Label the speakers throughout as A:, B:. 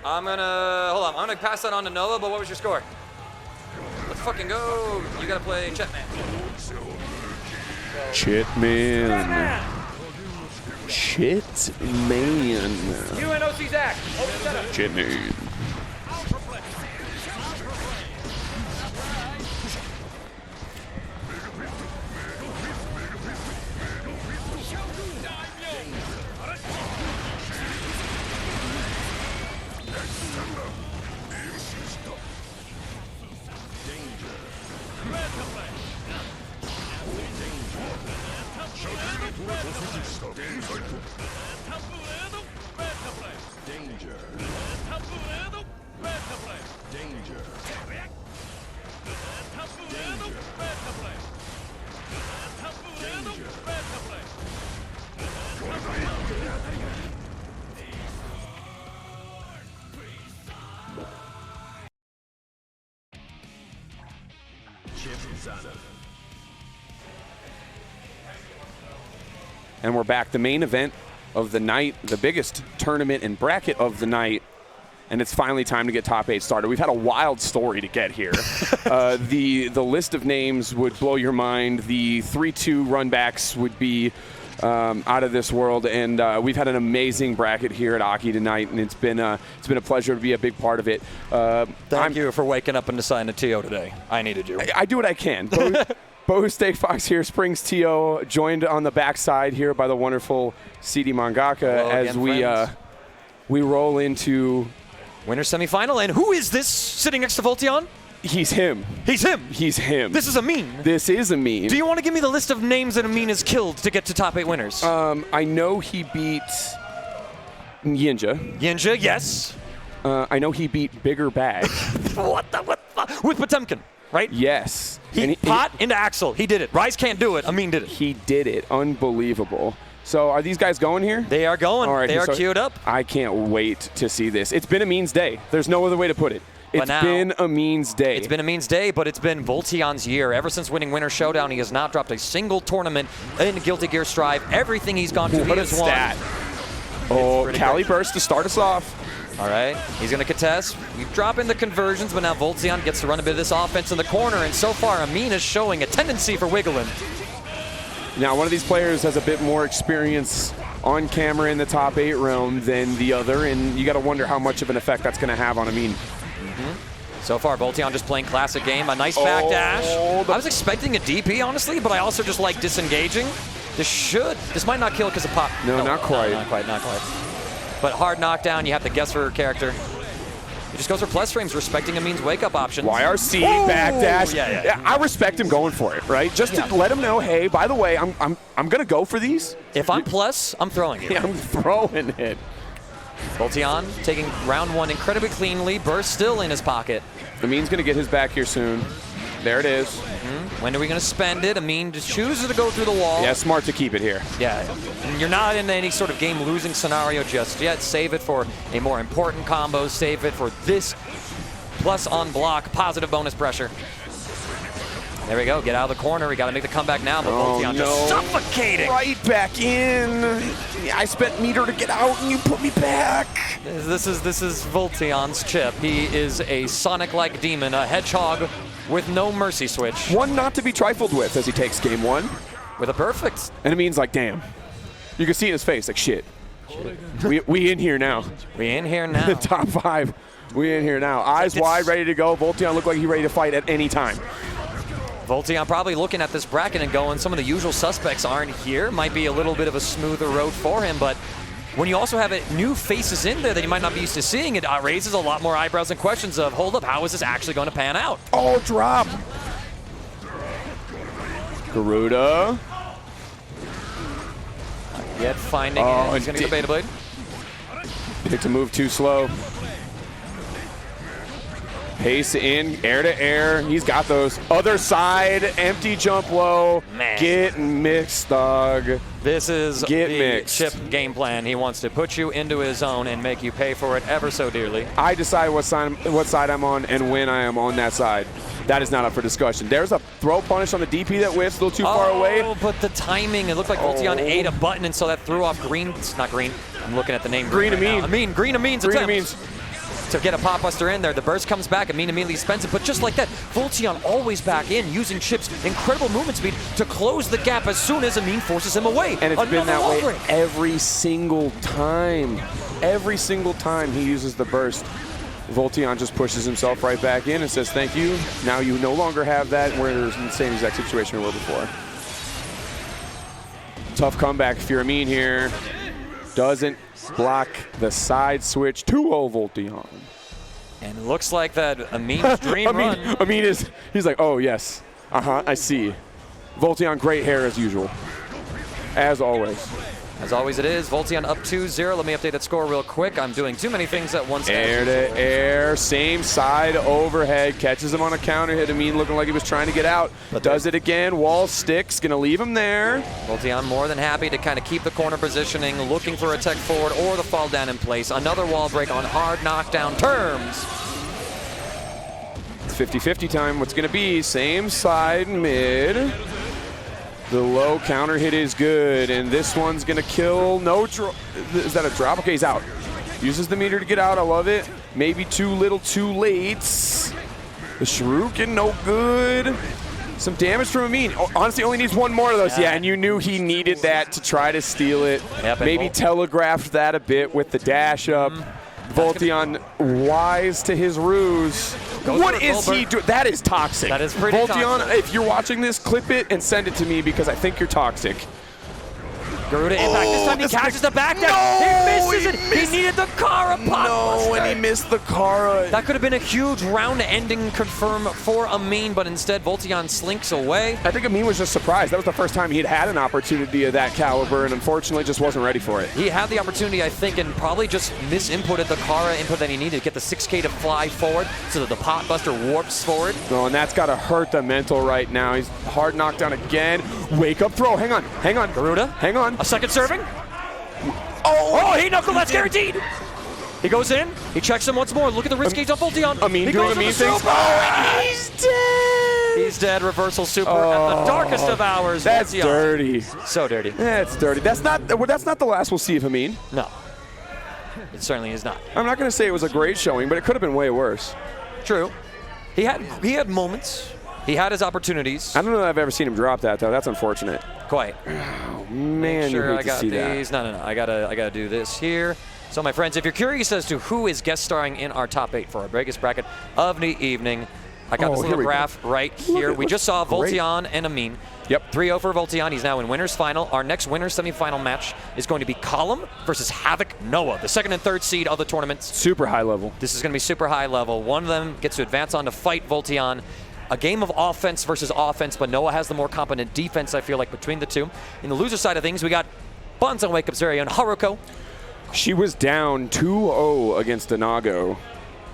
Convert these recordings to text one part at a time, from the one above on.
A: hold on. I'm gonna pass that on to Noah, but what was your score? Let's fucking go. You gotta play Chetman.
B: Chitman. Chitman.
A: UNOC Zach. Open setup.
B: Chitman. And we're back. The main event of the night, the biggest tournament and bracket of the night, and it's finally time to get top 8 started. We've had a wild story to get here. The list of names would blow your mind. The 3-2 runbacks would be out of this world, and we've had an amazing bracket here at Aki tonight, and it's been a pleasure to be a big part of it.
A: Thank you for waking up and deciding to TO today. I needed you.
B: I do what I can. Bo Steak Fox here, Springs TO, joined on the backside here by the wonderful CD Mangaka.
A: Hello
B: as
A: again,
B: we roll into
A: winner semifinal. And who is this sitting next to Voltiyon?
B: He's him.
A: He's him.
B: He's him.
A: This is Ameen.
B: This is Ameen.
A: Do you want to give me the list of names that Ameen has killed to get to top 8 winners?
B: I know he beat Yiinja.
A: Yiinja, yes.
B: I know he beat Bigger Bag.
A: What the? With Potemkin, right?
B: Yes.
A: He into Axel. He did it. Rise can't do it. Ameen did it.
B: He did it. Unbelievable. So are these guys going here?
A: They are going.
B: All right,
A: they are queued up.
B: I can't wait to see this. It's been Ameen's day. There's no other way to put it. It's been Ameen's day.
A: It's been Ameen's day, but it's been Voltiyon's year. Ever since winning Winter Showdown, he has not dropped a single tournament in Guilty Gear Strive. Everything he's gone to, he has won.
B: Oh, Cali Burst to start us off.
A: All right, he's going to contest. We drop in the conversions, but now Voltiyon gets to run a bit of this offense in the corner, and so far Ameen is showing a tendency for wiggling.
B: Now, one of these players has a bit more experience on camera in the top 8 realm than the other, and you got to wonder how much of an effect that's going to have on Ameen.
A: So far, Voltiyon just playing classic game. A nice backdash. I was expecting a DP, honestly, but I also just like disengaging. This might not kill because of pop.
B: No, not quite.
A: Not quite. But hard knockdown, you have to guess for her character. He just goes for plus frames, respecting Ameen's wake-up options.
B: YRC, backdash.
A: Yeah.
B: I respect him going for it, right? Just to let him know, hey, by the way, I'm gonna go for these.
A: If I'm plus, I'm throwing it.
B: Yeah, I'm throwing it.
A: Voltiyon taking round 1 incredibly cleanly. Burst still in his pocket.
B: Ameen's gonna get his back here soon. There it is.
A: When are we going to spend it? Ameen just chooses to go through the wall.
B: Yeah, smart to keep it here.
A: Yeah. And you're not in any sort of game-losing scenario just yet. Save it for a more important combo. Save it for this plus on block, positive bonus pressure. There we go. Get out of the corner. We got to make the comeback now, but Voltiyon just suffocating.
B: Right back in. I spent meter to get out, and you put me back.
A: This is Voltiyon's chip. He is a Sonic-like demon, a hedgehog with no mercy switch.
B: One not to be trifled with as he takes game 1.
A: With a perfect.
B: And Ameen's like, damn. You can see in his face, like, shit. We in here now.
A: We in here now.
B: The top 5. We in here now. Eyes wide, ready to go. Voltiyon looked like he's ready to fight at any time.
A: Voltiyon probably looking at this bracket and going, some of the usual suspects aren't here. Might be a little bit of a smoother road for him, but when you also have new faces in there that you might not be used to seeing, it raises a lot more eyebrows and questions of, hold up, how is this actually going to pan out?
B: Oh, drop. Garuda.
A: Yet finding it. He's going to get the Beta Blade.
B: Picked a move too slow. Pace in, air to air. He's got those. Other side, empty jump low.
A: Man.
B: Get mixed, dog.
A: This is
B: mixed.
A: Chip game plan. He wants to put you into his zone and make you pay for it ever so dearly.
B: I decide what side I'm on and when I am on that side. That is not up for discussion. There's a throw punish on the DP that whiffs a little too far away.
A: Oh, but the timing. It looked like Voltiyon ate a button, and so that threw off green. It's not green. I'm looking at the name.
B: Green Ameen.
A: Green Ameen's attempt.
B: Ameen's.
A: to get a pop buster in there. The burst comes back, Ameen immediately spends it, but just like that, Voltiyon always back in, using Chip's incredible movement speed to close the gap as soon as Ameen forces him away.
B: And it's been that way
A: break.
B: every single time. Every single time he uses the burst, Voltiyon just pushes himself right back in and says, thank you. Now you no longer have that. We're in the same exact situation we were before. Tough comeback for Ameen here. Doesn't block the side switch. 2-0 Voltiyon.
A: And it looks like that Ameen's dream run.
B: Ameen he's like, oh yes, I see. Voltiyon, great hair as usual. As always.
A: As always it is, Voltiyon up 2-0. Let me update that score real quick. I'm doing too many things at once.
B: Air to air, same side overhead, catches him on a counter hit. Ameen looking like he was trying to get out. But does it again, wall sticks, gonna leave him there.
A: Voltiyon more than happy to kind of keep the corner positioning, looking for a tech forward or the fall down in place. Another wall break on hard knockdown terms.
B: It's 50-50 time, what's gonna be? Same side mid. The low counter hit is good, and this one's gonna kill. No drop. Is that a drop? Okay, he's out. Uses the meter to get out. I love it. Maybe too little, too late. The Shuriken, no good. Some damage from Ameen. Oh, honestly, only needs one more of those. Yeah, and you knew he needed that to try to steal it.
A: Yep,
B: maybe telegraphed that a bit with the dash up. Voltiyon, wise to his ruse. What is he doing? That is toxic.
A: That is pretty
B: Voltiyon,
A: toxic.
B: if you're watching this, clip it and send it to me because I think you're toxic.
A: Garuda impact. This time he catches the back down.
B: No,
A: he misses it. He needed the Kara pop.
B: No, and he missed the Kara.
A: That could have been a huge round-ending confirm for Ameen, but instead Voltiyon slinks away.
B: I think Ameen was just surprised. That was the first time he'd had an opportunity of that caliber, and unfortunately just wasn't ready for it.
A: He had the opportunity, I think, and probably just misinputted the Kara input that he needed to get the 6K to fly forward so that the pot buster warps forward.
B: Oh, and that's got to hurt the mental right now. He's hard knocked down again. Wake up throw. Hang on.
A: Garuda.
B: Hang on.
A: A second serving.
B: Oh,
A: he knuckled. That's guaranteed. He goes in. He checks him once more. Look at the wrist gauge on Voltiyon.
B: Ameen doing Ameen things.
A: Oh, and he's dead. He's dead. Reversal super at the darkest of hours.
B: That's
A: Voltiyon.
B: dirty.
A: So dirty.
B: That's dirty. That's not the last we'll see of Ameen.
A: No. It certainly is not.
B: I'm not going to say it was a great showing, but it could have been way worse.
A: True. He had moments. He had his opportunities.
B: I don't know that I've ever seen him drop that, though. That's unfortunate.
A: Quite.
B: Oh, man,
A: Sure,
B: you
A: I
B: hate to
A: got
B: see
A: these.
B: that.
A: No. I gotta do this here. So, my friends, if you're curious as to who is guest starring in our top 8 for our biggest bracket of the evening, I got this little graph right here. We just saw Voltiyon and Ameen.
B: Yep.
A: 3-0 for Voltiyon. He's now in winner's final. Our next winner's semifinal match is going to be Collom versus Havoc Noah, the 2nd and 3rd seed of the tournament.
B: Super high level.
A: This is going to be super high level. One of them gets to advance on to fight Voltiyon. A game of offense versus offense, but Noah has the more competent defense, I feel like, between the two. In the loser side of things, we got Bonds on Wake Up's very own Haruko.
B: She was down 2-0 against Inago.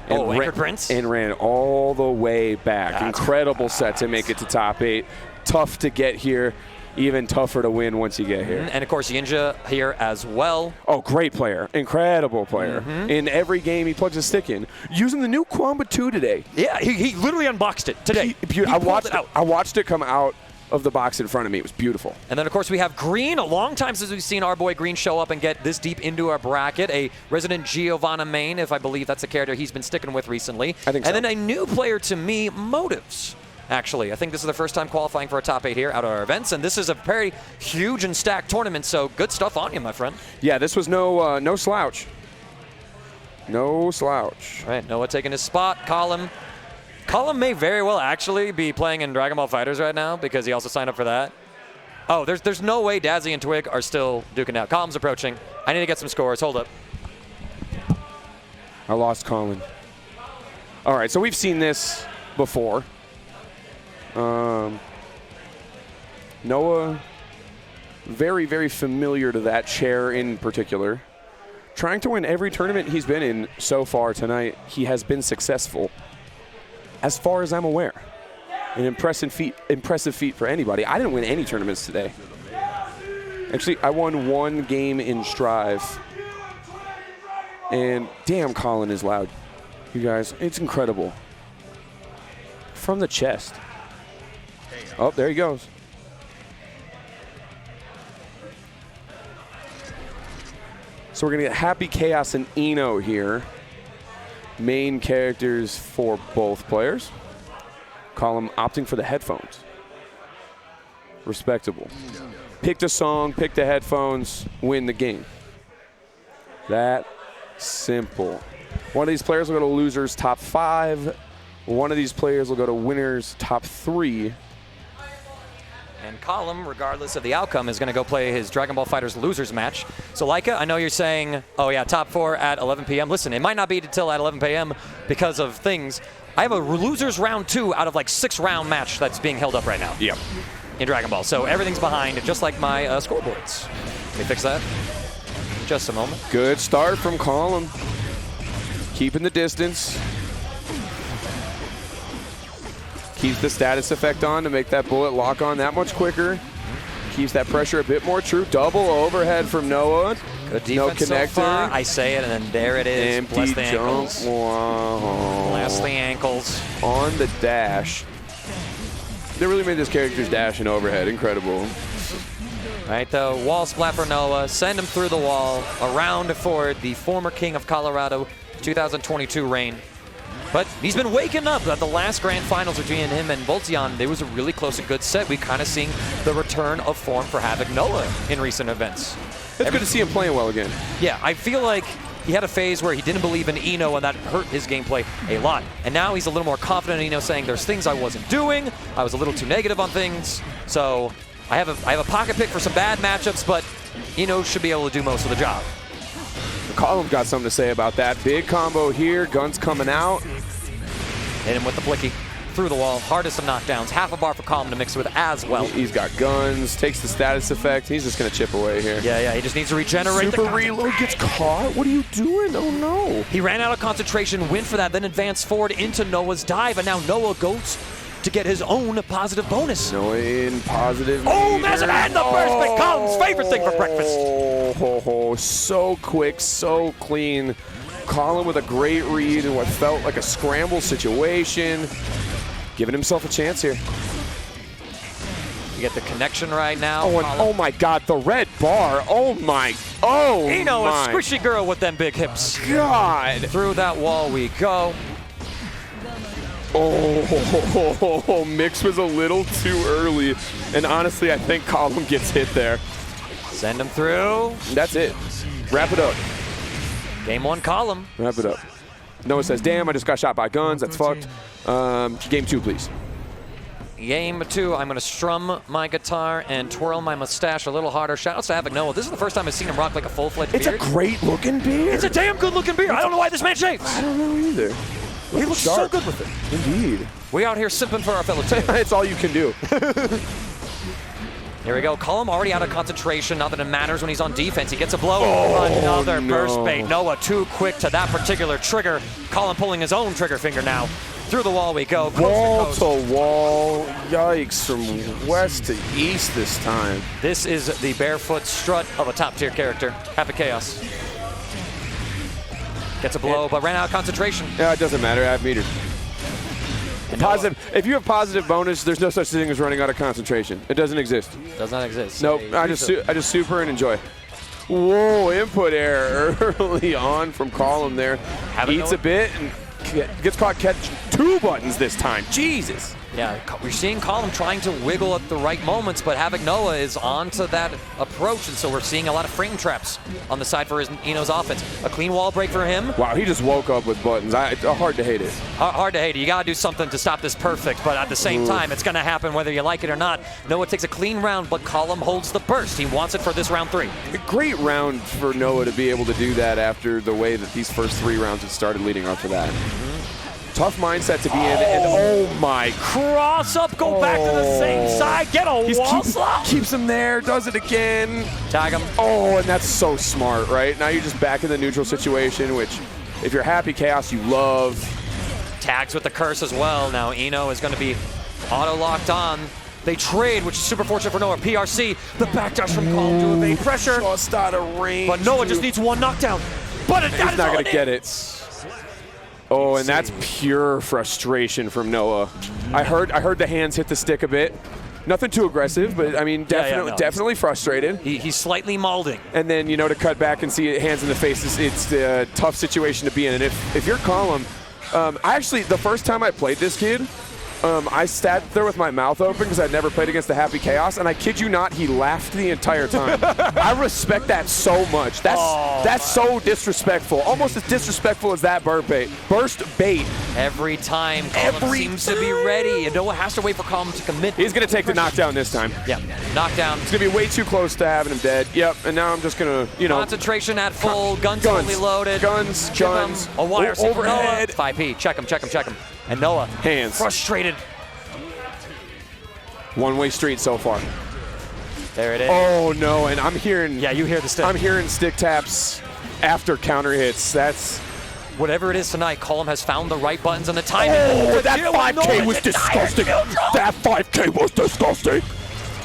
A: Anchored Prince?
B: And ran all the way back.
A: That's
B: Incredible set to make it to top 8. Tough to get here. Even tougher to win once you get here.
A: And, of course, Yiinja here as well.
B: Oh, great player. Incredible player. In every game, he plugs a stick in. Using the new Kwamba 2 today.
A: Yeah, he literally unboxed it today.
B: I watched it come out of the box in front of me. It was beautiful.
A: And then, of course, we have Green. A long time since we've seen our boy Green show up and get this deep into our bracket. A resident Giovanna main, if I believe that's a character he's been sticking with recently.
B: I think so.
A: And then a new player to me, Motives. Actually, I think this is the first time qualifying for a top 8 here out of our events, and this is a very huge and stacked tournament, so good stuff on you, my friend.
B: Yeah, this was no slouch. No slouch.
A: All right, Noah taking his spot. Collom may very well actually be playing in Dragon Ball FighterZ right now because he also signed up for that. Oh, there's no way Dazzy and Twig are still duking out. Collom's approaching. I need to get some scores. Hold up.
B: I lost Colin. All right, so we've seen this before. Noah, very, very familiar to that chair in particular. Trying to win every tournament he's been in so far tonight, he has been successful, as far as I'm aware. An impressive feat for anybody. I didn't win any tournaments today. Actually, I won one game in Strive. And damn, Colin is loud. You guys, it's incredible. From the chest. Oh, there he goes. So we're going to get Happy Chaos and Eno here. main characters for both players. Collom opting for the headphones. Respectable. Picked a song, picked the headphones, win the game. That simple. One of these players will go to losers top 5. One of these players will go to winners top 3.
A: And Collom, regardless of the outcome, is going to go play his Dragon Ball FighterZ losers match. So Laika, I know you're saying, oh yeah, top 4 at 11 p.m. Listen, it might not be until at 11 p.m. because of things. I have a losers round 2 out of like 6-round match that's being held up right now.
B: Yep.
A: In Dragon Ball. So everything's behind, just like my scoreboards. Let me fix that. Just a moment.
B: Good start from Collom. Keeping the distance. Keeps the status effect on to make that bullet lock on that much quicker. Keeps that pressure a bit more true. Double overhead from Noah.
A: Good defense
B: no connector.
A: so far. I say it, and then there it is.
B: Empty
A: Bless the
B: jump.
A: ankles.
B: Wow.
A: Bless the ankles.
B: On the dash. They really made this character's dash and overhead incredible.
A: Right, the wall splat for Noah. Send him through the wall. Around for the former King of Colorado 2022 reign. But he's been waking up. At the last grand finals between him and Voltiyon, there was a really close and good set. We kind of seeing the return of form for Havoc Noah in recent events.
B: It's good to see him playing well again.
A: Yeah, I feel like he had a phase where he didn't believe in Eno, and that hurt his gameplay a lot. And now he's a little more confident in Eno, saying there's things I wasn't doing. I was a little too negative on things. So I have a pocket pick for some bad matchups, but Eno should be able to do most of the job.
B: Collom got something to say about that. Big combo here. Guns coming out.
A: Hit him with the blicky. Through the wall. Hardest of knockdowns. Half a bar for Collom to mix with as well.
B: He's got guns. Takes the status effect. He's just going to chip away here.
A: Yeah, he just needs to regenerate.
B: Super reload gets caught. What are you doing? Oh, no.
A: He ran out of concentration, went for that, then advanced forward into Noah's dive, and now Noah goes to get his own positive bonus.
B: Noah in positive.
A: Oh, massive hand the first pick. Collom's favorite thing for breakfast.
B: Oh, so quick, so clean. Collom with a great read in what felt like a scramble situation. Giving himself a chance here.
A: You get the connection right now.
B: Oh, and, oh my God, the red bar. Oh my. Oh,
A: Eno,
B: my.
A: a squishy girl with them big hips.
B: God.
A: Through that wall we go.
B: Oh, mix was a little too early. And honestly, I think Collom gets hit there.
A: Send him through.
B: That's it. Wrap it up.
A: Game 1 Collom.
B: Wrap it up. Noah says, damn, I just got shot by guns. That's fucked. Game 2, please.
A: Game 2, I'm going to strum my guitar and twirl my mustache a little harder. Shout outs to Havoc Noah. This is the first time I've seen him rock like a full-fledged beard.
B: It's a great looking beard.
A: It's a damn good looking beard. I don't know why this man shaves.
B: I don't know either.
A: He looks so good with it.
B: Indeed.
A: We out here simping for our fellow team.
B: It's all you can do.
A: Here we go. Collom already out of concentration. Not that it matters when he's on defense. He gets a blow.
B: Oh,
A: another
B: no.
A: burst bait. Noah too quick to that particular trigger. Collom pulling his own trigger finger now. Through the wall we go.
B: Wall to wall. Yikes. From west to east this time.
A: This is the barefoot strut of a top-tier character. Havoc Chaos. Gets a blow, but ran out of concentration.
B: Yeah, it doesn't matter. I have metered. Positive. If you have positive bonus, there's no such thing as running out of concentration. It doesn't exist.
A: Does not exist.
B: Nope. I just super and enjoy. Whoa! Input error early on from Collom there. Eats a bit and gets caught catch 2 buttons this time. Jesus.
A: Yeah, we're seeing Collom trying to wiggle at the right moments, but Havoc Noah is on to that approach, and so we're seeing a lot of frame traps on the side for Eno's offense. A clean wall break for him.
B: Wow, he just woke up with buttons. Hard to hate it.
A: Hard to hate it. You got to do something to stop this perfect, but at the same time, it's going to happen whether you like it or not. Noah takes a clean round, but Collom holds the burst. He wants it for this round 3.
B: A great round for Noah to be able to do that after the way that these first 3 rounds had started leading up to that. Tough mindset to be in, and oh my.
A: Cross up, go back to the same side, get a wall slap.
B: Keeps him there, does it again.
A: Tag him.
B: Oh, and that's so smart, right? Now you're just back in the neutral situation, which if you're Happy Chaos, you love.
A: Tags with the curse as well. Now Eno is going to be auto-locked on. They trade, which is super fortunate for Noah. PRC, the backdash from Collom to evade pressure.
B: Just out of range.
A: But Noah just needs 1 knockdown. But
B: he's not going to get it. Oh, and that's pure frustration from Noah. I heard the hands hit the stick a bit. Nothing too aggressive, but I mean, definitely frustrated.
A: He's slightly mauling.
B: And then, to cut back and see hands in the face, it's a tough situation to be in. And if you're Collom, I actually, the first time I played this kid, I sat there with my mouth open because I'd never played against the Happy Chaos, and I kid you not, he laughed the entire time. I respect that so much. That's so disrespectful. Almost as disrespectful as that burst bait.
A: Every time Collom seems to be ready, and Noah has to wait for Collom to commit.
B: He's going to take the knockdown this time.
A: Yeah, knockdown.
B: It's going to be way too close to having him dead. Yep, and now I'm just going to,
A: Concentration at full, guns fully loaded.
B: Guns.
A: A wire
B: overhead.
A: 5P, check him. And Noah,
B: hands.
A: Frustrated.
B: One-way street so far.
A: There it is.
B: Oh, no, and I'm hearing...
A: Yeah, you hear the stick.
B: I'm hearing stick taps after counter hits. That's...
A: Whatever it is tonight, Collom has found the right buttons and the timing.
B: Oh, that 5K was disgusting. That 5K was disgusting.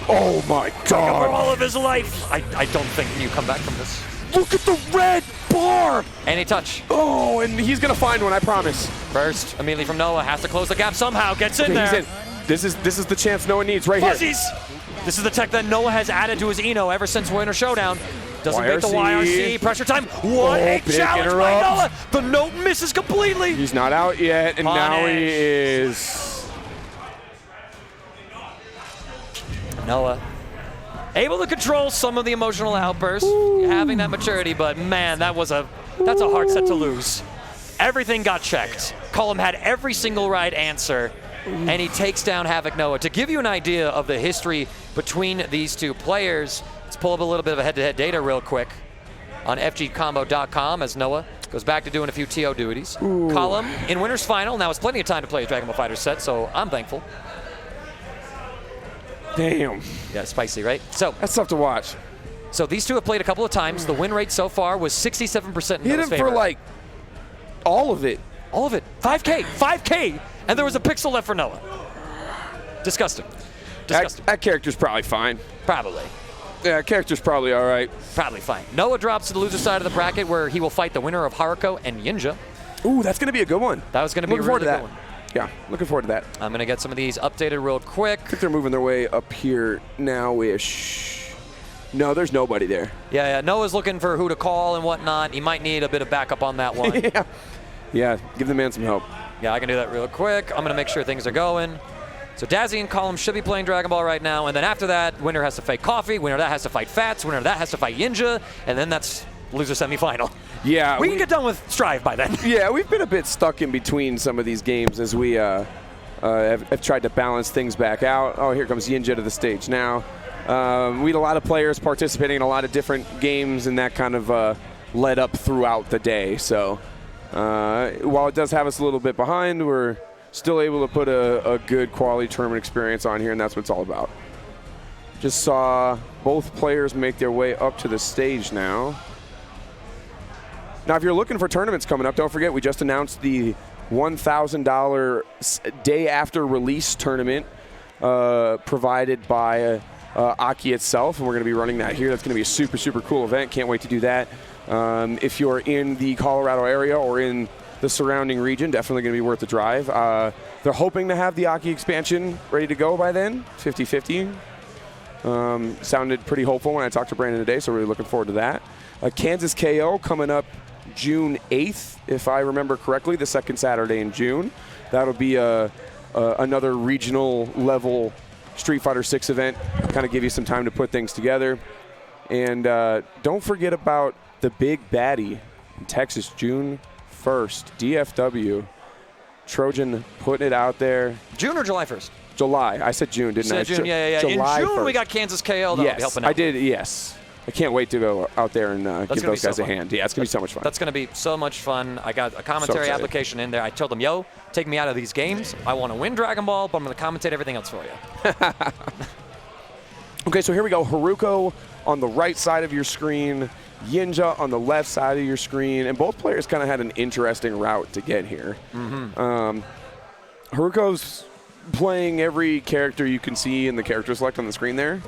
B: Oh, my God.
A: For all of his life. I don't think you come back from this.
B: Look at the red bar.
A: Any touch.
B: Oh, and he's going to find one, I promise.
A: First, immediately from Noah, has to close the gap somehow. Gets in there.
B: He's in. This is the chance Noah needs right
A: Fuzzies.
B: here.
A: This is the tech that Noah has added to his Eno ever since Winter Showdown. Doesn't make the YRC. Pressure time. What a challenge by Noah. The note misses completely.
B: He's not out yet, and now he is.
A: Noah able to control some of the emotional outbursts, having that maturity, but man, that's a hard set to lose. Everything got checked. Collom had every single right answer, and he takes down Havoc Noah. To give you an idea of the history between these two players, let's pull up a little bit of a head-to-head data real quick on fgcombo.com as Noah goes back to doing a few TO duties. Collom in Winter's Final. Now it's plenty of time to play a Dragon Ball FighterZ set, so I'm thankful.
B: Damn.
A: Yeah, spicy, right? So
B: that's tough to watch.
A: So these two have played a couple of times. The win rate so far was 67% in
B: Hit him
A: favor.
B: for like all of it.
A: All of it. 5K. And there was a pixel left for Noah. Disgusting.
B: That character's probably fine.
A: Probably.
B: Yeah, character's probably all right.
A: Probably fine. Noah drops to the loser side of the bracket where he will fight the winner of Haruko and Yiinja.
B: Ooh, that's going to be a good one.
A: That was going to be a really good one.
B: Yeah, looking forward to that.
A: I'm going to get some of these updated real quick.
B: I think they're moving their way up here now-ish. No, there's nobody there.
A: Yeah, Noah's looking for who to call and whatnot. He might need a bit of backup on that one.
B: Yeah, give the man some help.
A: Yeah, I can do that real quick. I'm going to make sure things are going. So Dazzy and Collom should be playing Dragon Ball right now, and then after that, winner has to fight Coffee, winner of that has to fight Fats, winner of that has to fight Yiinja, and then that's loser semifinal. Yeah, we can get done with Strive by then. Yeah,
B: we've been a bit stuck in between some of these games as we have tried to balance things back out. Oh, here comes Yiinja to the stage now. We had a lot of players participating in a lot of different games, and that kind of led up throughout the day. So while it does have us a little bit behind, we're still able to put a good quality tournament experience on here, and that's what it's all about. Just saw both players make their way up to the stage now. Now, if you're looking for tournaments coming up, don't forget we just announced the $1,000 day after release tournament provided by Aki itself, and we're going to be running that here. That's going to be a super, super cool event. Can't wait to do that. If you're in the Colorado area or in the surrounding region, definitely going to be worth the drive. They're hoping to have the Aki expansion ready to go by then, 50-50. Sounded pretty hopeful when I talked to Brandon today, so really looking forward to that. Kansas KO coming up June 8th, if I remember correctly, the second Saturday in June. That'll be another regional level Street Fighter 6 event, kind of give you some time to put things together. And don't forget about the big baddie in Texas, June 1st, DFW. Trojan putting it out there.
A: June or July 1st?
B: July. I said June, didn't I?
A: June, yeah.
B: July
A: in June,
B: 1st.
A: we got Kansas KO. That'll be helping out.
B: I did, yes. I can't wait to go out there and give those guys a hand. Yeah, it's going to be so much fun.
A: That's going to be so much fun. I got a commentary application in there. I told them, yo, take me out of these games. I want to win Dragon Ball, but I'm going to commentate everything else for you.
B: Okay, so here we go. Haruko on the right side of your screen, Yiinja on the left side of your screen, and both players kind of had an interesting route to get here. Haruko's playing every character you can see in the character select on the screen there.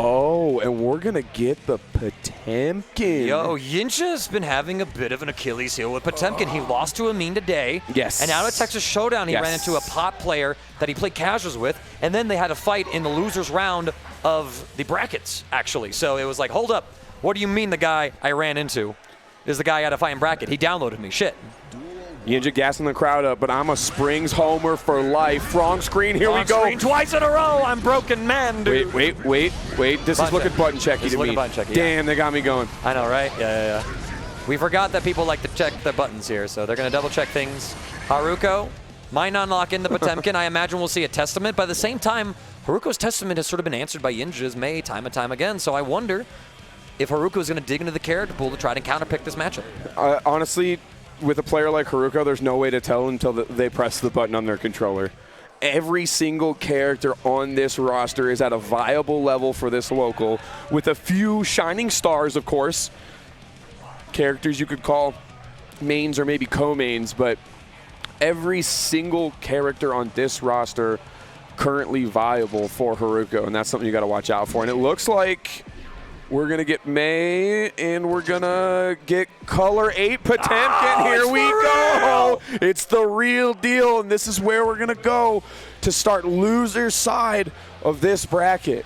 B: Oh, and we're going to get the Potemkin.
A: Yo, Yiinja's been having a bit of an Achilles heel with Potemkin. He lost to Ameen today.
B: Yes.
A: And out of Texas Showdown, he ran into a pot player that he played casuals with, and then they had a fight in the losers round of the brackets, actually. So it was like, hold up, what do you mean the guy I ran into is the guy I had a fight in bracket? He downloaded me, shit.
B: Yiinja gassing the crowd up, but I'm a Springs homer for life. Wrong screen, here we go.
A: Screen twice in a row, I'm broken man, dude.
B: Wait. This is looking button checky to me. Damn, they got me going.
A: I know, right? Yeah. We forgot that people like to check the buttons here, so they're going to double check things. Haruko might not lock in the Potemkin. I imagine we'll see a Testament. By the same time, Haruko's Testament has sort of been answered by Yiinja's May time and time again, so I wonder if Haruko is going to dig into the character pool to try to counterpick this matchup.
B: Honestly, with a player like Haruko, there's no way to tell until they press the button on their controller. Every single character on this roster is at a viable level for this local, with a few shining stars, of course. Characters you could call mains or maybe co-mains, but every single character on this roster currently viable for Haruko, and that's something you got to watch out for. And it looks like we're going to get May, and we're going to get Color 8 Potemkin. Here we go. It's the real deal, and this is where we're going to go to start loser side of this bracket.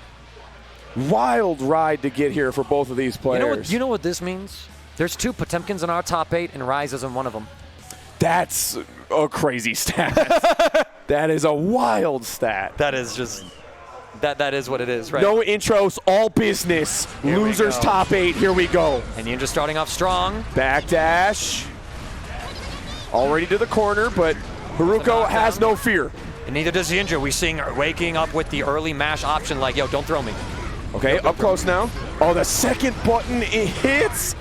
B: Wild ride to get here for both of these players.
A: You know what this means? There's 2 Potemkins in our top 8, and Rise isn't one of them.
B: That's a crazy stat. That is a wild stat.
A: That is just... That is what it is, right?
B: No intros, all business. Losers top 8, here we go.
A: And Yiinja starting off strong.
B: Backdash. Already to the corner, but Haruko has no fear.
A: And neither does Yiinja. We seeing her waking up with the early mash option like, yo, don't throw me.
B: Okay, up close now. Oh, the second button, it hits.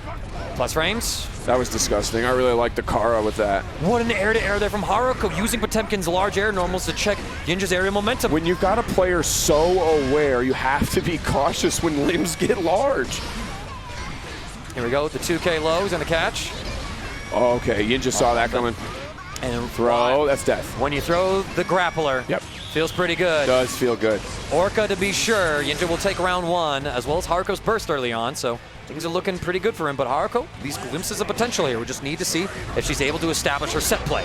A: Plus frames.
B: That was disgusting. I really like the Kara with that.
A: What an air-to-air there from Haruko, using Potemkin's large air normals to check Yiinja's aerial momentum.
B: When you've got a player so aware, you have to be cautious when limbs get large.
A: Here we go, the 2K low, he's gonna catch.
B: Okay, Yiinja saw that coming.
A: And
B: throw, that's death.
A: When you throw the grappler, feels pretty good.
B: Does feel good.
A: Orca to be sure, Yiinja will take round 1, as well as Haruko's burst early on, so things are looking pretty good for him. But Haruko, these glimpses of potential here. We just need to see if she's able to establish her set play.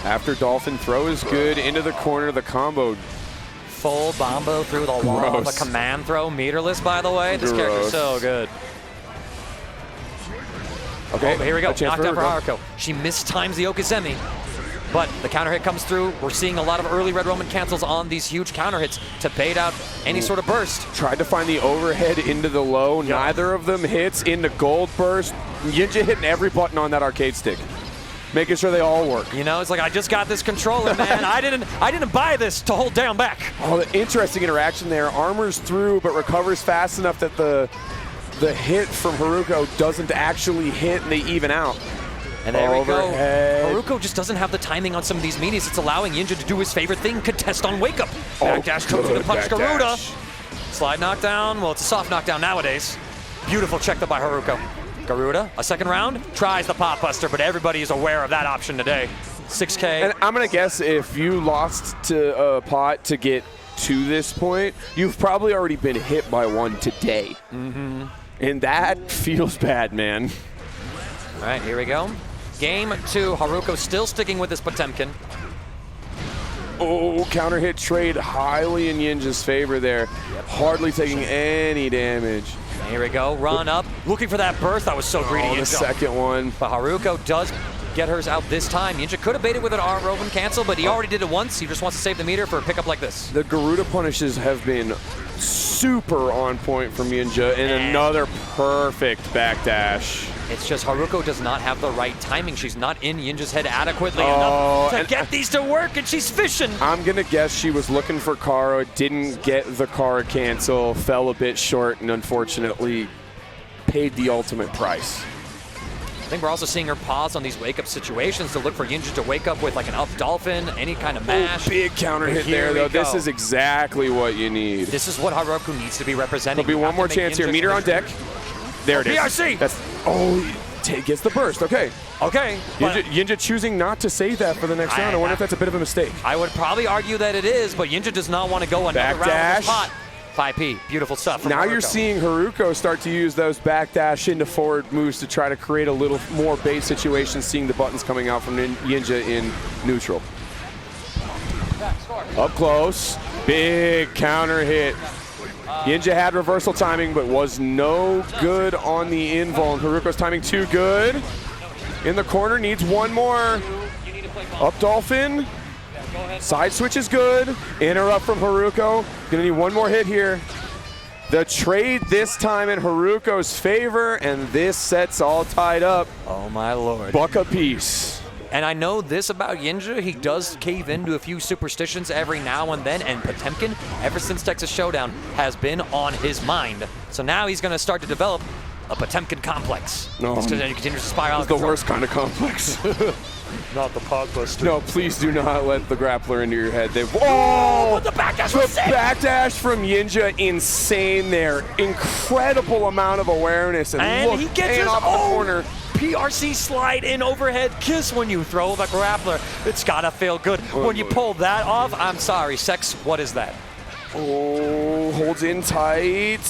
B: After Dolphin throw is good, into the corner, the combo.
A: Full bombo through the wall, the command throw, meterless by the way. This character's so good.
B: Okay,
A: here we go, knockdown for Haruko. She mistimes the Okizeme, but the counter hit comes through. We're seeing a lot of early Red Roman cancels on these huge counter hits to bait out any sort of burst.
B: Tried to find the overhead into the low. Neither of them hits into gold burst. Yiinja hitting every button on that arcade stick, making sure they all work.
A: You know, it's like, I just got this controller, man. I didn't buy this to hold down back.
B: Oh, the interesting interaction there. Armors through, but recovers fast enough that the hit from Haruko doesn't actually hit, and they even out.
A: And there we go. Haruko just doesn't have the timing on some of these meanies. It's allowing Yiinja to do his favorite thing, contest on wake up. Backdash comes with a punch Garuda. Slide knockdown. Well, it's a soft knockdown nowadays. Beautiful check up by Haruko. Garuda, a second round, tries the pop buster, but everybody is aware of that option today. 6K.
B: And I'm going to guess if you lost to a pot to get to this point, you've probably already been hit by one today. And that feels bad, man.
A: All right, here we go. Game 2, Haruko still sticking with his Potemkin.
B: Oh, counter hit trade highly in Yiinja's favor there. Hardly taking any damage.
A: Here we go, run up, looking for that burst. That was so greedy.
B: Oh, the second one.
A: But Haruko does get hers out this time. Yiinja could have baited with an arm Roman cancel, but he already did it once. He just wants to save the meter for a pickup like this.
B: The Garuda punishes have been super on point from Yiinja, and another perfect backdash.
A: It's just Haruko does not have the right timing. She's not in Yiinja's head adequately enough to get these to work, and she's fishing.
B: I'm going to guess she was looking for Kara, didn't get the Kara cancel, fell a bit short, and unfortunately paid the ultimate price.
A: I think we're also seeing her pause on these wake-up situations to look for Yiinja to wake up with like an up dolphin, any kind of mash.
B: Big counter hit there, though. This is exactly what you need.
A: This is what Haruko needs to be representing.
B: There'll be one more chance here. Meter on deck. There it is.
A: PRC!
B: That's, Gets the burst. Okay.
A: Okay.
B: Yiinja choosing not to save that for the next round. I wonder if that's a bit of a mistake.
A: I would probably argue that it is, but Yiinja does not want to go another round on the spot. 5P. Beautiful stuff from
B: Now
A: Haruko.
B: you're seeing Haruko start to use those backdash into forward moves to try to create a little more bait situations, seeing the buttons coming out from Yiinja in neutral. Up close. Big counter hit. Yiinja had reversal timing, but was no good on the invul. Haruko's timing too good. In the corner, needs one more. Up dolphin. Side switch is good. Interrupt from Haruko. Gonna need one more hit here. The trade this time in Haruko's favor, and this set's all tied up.
A: Oh my lord.
B: Buck apiece.
A: And I know this about Yiinja, he does cave into a few superstitions every now and then, and Potemkin, ever since Texas Showdown, has been on his mind. So now he's going to start to develop a Potemkin complex.
B: No,
A: he continues to spiral.
B: It's the worst kind of complex.
A: Not the Podbuster.
B: No, please do not let the grappler into your head. Oh,
A: the backdash
B: the
A: was sick.
B: backdash from Yiinja, insane there. Incredible amount of awareness. And look,
A: he gets his
B: off the corner.
A: PRC slide in overhead kiss when you throw the grappler. It's gotta feel good. When you pull that off, I'm sorry, Sex, what is that?
B: Oh, holds in tight.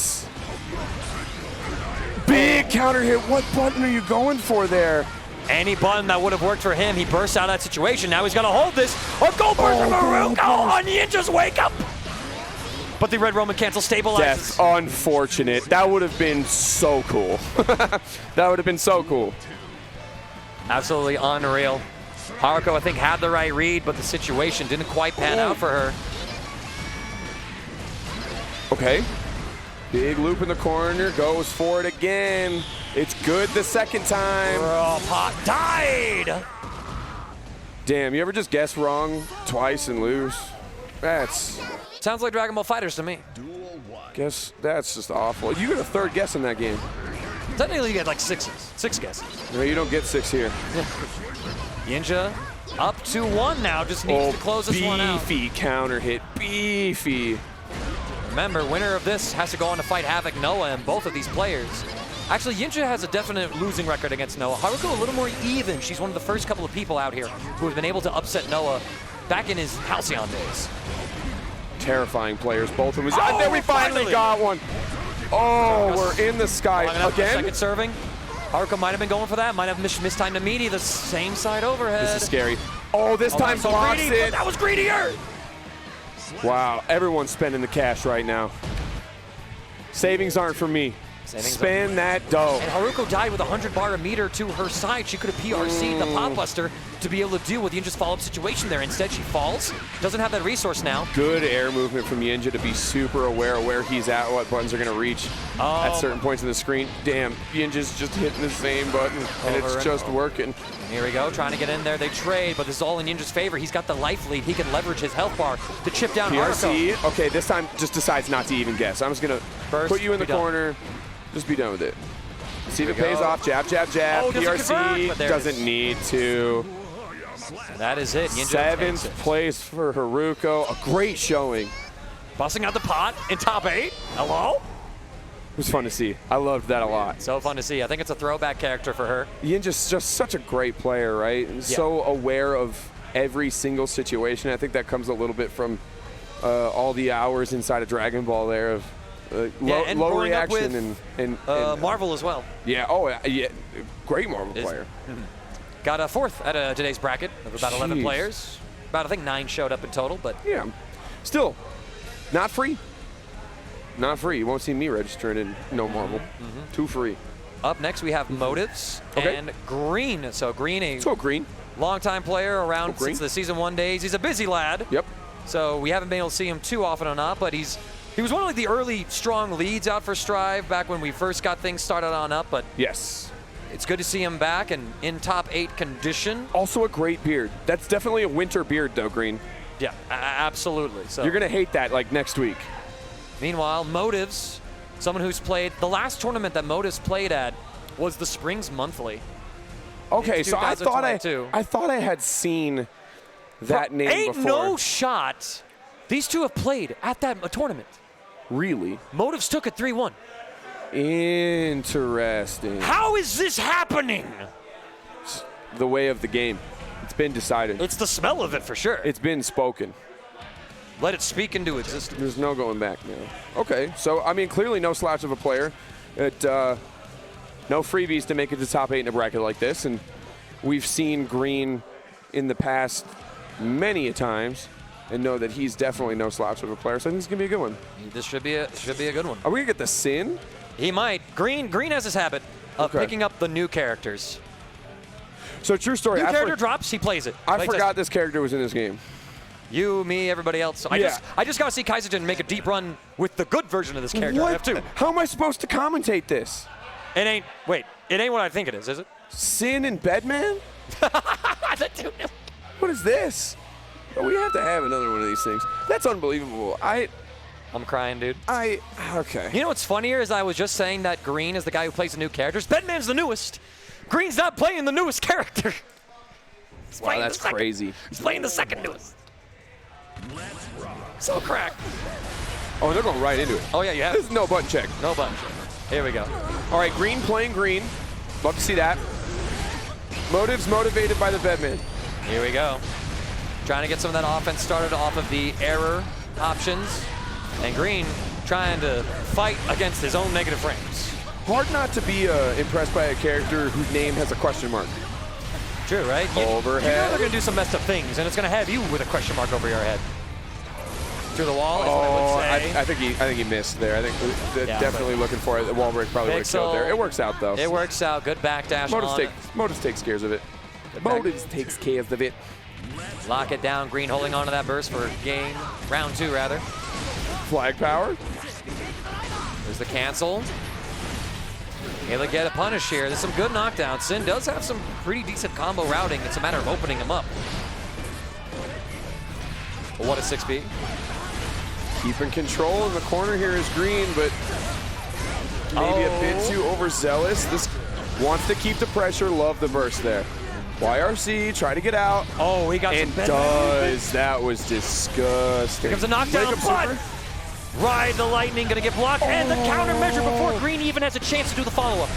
B: Big counter hit. What button are you going for there?
A: Any button that would have worked for him, he bursts out of that situation. Now he's gonna hold this. A gold burst from Haruko on Yiinja's wake up. But the Red Roman cancel stabilizes.
B: That's unfortunate. That would have been so cool. That would have been so cool.
A: Absolutely unreal. Haruko, I think, had the right read, but the situation didn't quite pan out for her.
B: Okay. Big loop in the corner, goes for it again. It's good the second time.
A: Oh, pot died.
B: Damn, you ever just guess wrong twice and lose? That's...
A: Sounds like Dragon Ball FighterZ to me.
B: Guess that's just awful. You get a third guess in that game.
A: Technically, you get like 6 guesses.
B: No, you don't get 6 here.
A: Yiinja up 2-1 now, just needs to close this one out.
B: Beefy counter hit, beefy.
A: Remember, winner of this has to go on to fight Havoc Noah and both of these players. Actually, Yiinja has a definite losing record against Noah. Haruko a little more even. She's one of the first couple of people out here who have been able to upset Noah back in his Halcyon days.
B: Terrifying players, both of them. Oh, there we finally got one. Oh, we're in the sky again.
A: Second serving. Haruko might have been going for that. Might have mistimed the meaty. The same side overhead.
B: This is scary. Oh, this time blocks
A: greedy,
B: it.
A: That was greedier.
B: Wow, everyone's spending the cash right now. Savings aren't for me. Spend that dough.
A: And Haruko died with 100 bar a meter to her side. She could have PRC'd the Podbuster to be able to deal with Yiinja's follow-up situation there. Instead, she falls. Doesn't have that resource now.
B: Good air movement from Yiinja to be super aware of where he's at, what buttons are going to reach at certain points in the screen. Damn, Yiinja's just hitting the same button, and it's just working.
A: Here we go, trying to get in there. They trade, but this is all in Yiinja's favor. He's got the life lead. He can leverage his health bar to chip down
B: PRC.
A: Haruko.
B: Okay, this time just decides not to even guess. I'm just going to put you in the corner. Just be done with it. See if it pays off. Jab, jab, jab.
A: Oh,
B: PRC doesn't need to.
A: And that is it. Yiinja
B: 7th place for Haruko. A great showing.
A: Busting out the pot in top 8. Hello?
B: It was fun to see. I loved that a lot.
A: So fun to see. I think it's a throwback character for her.
B: Yiinja's just such a great player, right? And so aware of every single situation. I think that comes a little bit from all the hours inside of Dragon Ball there of low reaction and
A: Marvel as well.
B: Yeah, yeah, great Marvel player.
A: Got a 4th at today's bracket of about 11 players. About, I think, 9 showed up in total, but...
B: Yeah, still, not free. Not free. You won't see me registering in no Marvel. Too free.
A: Up next, we have Motives and Green. So Green,
B: Green.
A: Longtime player around since the Season 1 days. He's a busy lad.
B: Yep.
A: So we haven't been able to see him too often or not, but he was one of the early strong leads out for Strive back when we first got things started on up, but
B: yes,
A: it's good to see him back and in top 8 condition.
B: Also a great beard. That's definitely a winter beard though, Green.
A: Yeah, absolutely. So
B: you're gonna hate that like next week.
A: Meanwhile, Motives, someone who's played, the last tournament that Motives played at was the Springs Monthly.
B: Okay, so I thought I had seen that name before.
A: No shot. These two have played at that tournament.
B: Really?
A: Motives took it 3-1.
B: Interesting.
A: How is this happening?
B: The way of the game. It's been decided.
A: It's the smell of it for sure.
B: It's been spoken.
A: Let it speak into existence.
B: There's no going back now. Okay, so, I mean, clearly no slouch of a player. No freebies to make it to top 8 in a bracket like this, and we've seen Green in the past many a times and know that he's definitely no slouch of a player, so I think it's going to be a good one.
A: This should be a good one.
B: Are we going to get the Sin?
A: He might. Green has this habit of picking up the new characters.
B: So, true story.
A: New character drops, he plays it.
B: I forgot this character was in this game.
A: You, me, everybody else. I just got to see Kaiserton make a deep run with the good version of this character.
B: What?
A: I have to.
B: How am I supposed to commentate this?
A: It ain't what I think it is it?
B: Sin and Bedman? What is this? Oh, we have to have another one of these things. That's unbelievable.
A: I'm crying, dude.
B: Okay.
A: You know what's funnier is I was just saying that Green is the guy who plays the new characters. Bedman's the newest. Green's not playing the newest character.
B: Wow, that's crazy.
A: He's playing the second newest. So cracked.
B: Oh, they're going right into it.
A: Oh, yeah, you have.
B: This is no button check.
A: No button check. Here we go.
B: All right, Green playing Green. Love to see that. Motives motivated by the Bedman.
A: Here we go. Trying to get some of that offense started off of the error options. And Green trying to fight against his own negative frames.
B: Hard not to be impressed by a character whose name has a question mark.
A: True, right?
B: Overhead.
A: You know they're going to do some messed up things, and it's going to have you with a question mark over your head. Through the wall, is what I would say.
B: I think he missed there. I think definitely looking for it. The wall break probably would have killed there. It works out, though.
A: It works out. Good backdash
B: Motives takes care of it. Motives takes care of it.
A: Lock it down. Green holding on to that burst for round 2, rather.
B: Flag power.
A: There's the cancel. Able to get a punish here. There's some good knockdowns. Sin does have some pretty decent combo routing. It's a matter of opening him up. But what a 6B.
B: Keeping control in the corner here is Green, but maybe a bit too overzealous. This wants to keep the pressure. Love the burst there. YRC, try to get out.
A: Oh, he got
B: and
A: some
B: does. That was disgusting.
A: Here comes a knockdown, but Ride the Lightning, gonna get blocked, and the countermeasure before Green even has a chance to do the follow-up.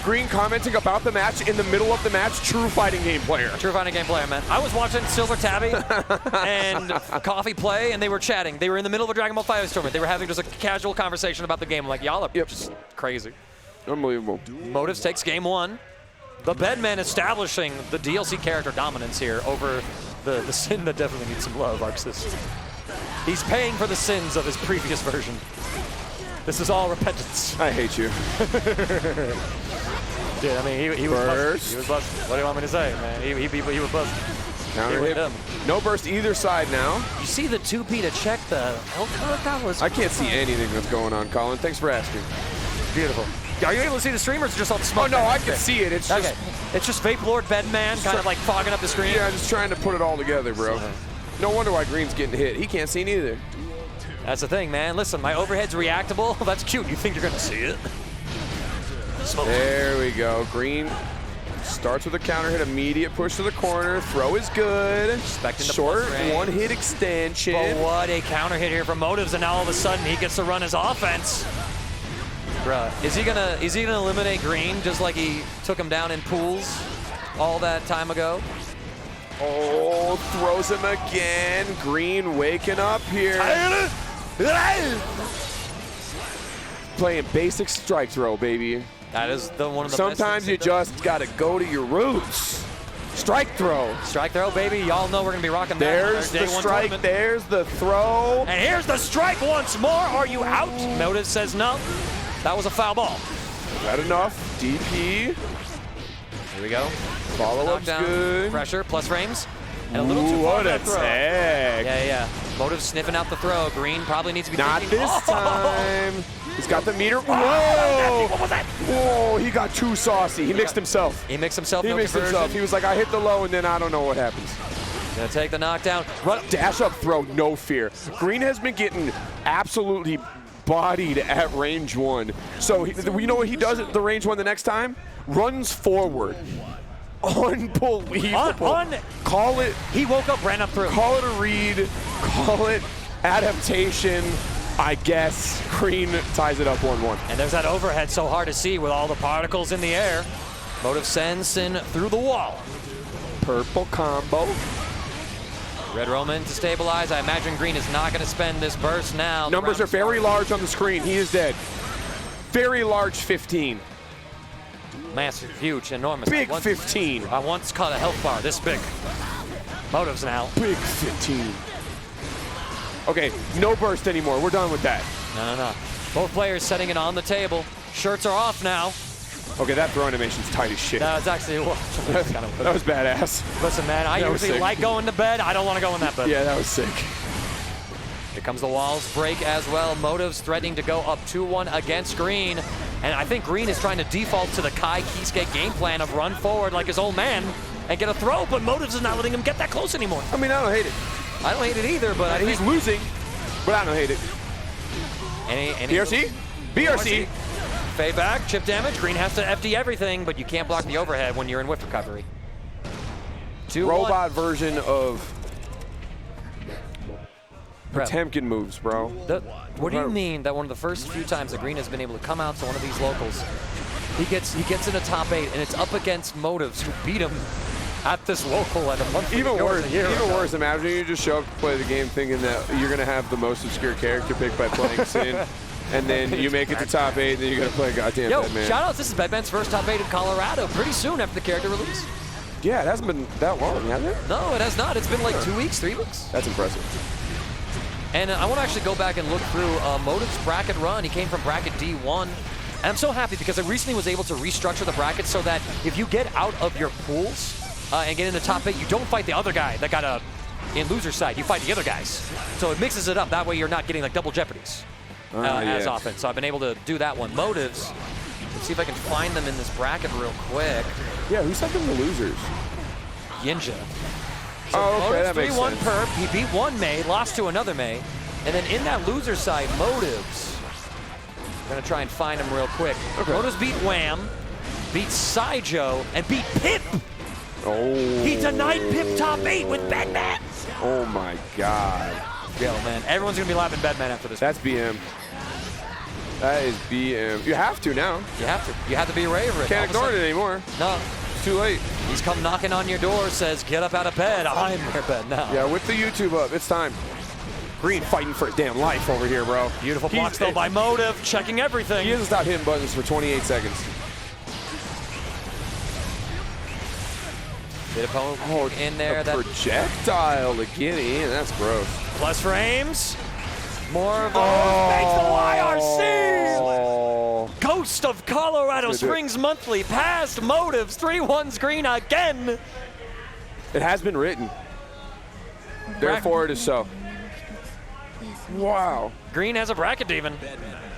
B: Green commenting about the match in the middle of the match. True fighting game player.
A: True fighting game player, man. I was watching Silver Tabby and Coffee play, and they were chatting. They were in the middle of a Dragon Ball FighterZ tournament. They were having just a casual conversation about the game. I'm like, y'all are just crazy.
B: Unbelievable.
A: Motives takes game 1. The Bedman establishing the DLC character dominance here over the Sin that definitely needs some love, Arxis. He's paying for the sins of his previous version. This is all repentance.
B: I hate you.
A: Dude, I mean, he was busted. He was busted. What do you want me to say, man? He was busted.
B: Counter hit. No burst either side now.
A: You see the 2P to check the L code? That was
B: I can't see anything that's going on, Colin. Thanks for asking.
A: beautiful. Are you able to see the stream, or is it just all the smoke?
B: Oh, no, I can see it. It's just...
A: It's just Vape Lord Bedman kind of like fogging up the screen?
B: Yeah, just trying to put it all together, bro. No wonder why Green's getting hit. He can't see neither.
A: That's the thing, man. Listen, my overhead's reactable. That's cute. You think you're going to see it? Smoke.
B: There we go. Green starts with a counter hit, immediate push to the corner. Throw is good. Short one-hit extension.
A: But what a counter hit here from Motives, and now all of a sudden he gets to run his offense. Bruh, is he gonna eliminate Green just like he took him down in pools all that time ago?
B: Oh, throws him again. Green waking up here. Playing basic strike throw, baby.
A: That is one of the
B: Sometimes
A: best
B: you just gotta go to your roots. Strike throw.
A: Strike throw, baby. Y'all know we're gonna be rocking that.
B: There's the strike, tournament. There's the throw.
A: And here's the strike once more. Are you out? Motive says no. That was a foul ball.
B: Is that enough? DP.
A: Here we go.
B: Follow-up's good.
A: Pressure, plus frames. And a little too far
B: what a
A: throw.
B: tag.
A: Yeah. Motive sniffing out the throw. Green probably needs to be
B: Not
A: thinking,
B: this time. He's got the meter. Whoa!
A: What was that?
B: Whoa, he got too saucy. He mixed himself.
A: He mixed himself.
B: He mixed himself. He was like, I hit the low, and then I don't know what happens.
A: Gonna take the knockdown. Run.
B: Dash up throw, no fear. Green has been getting absolutely bodied at range 1. So you know what he does at the range 1 the next time? Runs forward. Unbelievable. Call it.
A: He woke up, ran up through.
B: Call it a read. Call it adaptation. I guess green ties it up 1-1.
A: And there's that overhead so hard to see with all the particles in the air. Motive sends Sin through the wall.
B: Purple combo.
A: Red Roman to stabilize. I imagine green is not going to spend this burst now.
B: Numbers are very large on the screen. He is dead. Very large 15.
A: Massive, huge, enormous.
B: Big 15.
A: I once caught a health bar this big. Motives now.
B: Big 15. Okay, no burst anymore. We're done with that.
A: No. Both players setting it on the table. Shirts are off now.
B: Okay, that throw animation's tight as shit.
A: No, it's actually,
B: that was badass.
A: Listen, man, I usually like going to bed. I don't want to go in that bed.
B: Yeah, that was sick.
A: Here comes the walls break as well. Motives threatening to go up 2-1 against green. And I think green is trying to default to the Kai Kisuke game plan of run forward like his old man and get a throw, but Motives is not letting him get that close anymore.
B: I mean, I don't hate it.
A: I don't hate it either, but
B: he's losing, but I don't hate it.
A: Any
B: BRC? BRC.
A: Fade back, chip damage. Green has to FD everything, but you can't block the overhead when you're in whiff recovery. 2-1.
B: Robot version of Potemkin moves, bro.
A: What do you mean that one of the first few times that green has been able to come out to one of these locals, he gets in a top 8, and it's up against Motives who beat him at this local at a month.
B: Even worse, imagine you just show up to play the game thinking that you're going to have the most obscure character pick by playing Sin, and then you make it to top 8, and then you got to play goddamn Bedman.
A: Shout outs, this is Bedman's first top 8 in Colorado pretty soon after the character release.
B: Yeah, it hasn't been that long, has it?
A: No, it has not. It's been like 2 weeks, 3 weeks.
B: That's impressive.
A: And I want to actually go back and look through Motive's bracket run. He came from bracket D1. And I'm so happy because I recently was able to restructure the bracket so that if you get out of your pools and get in the top 8, you don't fight the other guy that got in loser side. You fight the other guys. So it mixes it up. That way you're not getting like double jeopardies as often. So I've been able to do that one. Motives, let's see if I can find them in this bracket real quick.
B: Yeah, who's second the losers?
A: Yiinja. So
B: okay, that makes
A: 3-1
B: sense.
A: perp. He beat one May, lost to another May. And then in that loser side, Motives, I'm going to try and find him real quick. Okay. Motives beat Wham, beat Saijo, and beat Pip.
B: Oh.
A: He denied Pip top 8 with Bedman.
B: Oh my God.
A: Yo, man, everyone's going to be laughing Bedman after this.
B: That's BM. That is BM. You have to now.
A: You have to. You have to be aware of it.
B: Can't ignore it anymore.
A: No.
B: Too late.
A: He's come knocking on your door, says, get up out of bed. I'm in your bed now.
B: Yeah, with the YouTube up, it's time. Green fighting for his damn life over here, bro.
A: Beautiful blocks, though, by Motive, checking everything.
B: He hasn't stopped hitting buttons for 28 seconds.
A: Bit of poke in there.
B: A projectile to get in. That's gross.
A: Plus frames. More of those. Makes the YRC. Ghost of Colorado Springs Monthly past Motives. 3-1's green again.
B: It has been written. Therefore, it is so. Wow.
A: Green has a bracket demon.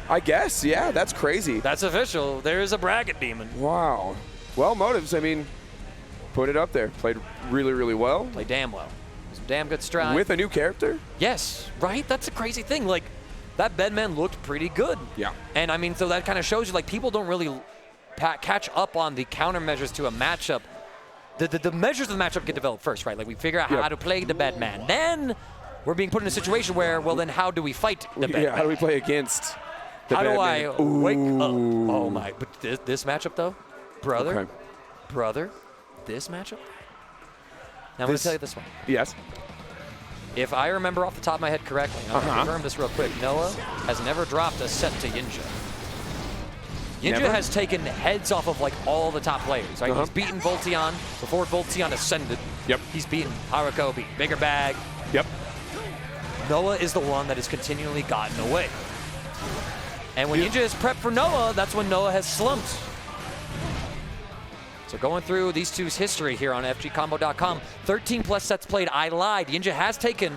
B: I guess, yeah, that's crazy.
A: That's official. There is a bracket demon.
B: Wow. Well, Motives, I mean, put it up there. Played really, really well.
A: Played damn well. Some damn good stride.
B: With a new character?
A: Yes, right? That's a crazy thing. Like, that Bedman looked pretty good.
B: Yeah.
A: And, I mean, so that kind of shows you, like, people don't really catch up on the countermeasures to a matchup. The measures of the matchup get developed first, right? Like, we figure out how to play the Bedman. Then we're being put in a situation where, well, then how do we fight the Bedman?
B: Yeah, how do we play against the
A: How
B: Bedman?
A: do I wake up? Oh, my. But this matchup, though, brother, this matchup? Now, I'm going to tell you this one.
B: Yes.
A: If I remember off the top of my head correctly, I'm going to confirm this real quick, Noah has never dropped a set to Yiinja. Yiinja has taken heads off of, like, all the top players, right? He's beaten Voltiyon before Voltiyon ascended.
B: Yep.
A: He's beaten Haruko, beaten Bigger Bag.
B: Yep.
A: Noah is the one that has continually gotten away. And when Yiinja is prepped for Noah, that's when Noah has slumped. So going through these two's history here on FGCombo.com, 13 plus sets played. I lied. Yiinja has taken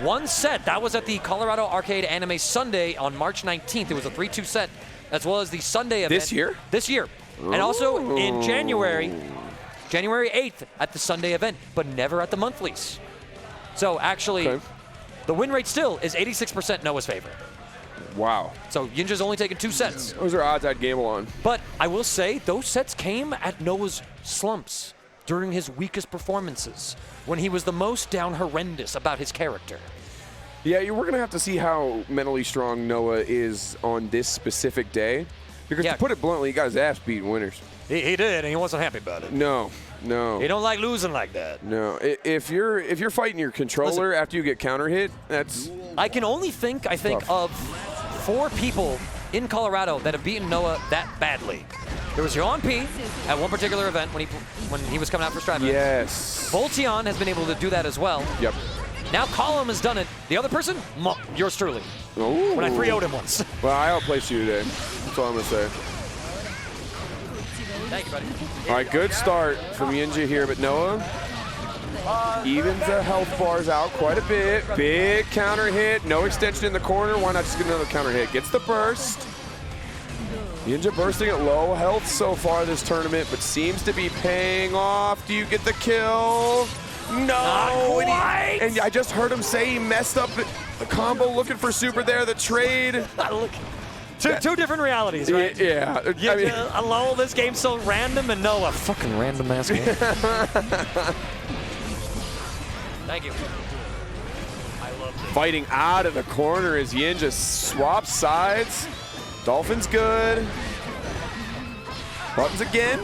A: one set. That was at the Colorado Arcade Anime Sunday on March 19th. It was a 3-2 set, as well as the Sunday event.
B: This year?
A: This year. And also in January 8th at the Sunday event, but never at the monthlies. So actually, the win rate still is 86% Noah's favor.
B: Wow.
A: So Yiinja's only taken 2 sets.
B: Those are odds I'd gamble on.
A: But I will say, those sets came at Noah's slumps during his weakest performances, when he was the most down horrendous about his character.
B: Yeah, we're going to have to see how mentally strong Noah is on this specific day. Because to put it bluntly, he got his ass beat in winners.
A: He did, and he wasn't happy about it.
B: No.
A: He don't like losing like that.
B: No. If you're fighting your controller after you get counter hit, that's...
A: I can only think,
B: tough.
A: of 4 people in Colorado that have beaten Noah that badly. There was Yoan P at one particular event when he was coming out for Strive.
B: Yes.
A: Voltiyon has been able to do that as well.
B: Yep.
A: Now Collom has done it. The other person, yours truly.
B: Ooh.
A: When I 3-0'd him once.
B: Well, I outplaced you today. That's all I'm going to say.
A: Thank you, buddy.
B: All right, good start from Yiinja here, but Noah evens the health bars out quite a bit. Big counter hit, no extension in the corner. Why not just get another counter hit? Gets the burst. Yiinja bursting at low health so far this tournament, but seems to be paying off. Do you get the kill? No!
A: Not quite.
B: And I just heard him say he messed up the combo, looking for super there, the trade.
A: Two different realities, right?
B: Yeah.
A: I mean, hello, this game's so random, and Noah, fucking random ass game. Thank you. I love this.
B: Fighting out of the corner as Yiinja swaps sides. Dolphin's good. Buttons again.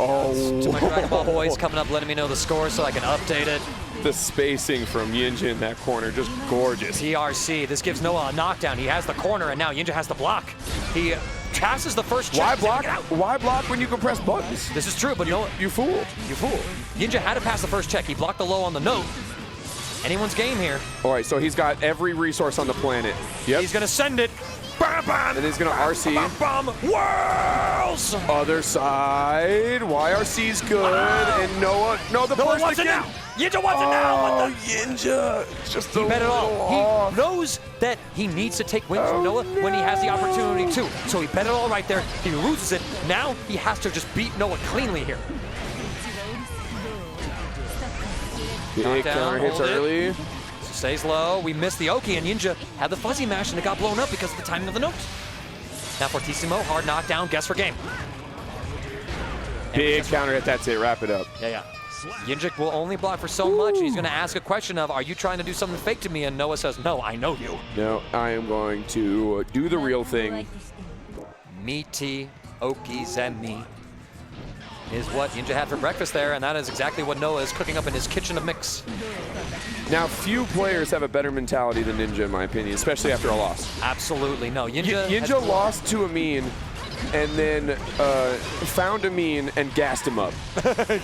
B: Oh.
A: To my Dragon Ball boys coming up, letting me know the score so I can update it.
B: The spacing from Yiinja in that corner, just gorgeous.
A: TRC, this gives Noah a knockdown. He has the corner, and now Yiinja has to block. He passes the first check.
B: Why block? Why block when you can press buttons?
A: This is true, but Noah,
B: You fool.
A: you fool. Yiinja had to pass the first check. He blocked the low on the note. Anyone's game here.
B: All right, so he's got every resource on the planet. Yep.
A: He's gonna send it. Bam, bam,
B: And he's gonna RC.
A: bam, bam, whirls!
B: Other side. YRC's good. And Noah. No, the
A: Noah
B: burst
A: wants it
B: again.
A: now. Yiinja wants it now.
B: Oh,
A: What the?
B: Yiinja. Just a
A: He bet it
B: little
A: all.
B: off.
A: He knows that he needs to take wins from Noah when he has the opportunity to. So he bet it all right there. He loses it. Now he has to just beat Noah cleanly here.
B: Big
A: Knockdown,
B: counter hits
A: hold it.
B: early.
A: Stays low. We missed the Oki, and Yiinja had the fuzzy mash, and it got blown up because of the timing of the note. Now Fortissimo, hard knockdown, guess for game.
B: Big counter hit. That's it. Wrap it up.
A: Yeah. Yiinja will only block for so much, and he's going to ask a question of, are you trying to do something fake to me? And Noah says, no, I know you.
B: No, I am going to do the real thing.
A: Meaty Oki Zenni is what Yiinja had for breakfast there, and that is exactly what Noah is cooking up in his kitchen of mix.
B: Now, few players have a better mentality than Yiinja, in my opinion, especially after a loss.
A: Absolutely, no.
B: Yiinja lost to Ameen and then found Ameen and gassed him up.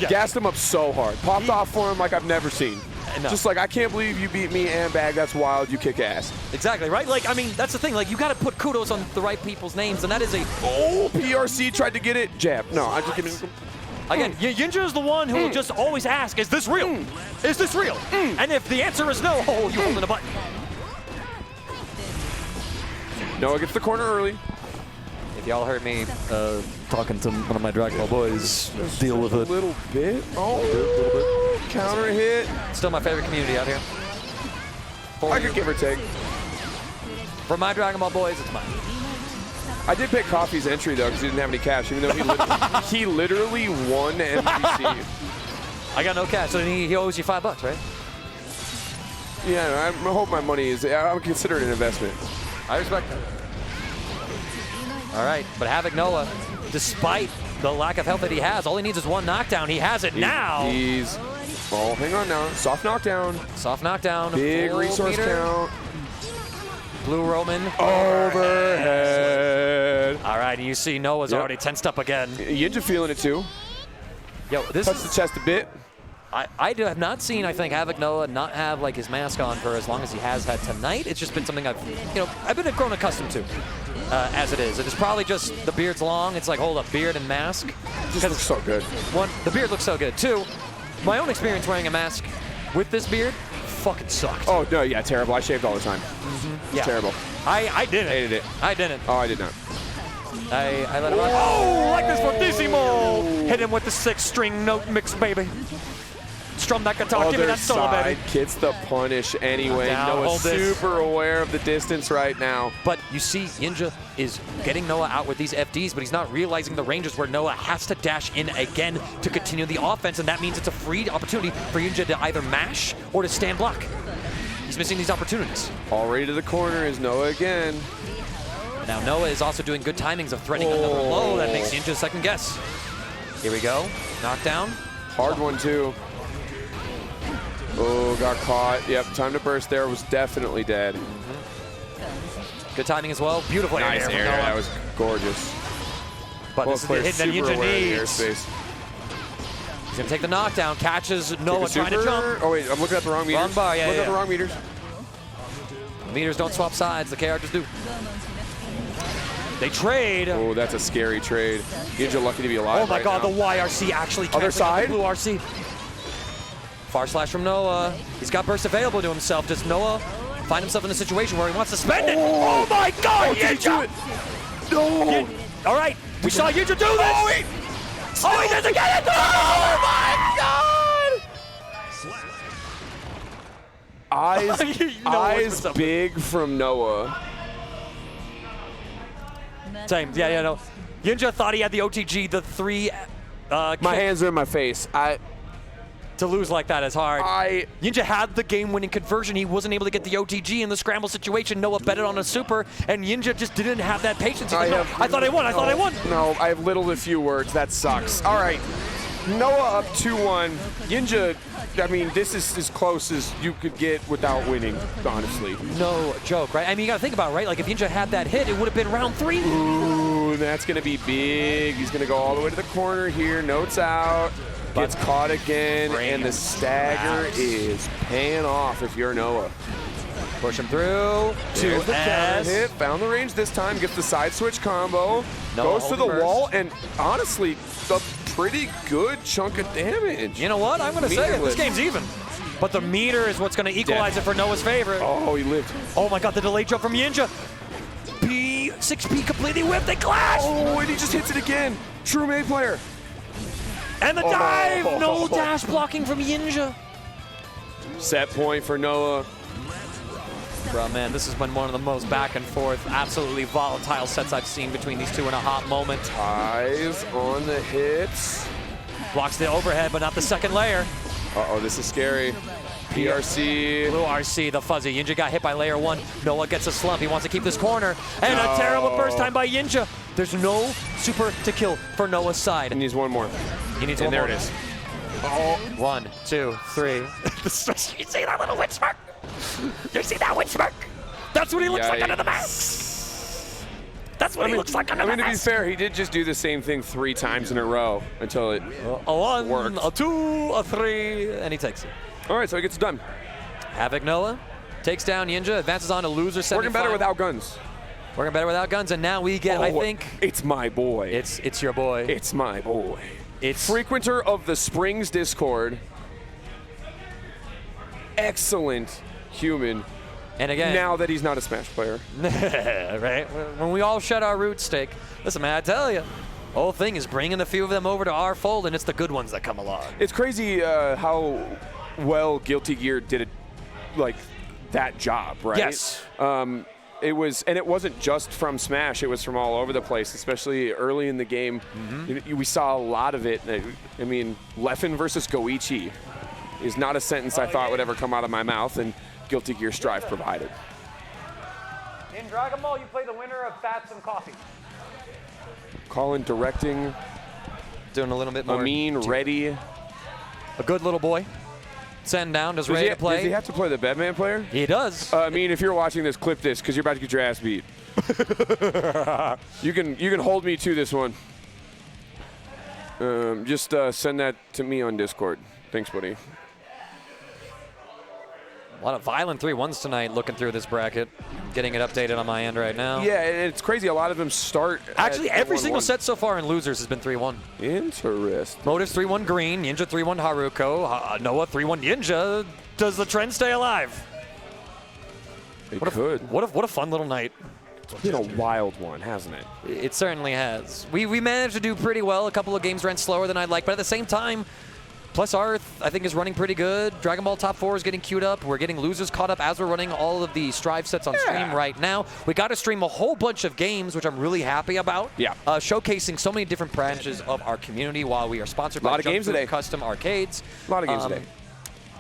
B: Gassed him up so hard. Popped off for him like I've never seen.
A: No.
B: Just like, I can't believe you beat me and Bag. That's wild. You kick ass.
A: Exactly, right? Like, I mean, that's the thing. Like, you got to put kudos on the right people's names, and that is a...
B: Oh, PRC tried to get it. Jab. No, I'm just giving him...
A: Again, Yiinja is the one who will just always ask, is this real? Is this real? And if the answer is no, oh, you're holding a button.
B: Noah gets the corner early.
A: If y'all heard me talking to one of my Dragon Ball boys, deal with
B: A
A: it.
B: little bit. Oh, counter hit.
A: Still my favorite community out here.
B: I could give or take.
A: For my Dragon Ball boys, it's mine.
B: I did pick Coffee's entry, though, because he didn't have any cash, even though he literally won MVC.
A: I got no cash, so he owes you $5, right?
B: Yeah, I hope my money is... I would consider it an investment.
A: I respect that. All right, but Havoc Noah, despite the lack of health that he has, all he needs is one knockdown. He has it now.
B: He's... Oh, hang on now. Soft knockdown.
A: Soft knockdown.
B: Big resource count.
A: Blue Roman.
B: Overhead.
A: All right, you see Noah's already tensed up again.
B: Yiinja feeling it, too.
A: Yo, this
B: Touch
A: is...
B: the chest a bit.
A: I have not seen, I think, Havoc Noah not have like his mask on for as long as he has had tonight. It's just been something I've been grown accustomed to as it is. It is probably just the beard's long. It's like, hold up, beard and mask.
B: Just looks so good.
A: One, the beard looks so good. Two, my own experience wearing a mask with this beard fucking sucked.
B: Oh, no, yeah, terrible. I shaved all the time. It's terrible.
A: I didn't.
B: Hated it.
A: I didn't.
B: Oh, I did not.
A: I let him rock. Oh, like this Fortissimo! Hit him with the 6-string note mix, baby. strum that guitar. Give me
B: Other
A: that solo, baby.
B: side gets the punish anyway.
A: Down,
B: Noah's
A: hold this.
B: super aware of the distance right now.
A: But you see, Yiinja is getting Noah out with these FDs, but he's not realizing the ranges where Noah has to dash in again to continue the offense, and that means it's a free opportunity for Yiinja to either mash or to stand block. He's missing these opportunities.
B: Already to the corner is Noah again.
A: Now Noah is also doing good timings of threading another low that makes Yiinja second guess. Here we go. Knockdown.
B: Hard one, too. Oh, got caught. Yep, time to burst there. Was definitely dead.
A: Good timing as well. Beautiful
B: Nice
A: air
B: air.
A: from Noah.
B: That was gorgeous.
A: But
B: Both
A: this is the
B: players
A: hit that
B: super
A: Yiinja
B: aware of the
A: needs.
B: airspace.
A: He's going to take the knockdown. Catches Noah trying to
B: Super?
A: jump.
B: Oh, wait, I'm looking at the wrong meters.
A: Wrong bar, yeah,
B: Looking at
A: yeah.
B: the wrong meters.
A: Meters don't swap sides. The KR just do. They trade.
B: Oh, that's a scary trade. Yiinja lucky to be alive.
A: Oh my
B: right
A: God,
B: now.
A: the YRC actually
B: Other
A: canceling out the
B: side?
A: blue RC. Far slash from Noah. He's got burst available to himself. Does Noah find himself in a situation where he wants to spend it? Oh my God,
B: Did he do
A: Yiinja!
B: it? No!
A: All right, we saw Yiinja do this. Oh, he doesn't get it. Oh my God!
B: Eyes,
A: You know
B: eyes
A: what's up.
B: big from Noah.
A: Same, yeah, no. Yiinja thought he had the OTG, the three.
B: My
A: kick.
B: hands are in my face.
A: To lose like that is hard.
B: I
A: Yiinja had the game-winning conversion. He wasn't able to get the OTG in the scramble situation. Noah bet it on a super, and Yiinja just didn't have that patience. He's like, "No, I thought I won. I thought I won.
B: No, I have little to few words. That sucks. All right. Noah up 2-1. Yiinja, I mean, this is as close as you could get without winning, honestly.
A: No joke, right? I mean, you got to think about it, right? Like, if Yiinja had that hit, it would have been round 3.
B: Ooh, that's going to be big. He's going to go all the way to the corner here. Notes out. Gets caught again, and the stagger is paying off if you're Noah.
A: Push him through.
B: There's the counter
A: S.
B: hit. Found the range this time. Gets the side switch combo.
A: Noah
B: Goes to the
A: holding
B: wall, and honestly, a pretty good chunk of damage.
A: You know what? I'm going to say it. This
B: Meterless.
A: game's even. But the meter is what's going to equalize it for Noah's favor.
B: Oh, he lived.
A: Oh my God, the delayed jump from Yiinja. 6P completely whipped. They clash.
B: Oh, and he just hits it again. True May player.
A: And the dive. No dash blocking from Yiinja.
B: Set point for Noah.
A: Bro, man, this has been one of the most back and forth, absolutely volatile sets I've seen between these two in a hot moment.
B: Ties on the hits.
A: Blocks the overhead, but not the second layer.
B: Uh-oh, this is scary. PRC.
A: Blue RC, the fuzzy. Yiinja got hit by layer 1. Noah gets a slump. He wants to keep this corner. And a terrible burst time by Yiinja. There's no super to kill for Noah's side.
B: He needs one more.
A: He needs
B: And
A: one
B: there
A: more.
B: it is.
A: Oh. 1, 2, 3. You see that little witch smirk? You see that witch smirk? That's what he looks like under the mask. That's what he looks like under the
B: to be
A: mask.
B: fair, he did just do the same thing 3 times in a row until it
A: A 1,
B: worked.
A: a 2, a 3, and he takes it.
B: All right, so he gets it done.
A: Havoc Noah takes down Yiinja, advances on to loser semifinal.
B: Working better without guns.
A: Working better without guns, and now we get, I think,
B: It's my boy.
A: it's your boy.
B: It's my boy.
A: It's
B: Frequenter of the Springs Discord. Excellent human.
A: and again,
B: Now that he's not a Smash player.
A: right? When we all shut our root stake, listen, man, I tell you, the whole thing is bringing a few of them over to our fold, and it's the good ones that come along.
B: It's crazy how well Guilty Gear did it, like that job, right?
A: Yes.
B: It was, and it wasn't just from Smash. It was from all over the place, especially early in the game. We saw a lot of it. I mean, Leffen versus Goichi is not a sentence I thought would ever come out of my mouth, and Guilty Gear Strive provided.
A: In Dragon Ball, you play the winner of Fats and Coffee.
B: Colin directing,
A: Doing a little bit more.
B: Ameen ready.
A: A good little boy. Send down, just ready to play.
B: Does he have to play the Bedman player?
A: He does.
B: I mean, if you're watching this, clip this because you're about to get your ass beat. You can hold me to this one. Just send that to me on Discord. Thanks, buddy.
A: A lot of violent 3-1s tonight looking through this bracket. Getting it updated on my end right now.
B: Yeah, and it's crazy. A lot of them start.
A: Actually,
B: at
A: every
B: 1-1.
A: single set so far in losers has been 3-1.
B: Interesting.
A: Motives 3-1 Green, Yiinja 3-1 Haruko, Noah 3-1 Yiinja. Does the trend stay alive?
B: It could.
A: What a fun little night.
B: It's been a wild one, hasn't it?
A: It certainly has. We managed to do pretty well. A couple of games ran slower than I'd like, but at the same time, Plus Arth, I think, is running pretty good. Dragon Ball Top 4 is getting queued up. We're getting losers caught up as we're running all of the Strive sets on stream right now. We got to stream a whole bunch of games, which I'm really happy about.
B: Yeah.
A: Showcasing so many different branches of our community while we are sponsored by
B: games today.
A: Custom Arcades.
B: A lot of games today.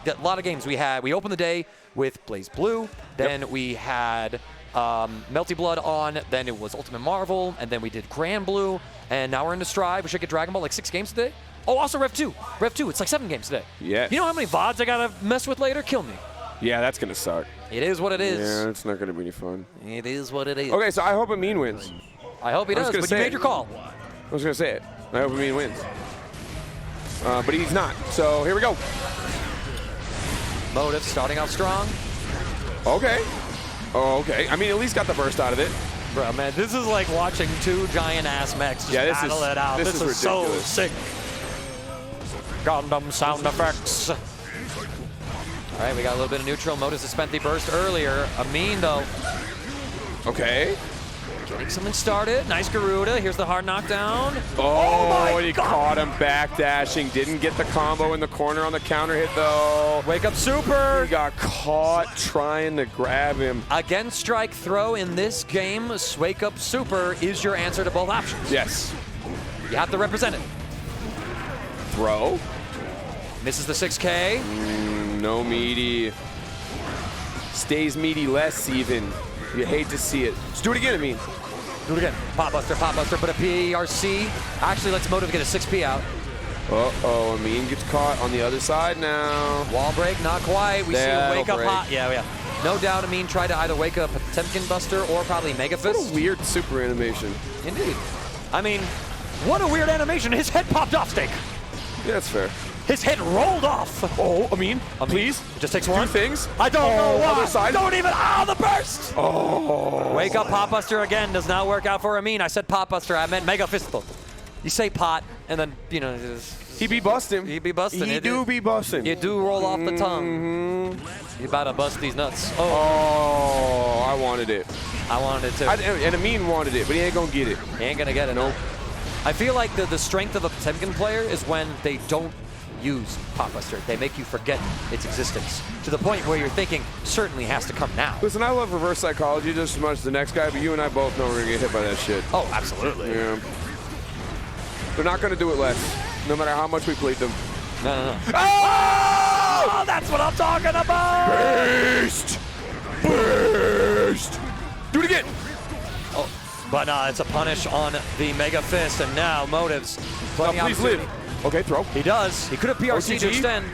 A: A lot of games. We opened the day with Blaze Blue. Then we had Melty Blood on. Then it was Ultimate Marvel. And then we did Grand Blue. And now we're into Strive. We should get Dragon Ball like 6 games today. Oh, also Rev 2. Rev 2, it's like 7 games today.
B: Yeah.
A: You know how many VODs I gotta mess with later? Kill me.
B: Yeah, that's going to suck.
A: It is what it is.
B: Yeah, it's not going to be any fun.
A: It is what it is.
B: Okay, so I hope Ameen wins.
A: I hope he does, but you made your call.
B: I was going to say it. I hope Ameen wins. But he's not. So here we go.
A: Motive starting off strong.
B: Okay. Oh, okay. I mean, at least got the burst out of it.
A: Bro, man, this is like watching 2 giant-ass mechs just battle it out.
B: This is
A: so
B: ridiculous.
A: sick. Gundam sound effects. All right, we got a little bit of neutral. Motive has spent the burst earlier. Ameen, though,
B: Okay.
A: getting something started. Nice Garuda. Here's the hard knockdown.
B: Oh,
A: my
B: and he
A: God.
B: caught him backdashing. Didn't get the combo in the corner on the counter hit, though.
A: Wake up super.
B: He got caught trying to grab him.
A: Again, strike throw in this game. Wake up super is your answer to both options.
B: Yes.
A: You have to represent it.
B: Throw.
A: Misses the 6K.
B: No meaty. Stays meaty less even. You hate to see it. Let's do it again, Ameen.
A: Do it again. Pop buster, put a PRC. Actually, let's Motive get a 6P out.
B: Uh-oh, Ameen gets caught on the other side now.
A: Wall break, not quite. We see a
B: That'll
A: wake up
B: break.
A: hot. Yeah. No doubt Ameen tried to either wake up a Temkin Buster or probably Mega
B: What
A: Fist.
B: a weird super animation.
A: Indeed. I mean, what a weird animation. His head popped off, Steak.
B: Yeah, that's fair.
A: His head rolled off.
B: Oh, Ameen, please.
A: It just takes
B: Do
A: one.
B: things.
A: I don't know why.
B: Other side.
A: Don't even. The burst.
B: Oh.
A: Wake up Pop Buster again does not work out for Ameen. I said Pop Buster. I meant Mega Fistful. You say pot, and then, you know.
B: He be busting.
A: He be busting.
B: He do be busting.
A: You do roll off the tongue. You about to bust these nuts.
B: Oh, I wanted it.
A: I wanted it too.
B: And Ameen wanted it, but he ain't gonna get it.
A: He ain't gonna get it.
B: Nope.
A: I feel like the strength of a Potemkin player is when they don't use Pop Buster. They make you forget its existence to the point where you're thinking certainly has to come now.
B: Listen, I love reverse psychology just as much as the next guy, but you and I both know we're gonna get hit by that shit.
A: Oh, absolutely.
B: Yeah. They're not gonna do it less, no matter how much we plead them.
A: No.
B: Oh!
A: That's what I'm talking about.
B: Burst! Burst! Do it again!
A: Oh, but it's a punish on the Mega Fist, and now Motives
B: Now
A: playing
B: please
A: opportunity.
B: live. Okay, throw.
A: He does. He could have PRC to
B: OTG.
A: extend.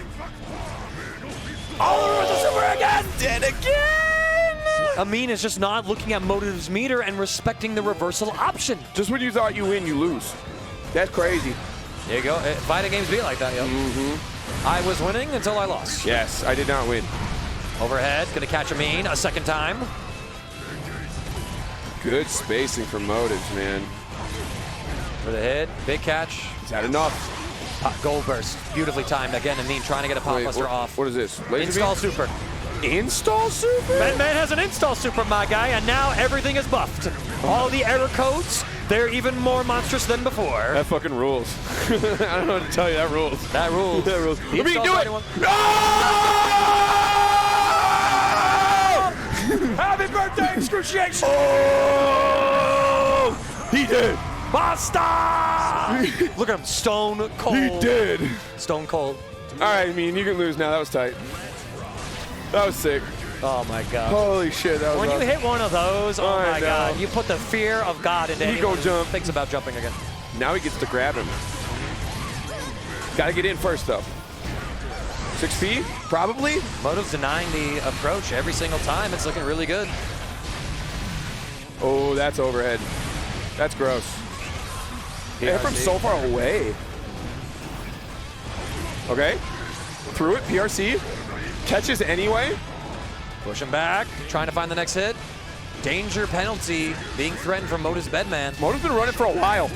A: Oh, the super again!
B: Dead again!
A: Ameen is just not looking at Motive's meter and respecting the reversal option.
B: Just when you thought you win, you lose. That's crazy.
A: There you go. Fighting games be like that, yo. I was winning until I lost.
B: Yes, I did not win.
A: Overhead, gonna catch Ameen a second time.
B: Good spacing for Motives, man.
A: For the hit, big catch.
B: Is that enough?
A: Gold burst, beautifully timed. Again, Ameen trying to get a Pop Buster off.
B: What is this? Laser
A: Install
B: beam?
A: super.
B: Install super?
A: Man has an install super, my guy, and now everything is buffed. All the error codes, they're even more monstrous than before.
B: That fucking rules. I don't know what to tell you. That rules.
A: That rules.
B: That rules.
A: He
B: Let me do
A: installs
B: it!
A: anyone.
B: No!
A: Happy birthday, excruciation!
B: Oh! He did.
A: Basta! Look at him, stone cold.
B: He did.
A: Stone cold.
B: All right, I mean, you can lose now. That was tight. That was sick.
A: Oh my God.
B: Holy shit, that was
A: When
B: awesome.
A: you hit one of those, oh
B: I
A: my
B: know.
A: God, you put the fear of God into
B: He
A: anyone
B: go jump.
A: who thinks about jumping again.
B: Now he gets to grab him. Got to get in first, though. 6P? Probably?
A: Motive's denying the approach every single time. It's looking really good.
B: Oh, that's overhead. That's gross. Hit from so far away. Okay. Threw it, PRC. Catches anyway.
A: Push him back, trying to find the next hit. Danger penalty being threatened from Motive's Bedman.
B: Motive's been running for a while.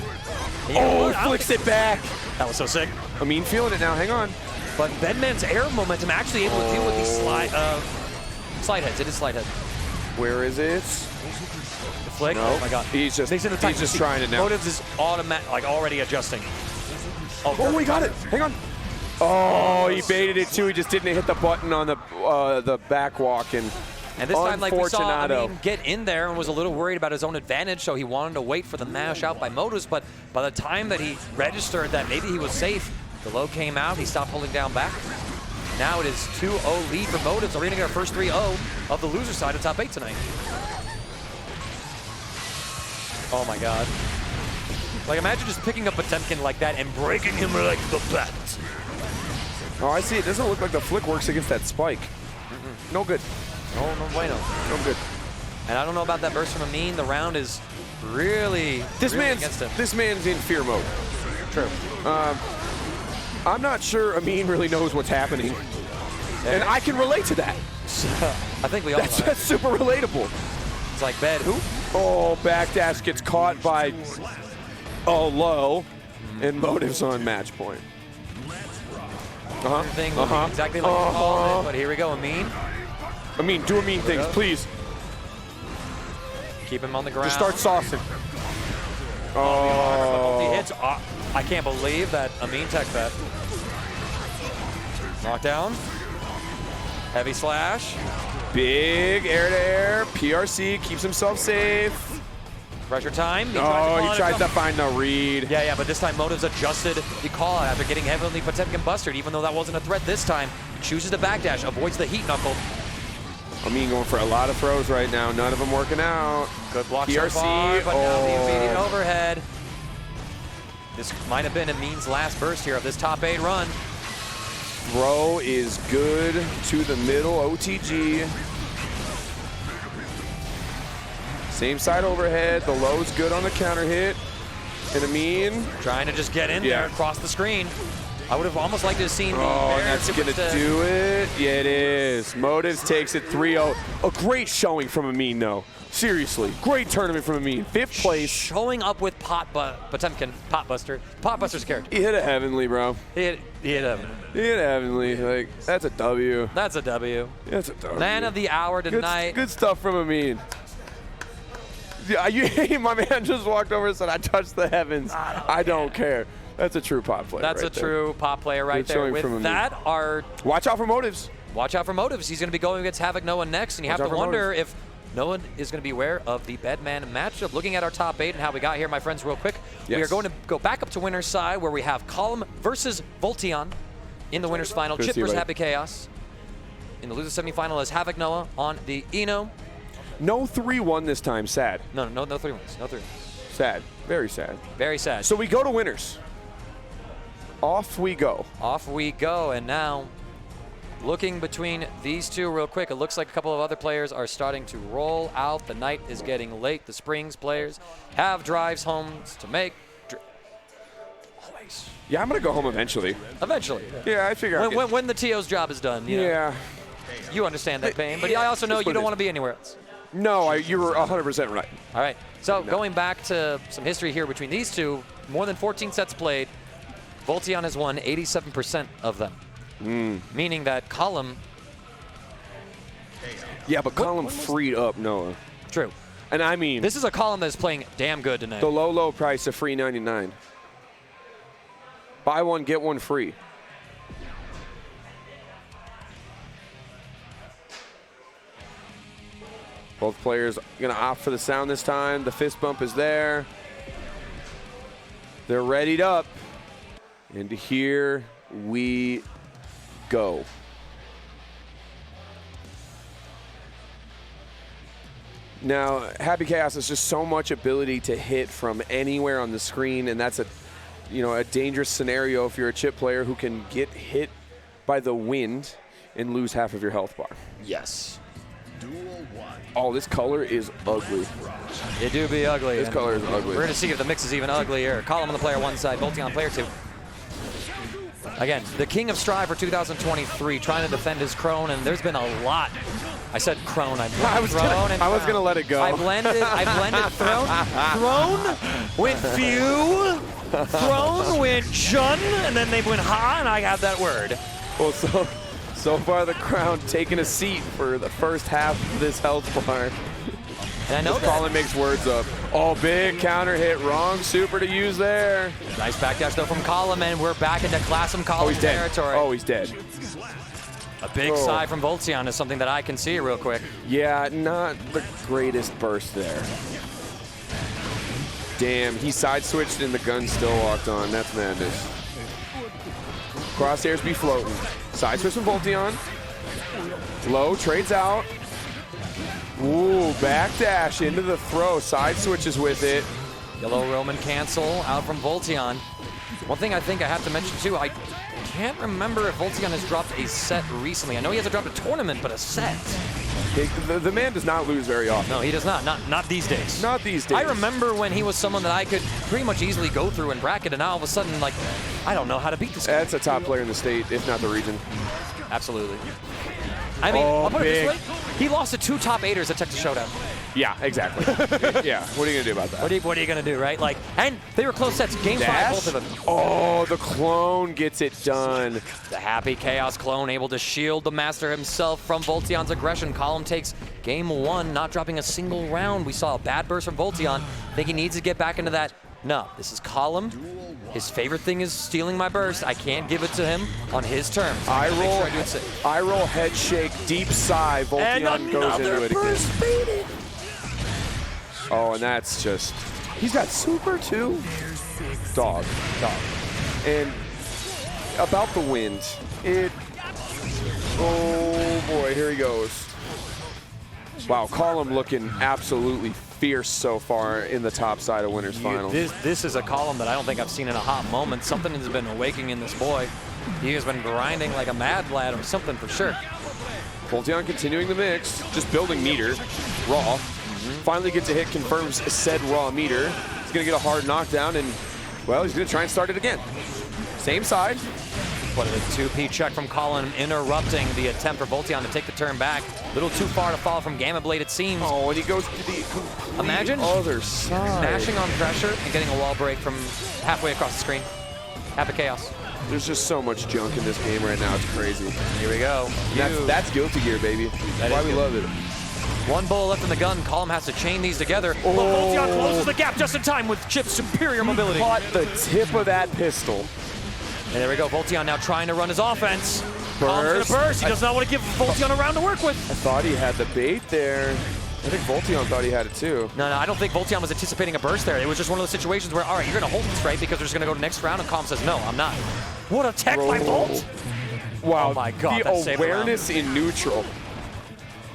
A: Yeah,
B: Oh,
A: I don't
B: flicks
A: think-
B: it back.
A: That was so sick.
B: Ameen feeling it now. Hang on.
A: But Bedman's air momentum actually able to deal with these slide heads. It is slide head.
B: Where is it?
A: The flick.
B: No.
A: Oh my God.
B: He's just
A: See,
B: trying it now.
A: Motives is already adjusting.
B: Oh, we got it. Hang on. Oh, he baited it too. He just didn't hit the button on the back walk. And
A: this time, like we saw, Ameen get in there and was a little worried about his own advantage, so he wanted to wait for the mash out by Motives. But by the time that he registered that maybe he was safe, the low came out. He stopped holding down back. Now it is 2-0 lead for Motives. So we're going to get our first 3-0 of the loser side of top 8 tonight. Oh my God. Like, imagine just picking up Potemkin like that and breaking him like the bat.
B: Oh, I see. It doesn't look like the flick works against that spike. No good.
A: No bueno.
B: No good.
A: And I don't know about that burst from Ameen. The round is really, against him.
B: This man's in fear mode.
A: True.
B: I'm not sure Ameen really knows what's happening. And I can relate to that.
A: I think we all
B: That's super relatable.
A: It's like, bad who?
B: Oh, backdash gets caught by low, and Motives on match point.
A: Exactly like you called it, but here we go, Ameen.
B: Ameen, do Ameen things, please.
A: Keep him on the ground.
B: Just start saucing.
A: He hits. I can't believe that Ameen tech that. Knockdown. Heavy slash.
B: Big air-to-air. PRC keeps himself safe.
A: Pressure time.
B: He tries to find the read.
A: Yeah, but this time Motives adjusted the call after getting heavily Potemkin busted, even though that wasn't a threat this time. Chooses the backdash, avoids the heat knuckle.
B: Ameen going for a lot of throws right now. None of them working out.
A: Good block
B: PRC.
A: so far, but now the immediate overhead. This might have been Ameen's last burst here of this top 8 run.
B: Throw is good to the middle, OTG. Same side overhead, the low's good on the counter hit. And Ameen
A: trying to just get in there across the screen. I would have almost liked to have seen the
B: that's gonna do it. Yeah, it is. Motives takes it 3-0. A great showing from Ameen, though. Seriously, great tournament from Ameen. 5th place.
A: Showing up with Potemkin, Potbuster. Potbuster's character.
B: He hit a heavenly, bro.
A: He hit heavenly.
B: He hit heavenly. Like, that's a W.
A: That's a W.
B: That's a W.
A: Man of the hour tonight.
B: Good stuff from Ameen. Yeah, my man just walked over and said, I touched the heavens. I don't care. That's a true pop player.
A: That's
B: right
A: a true pop player right there. With that,
B: watch out for Motives.
A: Watch out for Motives. He's going to be going against Havoc Noah next, and you have to wonder if Noah is going to be aware of the Bedman matchup. Looking at our top 8 and how we got here, my friends, real quick, we are going to go back up to winner's side where we have Collom versus Voltiyon in the winner's final. Chip versus Happy Chaos. In the loser semifinal is Havoc Noah on the Eno.
B: No 3-1 this time. Sad.
A: No 3-1s. No 3-1s.
B: Sad. Very sad.
A: Very sad.
B: So we go to winners. Off we go.
A: Off we go. And now, looking between these two real quick, it looks like a couple of other players are starting to roll out. The night is getting late. The Springs players have drives home to make. Always.
B: Yeah, I'm going to go home eventually.
A: Eventually.
B: Yeah, I figure
A: when the TO's job is done. You know, you understand that pain. But I also know you don't want to be anywhere else.
B: No, you were 100% right.
A: All right. So going back to some history here between these two, more than 14 sets played. Voltiyon has won 87% of them, meaning that Collom.
B: Yeah, but Collom freed up Noah.
A: True.
B: And I mean,
A: this is a Collom that's playing damn good tonight.
B: The low price of free 99. Buy one, get one free. Both players going to opt for the sound this time. The fist bump is there. They're readied up. And here we go. Now, Happy Chaos has just so much ability to hit from anywhere on the screen, and that's a dangerous scenario if you're a chip player who can get hit by the wind and lose half of your health bar.
A: Yes.
B: Oh, this color is ugly.
A: It do be ugly.
B: This color is ugly.
A: We're going to see if the mix is even uglier. Collom on the player one side, Voltiyon player two. Again, the King of Strive for 2023, trying to defend his Crone, and there's been a lot. I said Crone. I was
B: going to let it go.
A: I blended Throne. Throne went Few. Throne went Jun, and then they went Ha, and I got that word.
B: Well, so far the Crown taking a seat for the first half of this health bar.
A: And I know
B: Collom makes words up. Oh, big counter hit. Wrong super to use there.
A: Nice backdash though from Collom, and we're back into Classum Collom territory.
B: Oh, he's dead.
A: A big sigh from Voltiyon is something that I can see real quick.
B: Yeah, not the greatest burst there. Damn, he side switched and the gun still locked on. That's madness. Crosshairs be floating. Side switch from Voltiyon. Low, trades out. Ooh, backdash into the throw. Side switches with it.
A: Yellow Roman cancel out from Voltiyon. One thing I think I have to mention too, I can't remember if Voltiyon has dropped a set recently. I know he hasn't dropped a tournament, but a set.
B: The man does not lose very often.
A: No, he does not. Not these days.
B: Not these days.
A: I remember when he was someone that I could pretty much easily go through and bracket, and now all of a sudden, like, I don't know how to beat this guy.
B: That's a top player in the state, if not the region.
A: Absolutely. I mean, I'll put it this way. He lost to 2 top 8ers at Texas Showdown.
B: Yeah, exactly. Yeah, what are you going to do about that?
A: What are you going to do, right? Like, and they were close sets. Game 5, both of them.
B: Oh, the clone gets it done.
A: The happy Chaos clone able to shield the master himself from Voltiyon's aggression. Collom takes game 1, not dropping a single round. We saw a bad burst from Voltiyon. I think he needs to get back into that. No, this is Collom. His favorite thing is stealing my burst. I can't give it to him on his terms.
B: I roll, head shake, deep sigh. Voltiyon goes into it again. Oh, and that's just, he's got super too. Dog. And about the wind, oh boy, here he goes. Wow, Collom looking absolutely fierce so far in the top side of Winners Finals.
A: This is a Collom that I don't think I've seen in a hot moment. Something has been awakening in this boy. He has been grinding like a mad lad or something for sure.
B: Voltiyon continuing the mix, just building meter, raw. Finally gets a hit, confirms said raw meter. He's gonna get a hard knockdown and, well, he's gonna try and start it again. Same side.
A: What a 2P check from Collom, interrupting the attempt for Voltiyon to take the turn back. A little too far to fall from Gamma Blade, it seems.
B: Oh, and he goes to the
A: Imagine
B: other side.
A: Mashing on pressure and getting a wall break from halfway across the screen. Happy Chaos.
B: There's just so much junk in this game right now. It's crazy.
A: Here we go.
B: That's Guilty Gear, baby. That's why we love it.
A: 1 bullet left in the gun. Collom has to chain these together. Oh. But Voltiyon closes the gap just in time with Chip's superior mobility.
B: Caught the tip of that pistol.
A: And there we go. Voltiyon now trying to run his offense. Collom's gonna burst. He does not want to give Voltiyon a round to work with.
B: I thought he had the bait there. I think Voltiyon thought he had it too.
A: No, I don't think Voltiyon was anticipating a burst there. It was just one of those situations where, all right, you're going to hold this right because we're just going to go to the next round, and Collom says, no, I'm not. What a tech by Volt.
B: Wow,
A: oh my God,
B: the awareness in neutral.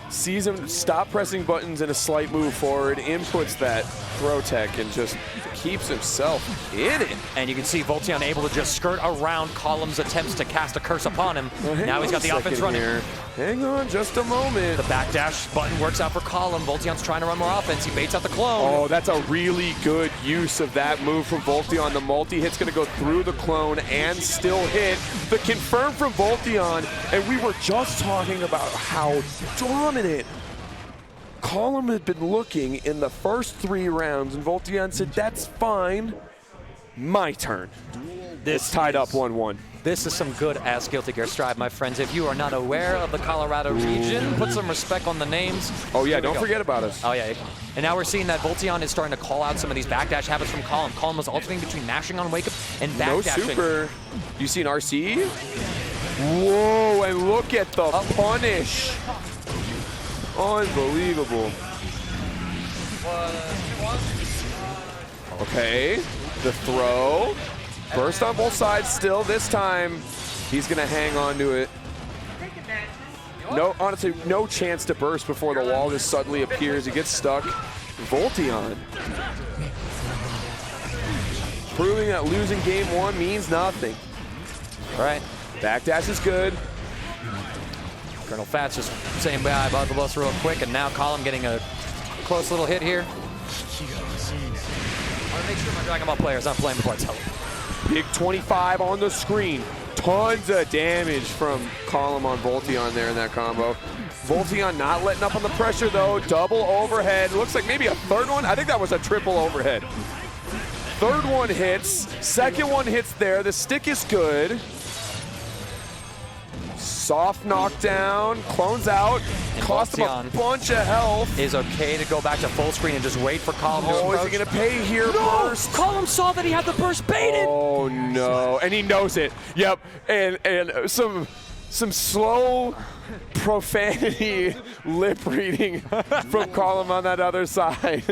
B: Sees him stop pressing buttons in a slight move forward, inputs that throw tech, and just keeps himself in it.
A: And you can see Voltiyon able to just skirt around Collom's attempts to cast a curse upon him.
B: Well,
A: now he's got the offense running.
B: Here. Hang on just a moment.
A: The backdash button works out for Collom. Voltiyon's trying to run more offense. He baits out the clone.
B: Oh, that's a really good use of that move from Voltiyon. The multi-hit's going to go through the clone and still hit. The confirm from Voltiyon, and we were just talking about how dominant Collom had been looking in the first 3 rounds, and Voltiyon said, that's fine. My turn. It's tied up 1-1.
A: This is some good-ass Guilty Gear Strive, my friends. If you are not aware of the Colorado region, put some respect on the names.
B: Oh, yeah, don't forget about us.
A: Oh, yeah. And now we're seeing that Voltiyon is starting to call out some of these backdash habits from Collom. Collom was alternating between mashing on wake-up and backdashing.
B: No super. You seen RC? Whoa, and look at the punish. Unbelievable. Okay, the throw. Burst on both sides still. This time, he's going to hang on to it. No, honestly, no chance to burst before the wall just suddenly appears. He gets stuck. Voltiyon. Proving that losing game 1 means nothing.
A: All right.
B: Backdash is good.
A: Colonel Fats just saying bye about the bus real quick, and now Collom getting a close little hit here. I want to make sure my Dragon Ball player is not playing before I tell him.
B: Big 25 on the screen. Tons of damage from Collom on Voltiyon there in that combo. Voltiyon not letting up on the pressure though. Double overhead. Looks like maybe a third one. I think that was a triple overhead. Third one hits. Second one hits there. The stick is good. Soft knockdown. Clones out.
A: And
B: Cost him a
A: Voltiyon
B: bunch of health.
A: is okay to go back to full screen and just wait for Collom to
B: Oh,
A: approach.
B: is he going to pay here first?
A: Collom saw that he had the burst baited.
B: Oh, no. And he knows it. Yep. And some slow profanity lip reading from Collom on that other side.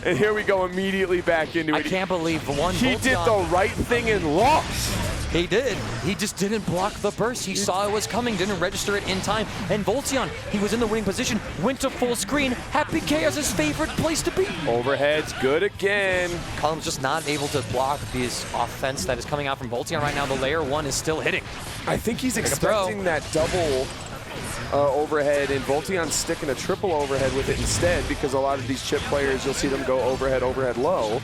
B: And here we go immediately back into it.
A: I can't believe one.
B: He did the right thing and lost.
A: He did. He just didn't block the burst. He saw it was coming, didn't register it in time. And Voltiyon, he was in the winning position, went to full screen. Happy K as his favorite place to be.
B: Overhead's good again.
A: Collom's just not able to block this offense that is coming out from Voltiyon right now. The layer 1 is still hitting.
B: I think he's expecting that double overhead, and Voltiyon's sticking a triple overhead with it instead, because a lot of these chip players, you'll see them go overhead, overhead, low.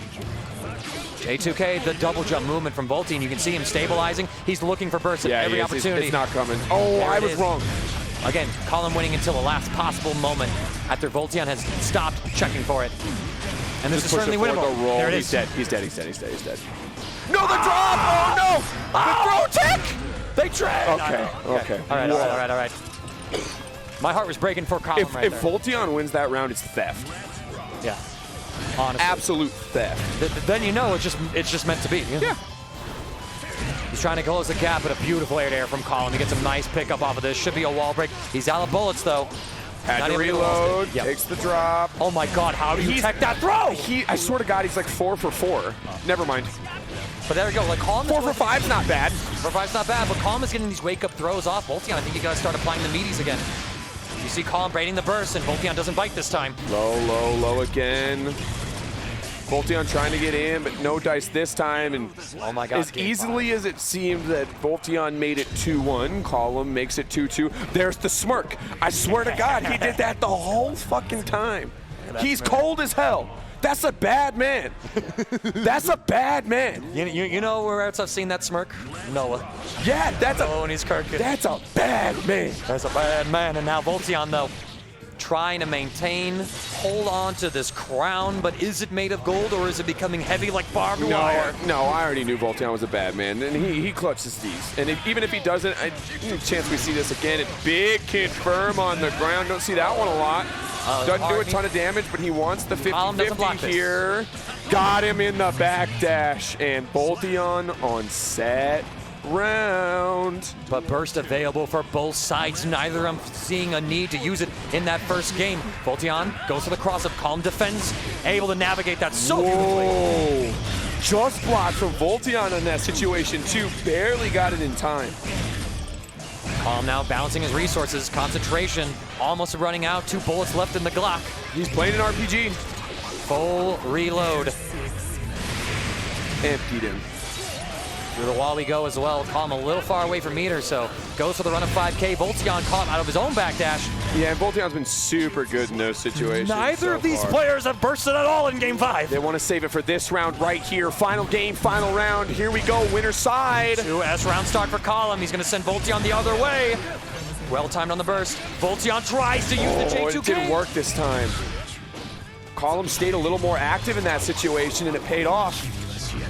A: J2K, the double jump movement from Voltiyon. You can see him stabilizing. He's looking for bursts at every opportunity.
B: It's not coming. Oh, I was wrong.
A: Again, Collom winning until the last possible moment after Voltiyon has stopped checking for it. And this is certainly winnable. There it is.
B: He's dead. He's dead. He's dead. He's dead. He's dead. No, the drop! Oh, no! The throw tech!
A: They tried.
B: Okay.
A: All right. My heart was breaking for Collom right
B: there. If
A: there.
B: Voltiyon wins that round, it's theft.
A: Yeah. Honestly.
B: Absolute theft.
A: Then you know it's just meant to be.
B: Yeah.
A: He's trying to close the gap, but a beautiful air from Collom. He gets a nice pickup off of this. Should be a wall break. He's out of bullets, though.
B: Had to reload. Takes the drop.
A: Oh, my God. How do you tech that throw?
B: I swear to God, he's like 4 for 4. Never mind.
A: But there we go. Like Collom
B: 4 for 5's not bad.
A: 4 for 5's not bad, but Collom is getting these wake-up throws off Voltiyon. I think you got to start applying the meaties again. You see Collom baiting the burst, and Voltiyon doesn't bite this time.
B: Low again. Voltiyon trying to get in, but no dice this time. And
A: oh my God,
B: as easily as it seemed that Voltiyon made it 2-1, Collom makes it 2-2. There's the smirk. I swear to God, he did that the whole fucking time. He's cold as hell. That's a bad man. That's a bad man.
A: You know where else I've seen that smirk? Noah.
B: Yeah, that's
A: Tony's Kirkus.
B: That's a bad man.
A: That's a bad man. And now Voltiyon, though, trying to maintain, hold on to this crown, but is it made of gold or is it becoming heavy like barbed wire?
B: No, I already knew Voltiyon was a bad man, and he clutches these. And even if he doesn't, chance we see this again. It's big confirm on the ground. Don't see that one a lot. Doesn't do a ton of damage, but he wants the 50-50 here. Got him in the backdash, and Voltiyon on set round.
A: But burst available for both sides. Neither of them seeing a need to use it in that first game. Voltiyon goes for the cross-up. Collom defends, able to navigate that so beautifully.
B: Just blocked from Voltiyon in that situation, too. Barely got it in time.
A: Collom now balancing his resources. Concentration almost running out. 2 bullets left in the Glock.
B: He's playing an RPG.
A: Full reload.
B: Emptied him.
A: Through the wall we go as well. Collom a little far away from meter, so goes for the run of 5K. Voltiyon caught out of his own backdash.
B: Yeah, and Voltiyon's been super good in those situations.
A: Neither of these players have bursted at all in Game 5.
B: They want to save it for this round right here. Final game, final round. Here we go, winner's side.
A: 2S round start for Collom. He's going to send Voltiyon the other way. Well timed on the burst. Voltiyon tries to use the J2K.
B: It didn't work this time. Collom stayed a little more active in that situation, and it paid off.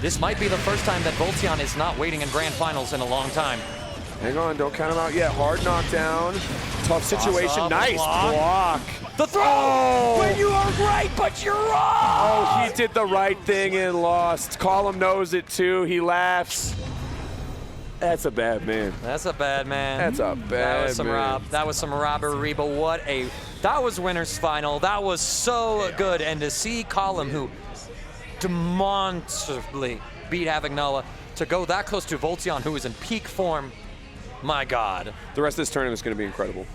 A: This might be the first time that Voltiyon is not waiting in grand finals in a long time.
B: Hang on, don't count him out yet. Hard knockdown. Tough situation. Nice block.
A: The throw! When you are right, but you're wrong!
B: Oh, he did the right thing and lost. Collom knows it too. He laughs. That's a bad man.
A: That's a bad man.
B: That's a bad man.
A: That was some robbery, but that was winner's final. That was so good. And to see Collom, who demonstrably beat Havoc Noah, to go that close to Voltiyon, who is in peak form, my God.
B: The rest of this tournament is going to be incredible.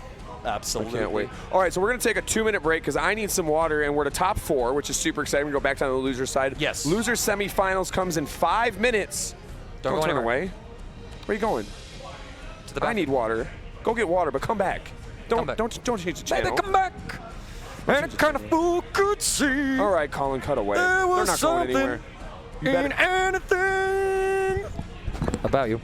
A: Absolutely.
B: I can't wait. All right, so we're going to take a 2-minute break because I need some water, and we're to top 4, which is super exciting. We go back down to the loser side.
A: Yes.
B: Loser semifinals comes in 5 minutes. Don't turn away. Where are you going?
A: To the back.
B: I need water. Go get water, but come back. Don't change the channel.
A: Baby, come back. And a kind of fool could see.
B: All right, Colin, cut away.
A: There was
B: They're not going anywhere.
A: In anything about you.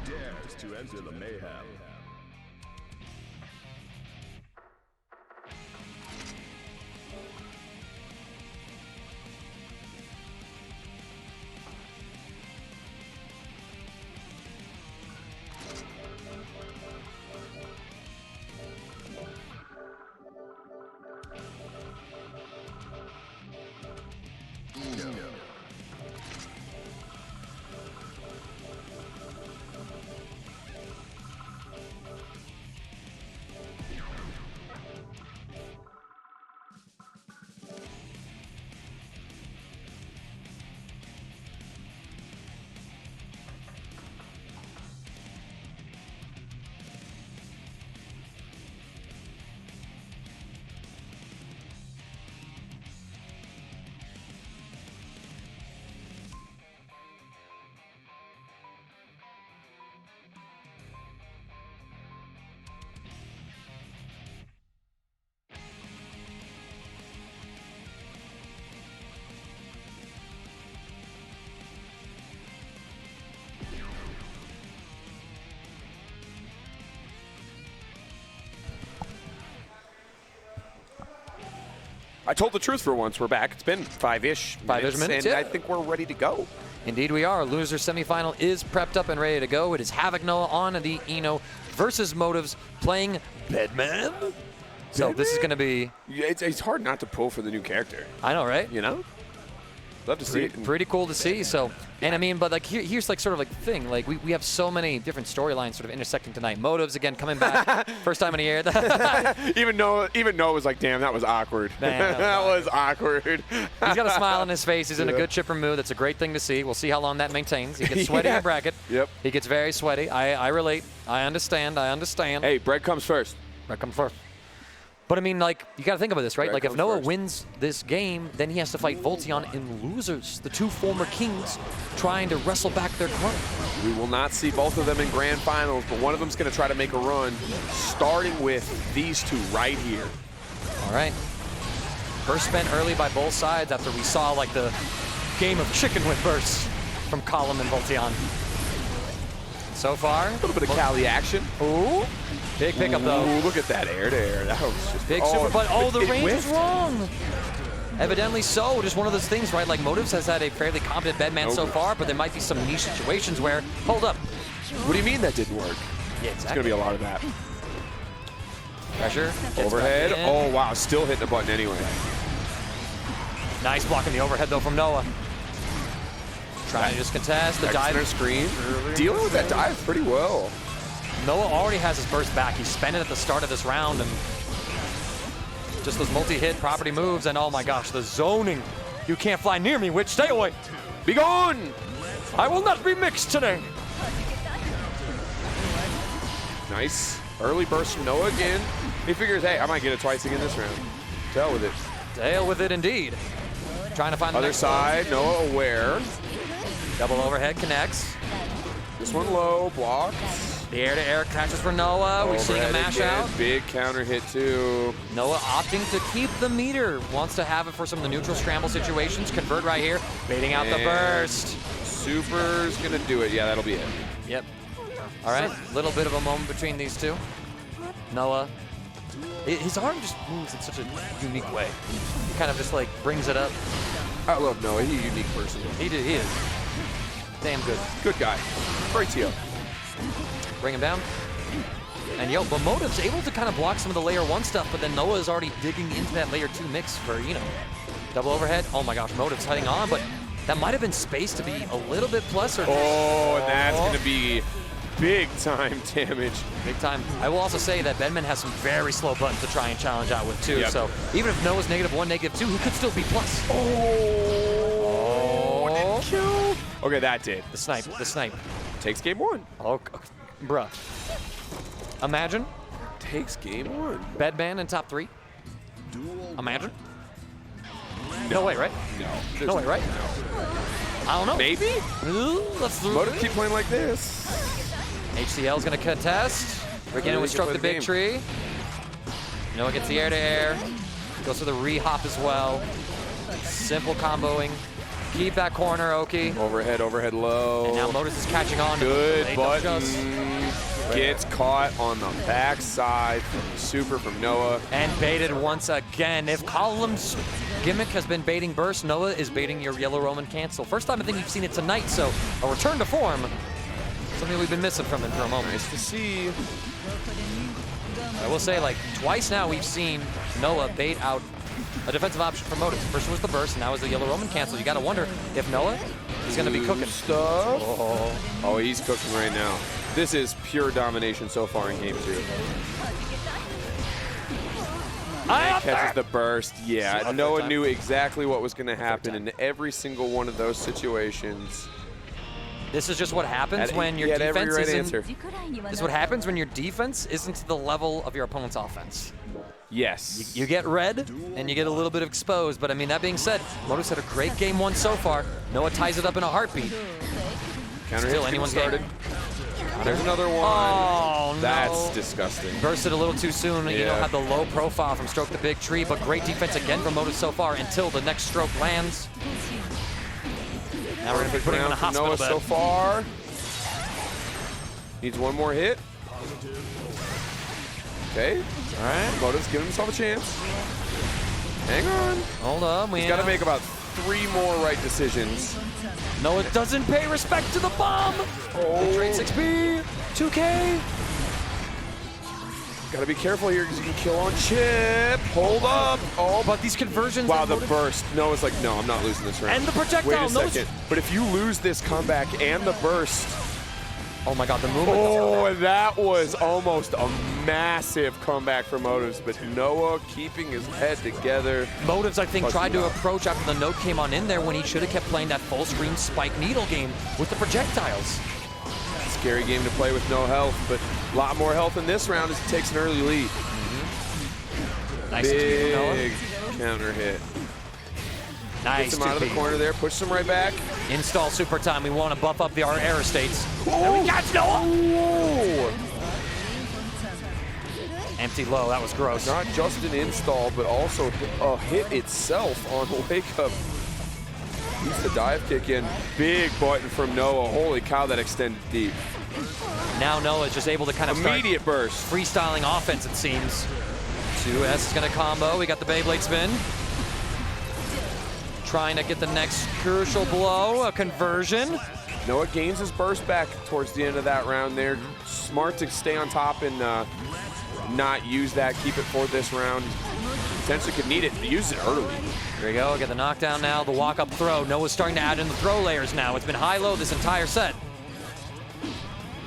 C: dares to enter the mayhem?
B: I told the truth for once. We're back. It's been five-ish minutes,
A: minutes,
B: and
A: yeah.
B: I think we're ready to go.
A: Indeed we are. Loser semifinal is prepped up and ready to go. It is Havoc Noah on the Eno versus Motives playing Bedman. So this is going to be...
B: It's hard not to pull for the new character.
A: I know, right?
B: You know? Love to see it.
A: Pretty cool to see. So, and I mean, but like here's like sort of like the thing. Like we have so many different storylines sort of intersecting tonight. Motives again coming back, first time in a year.
B: Even Noah was like, "Damn, that was awkward."
A: Man,
B: that was awkward.
A: He's got a smile on his face. He's in a good chipper mood. That's a great thing to see. We'll see how long that maintains. He gets sweaty in bracket.
B: Yep.
A: He gets very sweaty. I relate. I understand.
B: Hey, bread comes first.
A: Bread comes first. But I mean, like, you got to think about this, right?
B: Bread
A: Like, if
B: comes
A: Noah
B: first.
A: wins this game, then he has to fight Voltiyon in losers, the two former kings trying to wrestle back their crown.
B: We will not see both of them in grand finals, but one of them's going to try to make a run, starting with these two right here.
A: All right. Burst spent early by both sides after we saw, like, the game of chicken with bursts from Collom and Voltiyon. So far,
B: A little bit of Cali action.
A: ooh, big pickup though.
B: Ooh, look at that air-to-air. That was just
A: Big super, but oh, the
B: it
A: range was
B: whiffed.
A: wrong. Evidently so. Just one of those things, right? Like Motives has had a fairly competent Bedman so far, but there might be some niche situations where, hold up.
B: What do you mean that didn't work?
A: Yeah,
B: It's going to be a lot of that.
A: Pressure. gets
B: Overhead.
A: back in.
B: Oh, wow. Still hitting the button anyway.
A: Nice blocking the overhead though from Noah. Trying to just contest the
B: Center
A: dive.
B: screen. Dealing with that dive pretty well.
A: Noah already has his burst back. He spent it at the start of this round, and just those multi-hit property moves, and oh my gosh, the zoning. You can't fly near me, witch. Stay away.
B: Be gone!
A: I will not be mixed today.
B: Nice. Early burst from Noah again. He figures, hey, I might get it twice again this round. To hell with it.
A: Deal with it indeed. Trying to find the
B: Other
A: next
B: side, Noah aware.
A: one. Double overhead connects.
B: This one low, block.
A: The air-to-air catches for Noah. We're seeing a
B: Overhead
A: mash
B: again.
A: out.
B: Big counter hit too.
A: Noah opting to keep the meter. Wants to have it for some of the neutral scramble situations. Convert right here. Baiting out the
B: And
A: burst.
B: Super's gonna do it. Yeah, that'll be it.
A: Yep. All right. Little bit of a moment between these two. Noah. His arm just moves in such a unique way. He kind of just like brings it up.
B: I love Noah. He's a unique person.
A: He is. Damn good.
B: Good guy. Great TO.
A: Bring him down. And yo, but Motive's able to kind of block some of the layer 1 stuff, but then Noah is already digging into that layer 2 mix for, you know, double overhead. Oh my gosh, Motive's heading on, but that might have been space to be a little bit plus or
B: Oh, and that's gonna be big time damage.
A: big time. I will also say that Bedman has some very slow buttons to try and challenge out with too.
B: Yep.
A: So even if Noah's -1, -2, he could still be plus.
B: Oh, didn't kill. Okay, that did.
A: The snipe, the snipe.
B: Takes game 1.
A: Oh, bruh. Imagine
B: Takes game 1.
A: Bedman in top 3. Imagine. No way, right?
B: No.
A: No way, right? I don't know.
B: Maybe?
A: Let's do
B: Motive
A: it.
B: keep playing like this.
A: HCL's gonna contest. Beginning with
B: Really
A: stroke the
B: good play
A: big
B: the
A: tree. Noah gets the air-to-air. Goes for the re-hop as well. Simple comboing. Keep that corner, Oki.
B: Overhead, overhead low.
A: And now Modus is catching on.
B: Good
A: They don't
B: button.
A: just-
B: Gets caught on the backside from super from Noah.
A: And baited once again. If Collom's gimmick has been baiting burst, Noah is baiting your yellow Roman cancel. First time I think we've seen it tonight, so a return to form. Something we've been missing from him for a moment.
B: Nice to see.
A: I will say, like, twice now we've seen Noah bait out a defensive option for Modus. First was the burst, and now is the yellow Roman cancel. You got to wonder if Noah is going to be cooking
B: stuff. Oh, he's cooking right now. This is pure domination so far in game 2. Catches the burst. Yeah, Noah knew exactly what was going to happen in every single one of those situations.
A: This is just what happens when your defense
B: every right
A: isn't.
B: answer.
A: This is what happens when your defense isn't to the level of your opponent's offense.
B: Yes.
A: You get red, and you get a little bit exposed. But I mean, that being said, Modus had a great game 1 so far. Noah ties it up in a heartbeat.
B: Counter
A: Still
B: hit
A: anyone's
B: started.
A: game.
B: There's another one.
A: Oh, no.
B: That's disgusting.
A: Bursted a little too soon. You know,
B: Yeah.
A: had the low profile from Stroke the Big Tree, but great defense again from Modus so far until the next stroke lands. Now we're going to be putting him in a
B: Round for
A: hospital
B: Noah
A: bed.
B: so far. Needs one more hit. Okay.
A: All right.
B: Modus giving himself a chance. Hang on.
A: Hold on.
B: He's got to make about 3 more right decisions.
A: No, it doesn't pay respect to the bomb.
B: Oh.
A: Trade 6B, 2K.
B: Got to be careful here because you can kill on chip. Hold up. Oh,
A: But these conversions.
B: wow,
A: are
B: the
A: Modus-
B: burst. Noah's like, no, I'm not losing this round.
A: And the projectile.
B: Wait a
A: Noah's-
B: second. But if you lose this comeback and the burst,
A: Oh my God, the movement.
B: oh, that was almost a massive comeback for Motives. But Noah keeping his head together.
A: Motives, I think,
B: Plus
A: tried to
B: wow.
A: approach after the note came on in there when he should have kept playing that full screen spike needle game with the projectiles.
B: Scary game to play with no health, but a lot more health in this round as he takes an early lead.
A: Nice XP from Noah.
B: Big counter hit.
A: Nice.
B: Gets him out of the
A: 2P.
B: corner there, pushes him right back.
A: Install super time. We want to buff up our error states.
B: Oh,
A: we catch Noah.
B: Whoa.
A: Empty low. That was gross.
B: Not just an install, but also a hit itself on wake up. He's the dive kick in. Big button from Noah. Holy cow, that extended deep.
A: Now Noah is just able to kind of start
B: Immediate burst.
A: freestyling offense, it seems. 2S is going to combo. We got the Beyblade spin. Trying to get the next crucial blow, a conversion.
B: Noah gains his burst back towards the end of that round there. Smart to stay on top and not use that. Keep it for this round. Potentially could need it. Use it early.
A: There we go. Get the knockdown now. The walk-up throw. Noah's starting to add in the throw layers now. It's been high-low this entire set.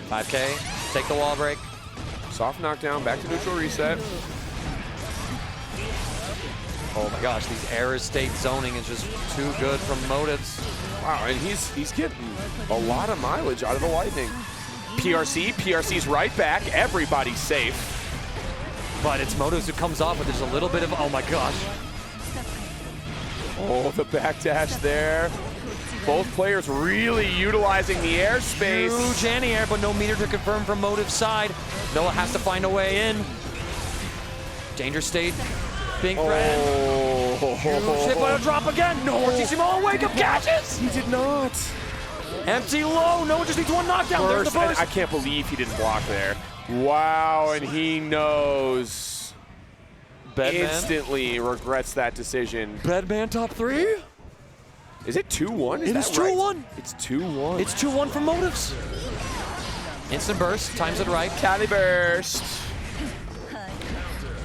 A: 5K. Take the wall break.
B: Soft knockdown. Back to neutral reset.
A: Oh my gosh, these error state zoning is just too good from Motives.
B: Wow, and he's getting a lot of mileage out of the Lightning. PRC's right back. Everybody's safe.
A: But it's Motives who comes off with just a little bit of, oh my gosh.
B: Oh, the backdash there. Both players really utilizing the airspace.
A: Huge anti-air, but no meter to confirm from Motive's side. Noah has to find a way in. Danger state being threatened.
B: Oh.
A: Shit, but a drop again. No, Fortissimo wake up catches.
B: He did not.
A: Empty low. Noah just needs one knockdown. There's
B: Burst,
A: the
B: and
A: burst.
B: I can't believe he didn't block there. Wow, and he knows.
A: Bedman.
B: Instantly regrets that decision.
A: Bedman top 3.
B: Is it 2-1?
A: It is 2-1.
B: It's 2-1.
A: It's 2-1 for Motives. Instant burst. Times it right.
B: Cali burst.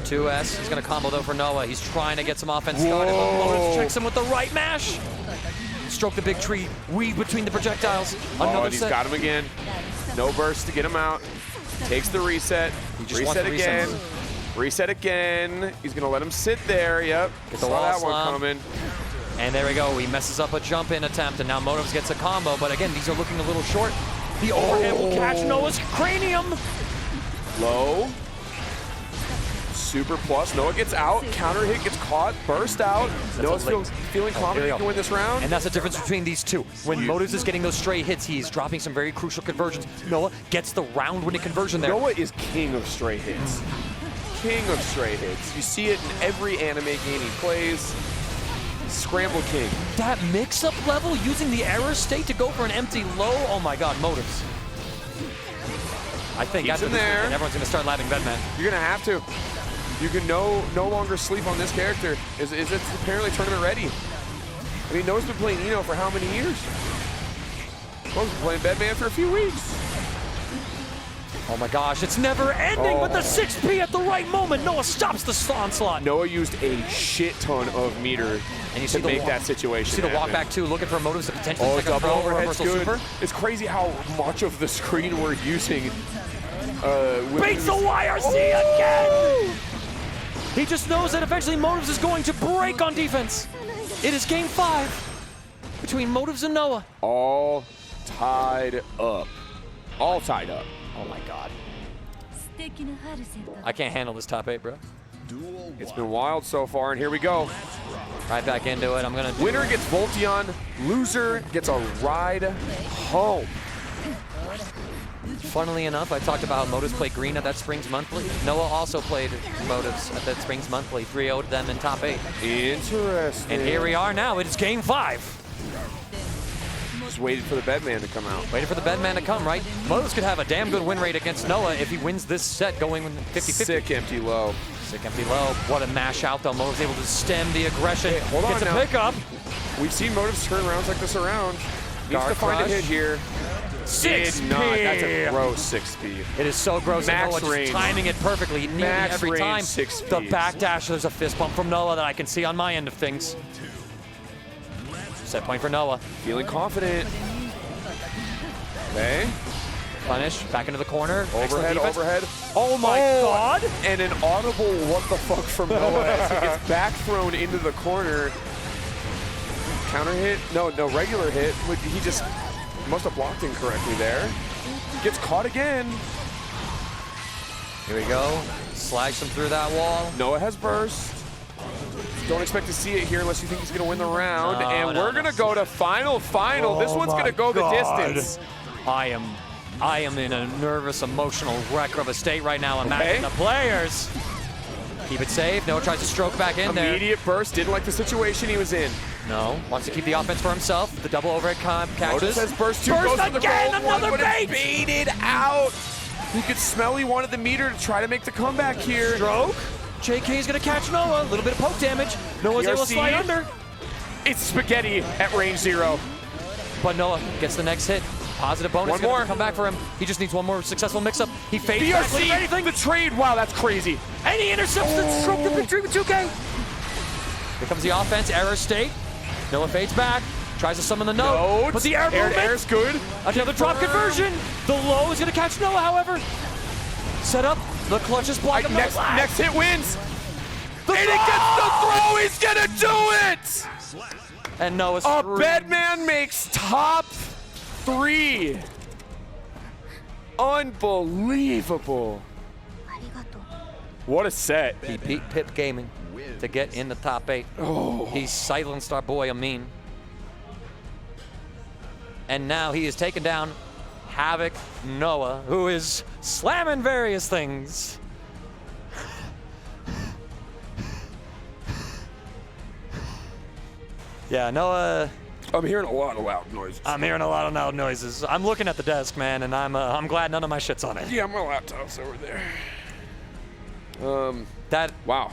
A: 2S. He's going to combo though for Noah. He's trying to get some offense started. But Motives checks him with the right mash. Stroke the big tree. Weave between the projectiles. Another
B: And he's
A: set.
B: got him again. No burst to get him out. Takes the reset.
A: He just
B: Reset
A: wants the
B: again.
A: resets.
B: Reset again. He's going to let him sit there. Yep.
A: Get the
B: Saw
A: wall
B: that
A: slam.
B: one coming.
A: And there we go. He messes up a jump-in attempt, and now Motives gets a combo. But again, these are looking a little short. The overhead will catch Noah's cranium.
B: Low. Super plus. Noah gets out. Counter hit gets caught. Burst out. Noah's feeling confident he can win this round.
A: And that's the difference between these two. When Motives is getting those stray hits, he's dropping some very crucial conversions. Noah gets the round-winning conversion there.
B: Noah is king of stray hits. King of stray hits. You see it in every anime game he plays. Scramble King.
A: That mix-up level using the error state to go for an empty low. Oh my God, motives. I think
B: He's
A: after
B: in
A: this
B: there.
A: weekend, everyone's gonna start labbing Bedman.
B: You're gonna have to. You can no longer sleep on this character. Is it's apparently tournament ready. I mean, Noah's been playing Eno for how many years? Noah's been playing Bedman for a few weeks.
A: Oh my gosh, it's never ending, but the 6P at the right moment. Noah stops the onslaught.
B: Noah used a shit ton of meter
A: And you
B: to
A: see the
B: make
A: walk-
B: that situation
A: You see the walk
B: happen.
A: back too, looking for motives to potentially
B: Oh,
A: take a
B: double
A: throw,
B: overhead's
A: reversal
B: good.
A: super.
B: It's crazy how much of the screen we're using.
A: Beats the YRC again! He just knows that eventually Motives is going to break on defense. It is game 5 between Motives and Noah.
B: All tied up. All tied up.
A: Oh my God. I can't handle this top 8, bro.
B: It's been wild so far, and here we go.
A: Right back into it. I'm gonna do
B: Winner gets Voltiyon. Loser gets a ride home.
A: Funnily enough, I talked about how Motives played green at that Springs Monthly. Noah also played Motives at that Springs Monthly. 3-0'd them in top 8.
B: Interesting.
A: And here we are now. It is game 5.
B: Just waited for the Bedman to come out.
A: Waiting for the Bedman to come, right? Motives could have a damn good win rate against Noah if he wins this set going 50-50.
B: Sick empty low.
A: Sick empty low. What a mash out though. Motives able to stem the aggression.
B: Hey, hold on
A: Gets a
B: now.
A: pickup.
B: We've seen Motives turn rounds like this around. Needs
A: Guard
B: to find
A: crush.
B: a hit here.
A: 6P.
B: Did not. That's a gross 6P.
A: It is so gross.
B: Max
A: Noah just
B: range.
A: timing it perfectly. Nearly
B: Max
A: every
B: range
A: time.
B: 6Ps.
A: The backdash, there's a fist bump from Noah that I can see on my end of things. Set point for Noah.
B: Feeling confident. Okay.
A: Punish. Back into the corner. Excellent
B: Overhead,
A: defense.
B: overhead.
A: Oh my God.
B: And an audible what the fuck from Noah as he gets back thrown into the corner. Counter hit? No, regular hit. He just must have blocked incorrectly there. Gets caught again.
A: Here we go. Slags him through that wall.
B: Noah has burst. Don't expect to see it here unless you think he's going to win the round.
A: No,
B: and
A: no,
B: we're
A: no.
B: going to go to final. This one's going to go the distance.
A: I am in a nervous, emotional wreck of a state right now. Imagine the players. Keep it safe. Noah tries to stroke back in there.
B: Immediate burst. Didn't like the situation he was in.
A: No. Wants to keep the offense for himself. The double overhead catches.
B: Otis has burst 2.
A: Burst
B: Goes for the
A: again,
B: gold one,
A: another
B: but it's
A: bait.
B: baited out. You could smell he wanted the meter to try to make the comeback here.
A: Stroke. JK's gonna catch Noah. A little bit of poke damage. Noah's able to
B: PRC.
A: slide under.
B: It's spaghetti at range 0.
A: But Noah gets the next hit. Positive bonus.
B: One
A: Gonna
B: more.
A: Come back for him. He just needs one more successful mix-up. He fades back with
B: PRC,
A: anything.
B: the trade. Wow, that's crazy.
A: And he intercepts the stroke the victory with 2K. Here comes the offense. Error state. Noah fades back. Tries to summon the note.
B: Note.
A: But the air movement.
B: Air's good.
A: Another drop conversion. The low is going to catch Noah, however. Set up. The clutch is blocked.
B: Next hit wins.
A: The
B: And he gets the throw. He's going to do it.
A: And Noah's
B: A
A: through.
B: Bedman makes top 3. Unbelievable. What a set.
A: He beat Pip Gaming to get in the top 8.
B: Oh.
A: He silenced our boy Ameen. And now he has taken down Havoc Noah, who is slamming various things. Yeah, Noah,
B: I'm hearing a lot of loud noises.
A: I'm hearing a lot of loud noises. I'm looking at the desk, man, and I'm glad none of my shit's on it.
B: Yeah, my laptop's over there.
A: That
B: Wow.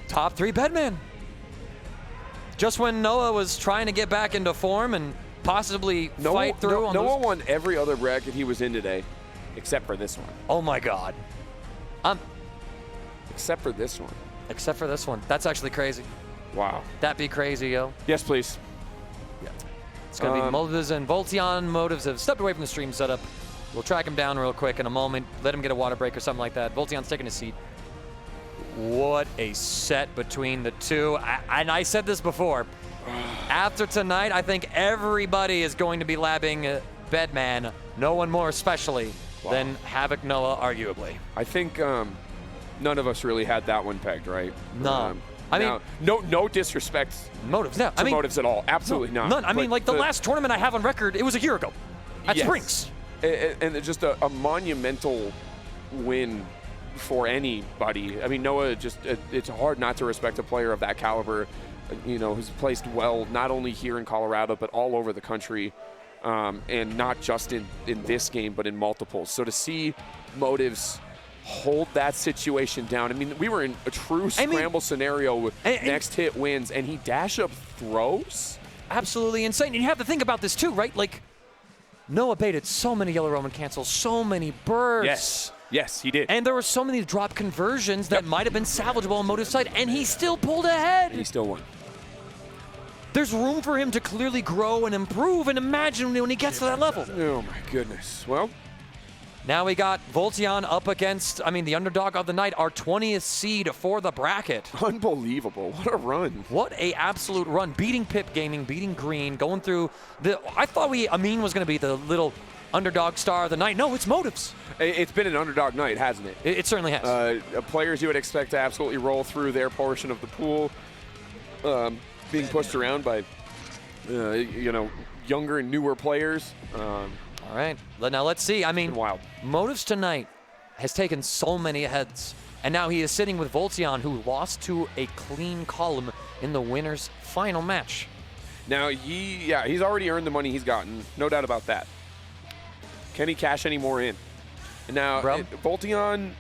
A: top 3 Bedman. Just when Noah was trying to get back into form and possibly fight through on
B: Noah
A: those.
B: won every other bracket he was in today, except for this one.
A: Oh my God.
B: Except for this one.
A: Except for this one. That's actually crazy.
B: Wow.
A: That'd be crazy, yo.
B: Yes, please.
A: It's gonna be Motives and Voltiyon. Motives have stepped away from the stream setup. We'll track him down real quick in a moment. Let him get a water break or something like that. Voltion's taking a seat. What a set between the two. And I said this before. After tonight, I think everybody is going to be labbing Bedman. No one more especially than Havoc Noah, arguably.
B: I think none of us really had that one pegged, right?
A: No. I mean,
B: no disrespect
A: Motives. No,
B: to Motives at all. Absolutely not.
A: None. I mean,
B: But
A: like the last tournament I have on record, it was a year ago at
B: Yes.
A: Springs.
B: And just a monumental win for anybody. I mean, Noah it's hard not to respect a player of that caliber who's placed well not only here in Colorado but all over the country, and not just in this game but in multiples. So to see Motives hold that situation down. I mean, we were in a true scramble scenario with next hit wins, and he dash up throws.
A: Absolutely insane. And you have to think about this too, right? Like, Noah baited so many Yellow Roman cancels, so many bursts.
B: Yes, he did.
A: And there were so many drop conversions that might have been salvageable on Motive's side, and he still pulled ahead.
B: And he still won.
A: There's room for him to clearly grow and improve, and imagine when he gets to that level.
B: Oh my goodness. Well,
A: now we got Voltiyon up against, the underdog of the night, our 20th seed for the bracket.
B: unbelievable. What a run.
A: What a absolute run. Beating Pip Gaming, beating Green, going through the... I thought Ameen was going to be the little underdog star of the night. No, it's Motives.
B: It's been an underdog night, hasn't it?
A: It certainly has.
B: Players you would expect to absolutely roll through their portion of the pool, being pushed around by, younger and newer players.
A: All right, now let's see.
B: Wild.
A: Motives tonight has taken so many heads, and now he is sitting with Voltiyon, who lost to a clean Collom in the winner's final match.
B: Now, he's already earned the money he's gotten, no doubt about that. Can he cash any more in? Now, Voltiyon,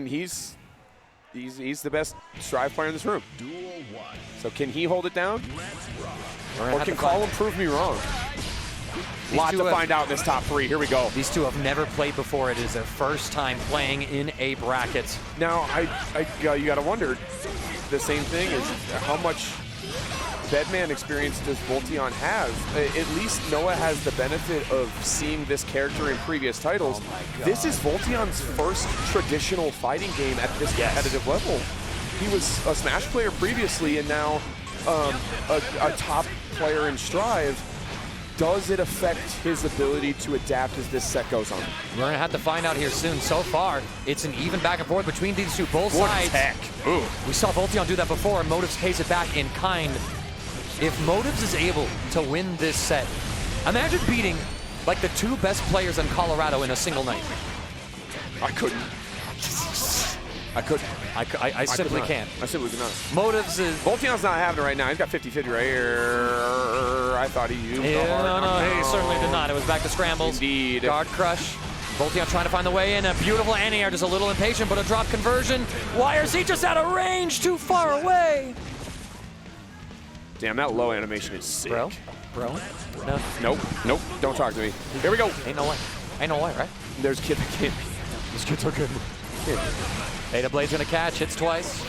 B: he's the best Strive player in this room. So can he hold it down? Or can Collom prove me wrong? Lot to find out in this top three. Here we go.
A: These two have never played before. It is their first time playing in a bracket.
B: Now, you got to wonder, the same thing is how much Bedman experience does Voltiyon have? At least Noah has the benefit of seeing this character in previous titles. This is Voltiyon's first traditional fighting game at this competitive level. He was a Smash player previously, and now a top player in Strive. Does it affect his ability to adapt as this set goes on?
A: We're going to have to find out here soon. So far, it's an even back and forth between these two, both sides.
B: Tech. Ooh.
A: We saw Voltiyon do that before, and Motives pays it back in kind. If Motives is able to win this set, imagine beating like the two best players in Colorado in a single night.
B: I couldn't.
A: I simply can't.
B: I simply could not.
A: Motives is...
B: Voltiyon's not having it right now. He's got 50-50 right here. I thought he used the hard
A: No, he certainly did not. It was back to scrambles.
B: Indeed.
A: Guard crush. Voltiyon trying to find the way in. A beautiful anti-air, just a little impatient, but a drop conversion. Why is he just out of range, too far away?
B: Damn, that low animation is sick.
A: Bro? No.
B: Nope. Don't talk to me. Here we go.
A: Ain't no way, right?
B: There's a kid that can't be.
A: These kids are good. Ada Blade's gonna catch, hits twice.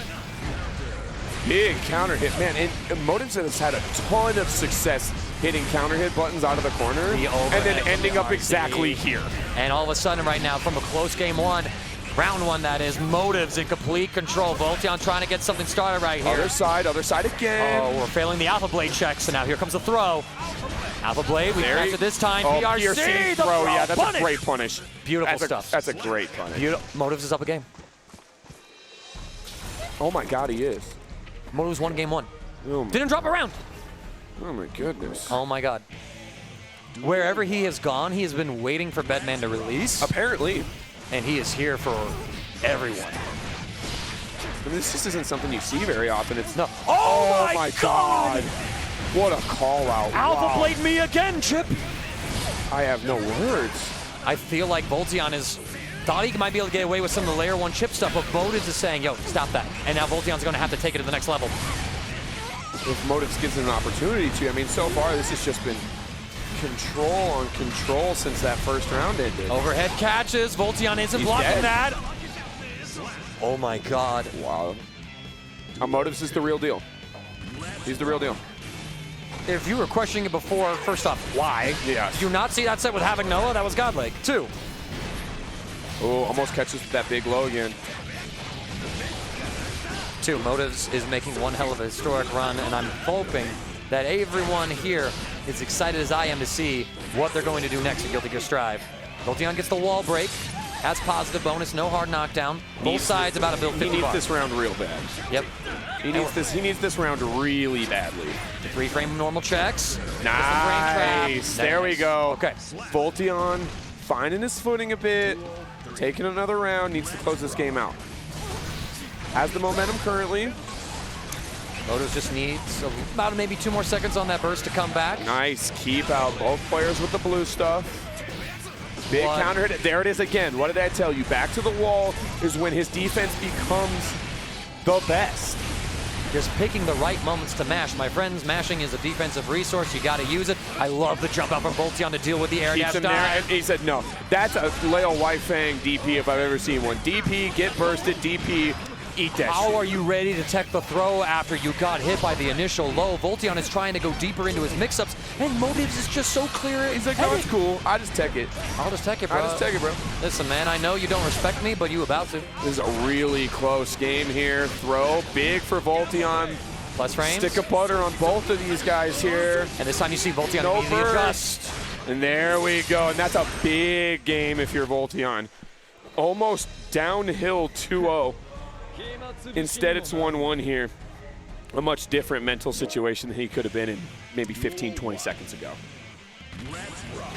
B: Big counter hit, man. And Motives has had a ton of success hitting counter hit buttons out of the corner and then ending up exactly here.
A: And all of a sudden right now, from a close game one, round one that is, Motives in complete control. Voltiyon trying to get something started right here.
B: Other side again.
A: Oh, we're failing the Alpha Blade checks, and now here comes the throw. Alpha Blade, we catch it this time.
B: Oh,
A: PRC, the
B: throw. Yeah, that's
A: punish.
B: a great punish.
A: Beautiful stuff.
B: That's a great punish.
A: Motives is up a game.
B: Oh my God, he is.
A: Motives won game one.
B: Oh
A: Didn't drop around.
B: Oh my goodness.
A: Oh my God. Wherever he has gone, he has been waiting for Bedman to release.
B: Apparently.
A: And he is here for everyone.
B: I mean, this just isn't something you see very often. It's
A: no.
B: Oh my God. What a call out.
A: Alpha Blade me again, Chip.
B: I have no words.
A: I feel like Voltiyon thought he might be able to get away with some of the layer one chip stuff, but Motives is saying, yo, stop that. And now Voltiyon's going to have to take it to the next level.
B: If Motives gives it an opportunity to, I mean, so far this has just been control on control since that first round ended.
A: Overhead catches. Voltiyon isn't blocking that. Oh my God.
B: Wow. Motives is the real deal. He's the real deal.
A: If you were questioning it before, first off, why?
B: Yeah.
A: Did you not see that set with having Noah? That was godlike. 2.
B: Oh, almost catches that big low again.
A: 2. Motives is making one hell of a historic run, and I'm hoping that everyone here is excited as I am to see what they're going to do next at Guilty Gear Strive. Voltiyon gets the wall break, has positive bonus, no hard knockdown. Both sides about to build 50
B: He needs
A: bar.
B: this round real bad.
A: Yep.
B: He needs this round really badly.
A: 3-frame normal checks.
B: Nice. There we go.
A: Okay.
B: Voltiyon finding his footing a bit, taking another round, needs to close this game out. Has the momentum currently.
A: Motives just needs about maybe 2 more seconds on that burst to come back.
B: Nice keep out, both players with the blue stuff. Big counter hit. There it is again. What did I tell you? Back to the wall is when his defense becomes the best.
A: Just picking the right moments to mash. My friends, mashing is a defensive resource. You got to use it. I love the jump out from Voltiyon to deal with the air dash
B: Keeps him there, and he said no. That's a Leo White Fang DP if I've ever seen one. DP, get bursted, DP, eat that
A: How
B: shit.
A: are you ready to tech the throw after you got hit by the initial low? Voltiyon is trying to go deeper into his mix-ups, and Motives is just so clear.
B: He's like, no, it's cool. I just tech it.
A: I'll just tech it, bro.
B: I just tech it, bro.
A: Listen, man, I know you don't respect me, but you about to.
B: This is a really close game here. Throw big for Voltiyon.
A: Plus frames.
B: Stick a putter on both of these guys here.
A: And this time you see Voltiyon
B: No
A: immediately
B: burst.
A: adjust.
B: And there we go. And that's a big game if you're Voltiyon. Almost downhill 2-0. Instead, it's 1-1 here. A much different mental situation than he could have been in maybe 15, 20 seconds ago.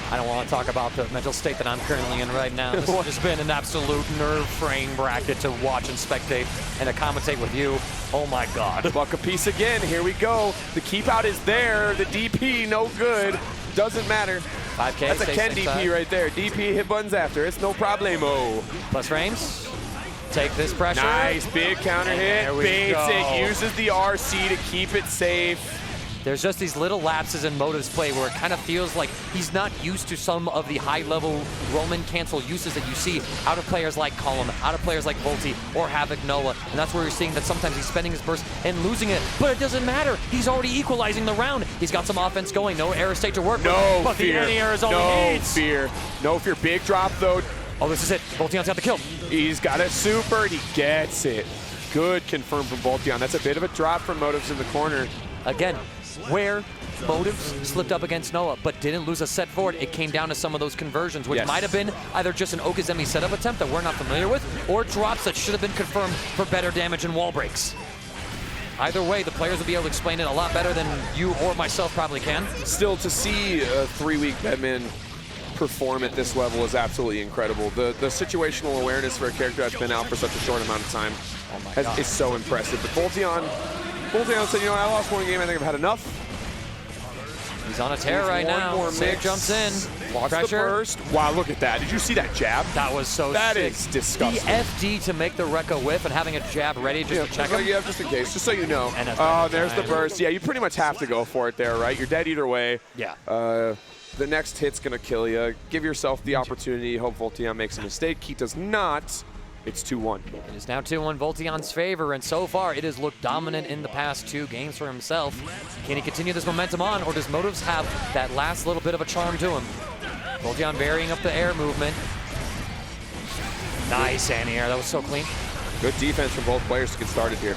A: I don't want to talk about the mental state that I'm currently in right now. This has just been an absolute nerve frame bracket to watch and spectate and to commentate with you. Oh my God.
B: Buck a piece again. Here we go. The keep out is there. The DP, no good. Doesn't matter.
A: 5K.
B: That's a Ken DP right there. DP hit buttons after. It's no problemo.
A: Plus frames. Take this pressure.
B: Nice big counter hit.
A: There we
B: Baits
A: go.
B: it. Uses the RC to keep it safe.
A: There's just these little lapses in Motive's play where it kind of feels like he's not used to some of the high-level Roman cancel uses that you see out of players like Collom, out of players like Volti or Havoc Noah. And that's where you're seeing that sometimes he's spending his burst and losing it. But it doesn't matter. He's already equalizing the round. He's got some offense going. No air state to work
B: No
A: with. But
B: fear.
A: the anti-air is all
B: no
A: he needs.
B: fear. No fear. Big drop, though.
A: Oh, this is it. Voltiyon's got the kill.
B: He's got a super, and he gets it. Good confirm from Voltiyon. That's a bit of a drop from Motives in the corner.
A: Again, where Motives slipped up against Noah, but didn't lose a set forward. It came down to some of those conversions, which
B: Yes.
A: might have been either just an Okazemi setup attempt that we're not familiar with, or drops that should have been confirmed for better damage and wall breaks. Either way, the players will be able to explain it a lot better than you or myself probably can.
B: Still, to see a 3-week Bedman perform at this level is absolutely incredible. The situational awareness for a character that's been out for such a short amount of time is so impressive. But Voltiyon said, you know, I lost one game, I think I've had enough.
A: He's on a tear right now.
B: More
A: Save
B: mix.
A: jumps in.
B: Watch
A: Pressure.
B: the burst. Wow, look at that. Did you see that jab?
A: That was so
B: That
A: sick.
B: is disgusting.
A: The FD to make the Rekka whiff and having a jab ready just to check him.
B: Yeah, just in case, just so you know.
A: And that's
B: Oh,
A: better
B: there's the
A: time.
B: burst. Yeah, you pretty much have to go for it there, right? You're dead either way.
A: Yeah.
B: The next hit's going to kill you. Give yourself the opportunity. Hope Voltiyon makes a mistake. He does not. It's 2-1.
A: It is now 2-1 Voltiyon's favor, and so far it has looked dominant in the past 2 games for himself. Can he continue this momentum on, or does Motives have that last little bit of a charm to him? Voltiyon varying up the air movement. Nice anti-air, that was so clean.
B: Good defense from both players to get started here.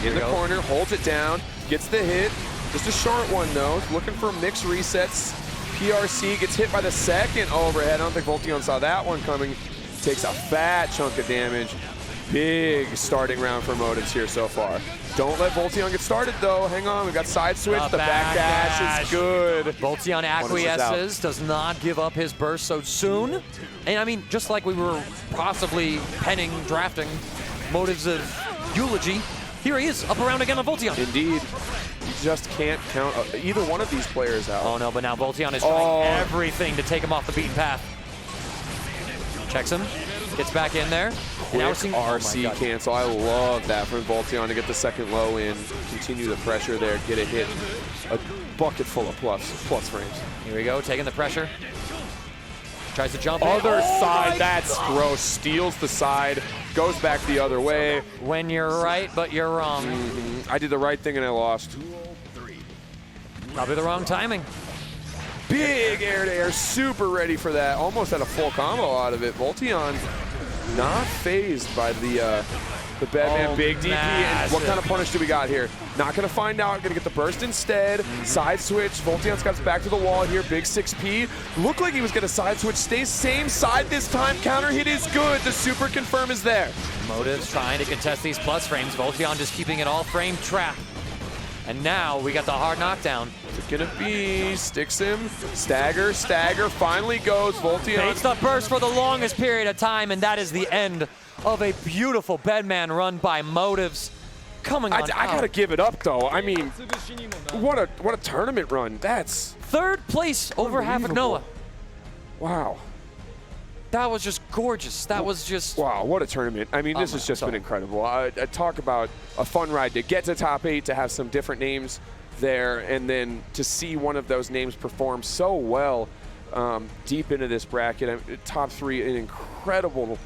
B: In the corner, holds it down, gets the hit. Just a short one, though. Looking for mixed resets. PRC gets hit by the second overhead. I don't think Voltiyon saw that one coming. Takes a fat chunk of damage. Big starting round for Motives here so far. Don't let Voltiyon get started, though. Hang on, we got side switch. The back dash is good.
A: Voltiyon acquiesces, does not give up his burst so soon. And I mean, just like we were possibly penning, drafting Motives of eulogy, here he is, up around again on Voltiyon.
B: Indeed. You just can't count either one of these players out.
A: Oh no, but now Voltiyon is trying everything to take him off the beaten path. Checks him, gets back in there. And now we're seeing
B: RC cancel. I love that from Voltiyon to get the second low in, continue the pressure there, get a hit. A bucket full of plus frames.
A: Here we go, taking the pressure. Tries to jump in.
B: Other side, that's gross. Steals the side, goes back the other way.
A: When you're right, but you're wrong.
B: I did the right thing and I lost.
A: Probably the wrong timing.
B: Big air to air, super ready for that. Almost had a full combo out of it. Voltiyon not phased by the Batman big DP. And what kind of punish do we got here? Not gonna find out, gonna get the burst instead. Side switch, Voltiyon's got his back to the wall here, big 6P. Looked like he was gonna side switch, stays same side this time. Counter hit is good, the super confirm is there.
A: Motives trying to contest these plus frames. Voltiyon just keeping it all frame trap. And now we got the hard knockdown.
B: What's it gonna be? Sticks him, stagger, finally goes. Voltiyon.
A: Baits the burst for the longest period of time, and that is the end of a beautiful Bedman run by Motives. coming on
B: I gotta
A: out.
B: give it up though. I mean, what a tournament run. That's
A: Third place over Havoc Noah.
B: wow.
A: That was just gorgeous. That was just.
B: Wow, what a tournament. I mean, this has just been incredible. I talk about a fun ride to get to top 8, to have some different names there, and then to see one of those names perform so well deep into this bracket. Top 3, an incredible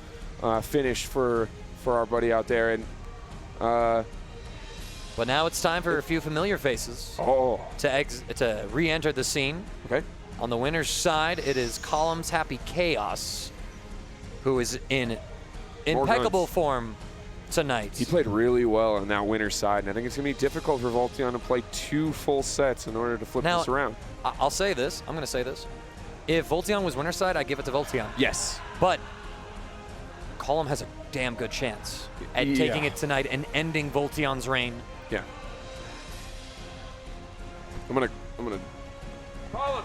B: finish for our buddy out there. And
A: But now it's time for a few familiar faces to re-enter the scene.
B: Okay.
A: On the winner's side, it is Collom's Happy Chaos, who is in impeccable form tonight.
B: He played really well on that winner's side, and I think it's going to be difficult for Voltiyon to play 2 full sets in order to flip this around.
A: I'll say this. I'm going to say this. If Voltiyon was winner's side, I'd give it to Voltiyon.
B: Yes.
A: But Collom has a damn good chance at taking it tonight and ending Voltiyon's reign.
B: Yeah. I'm gonna Collom.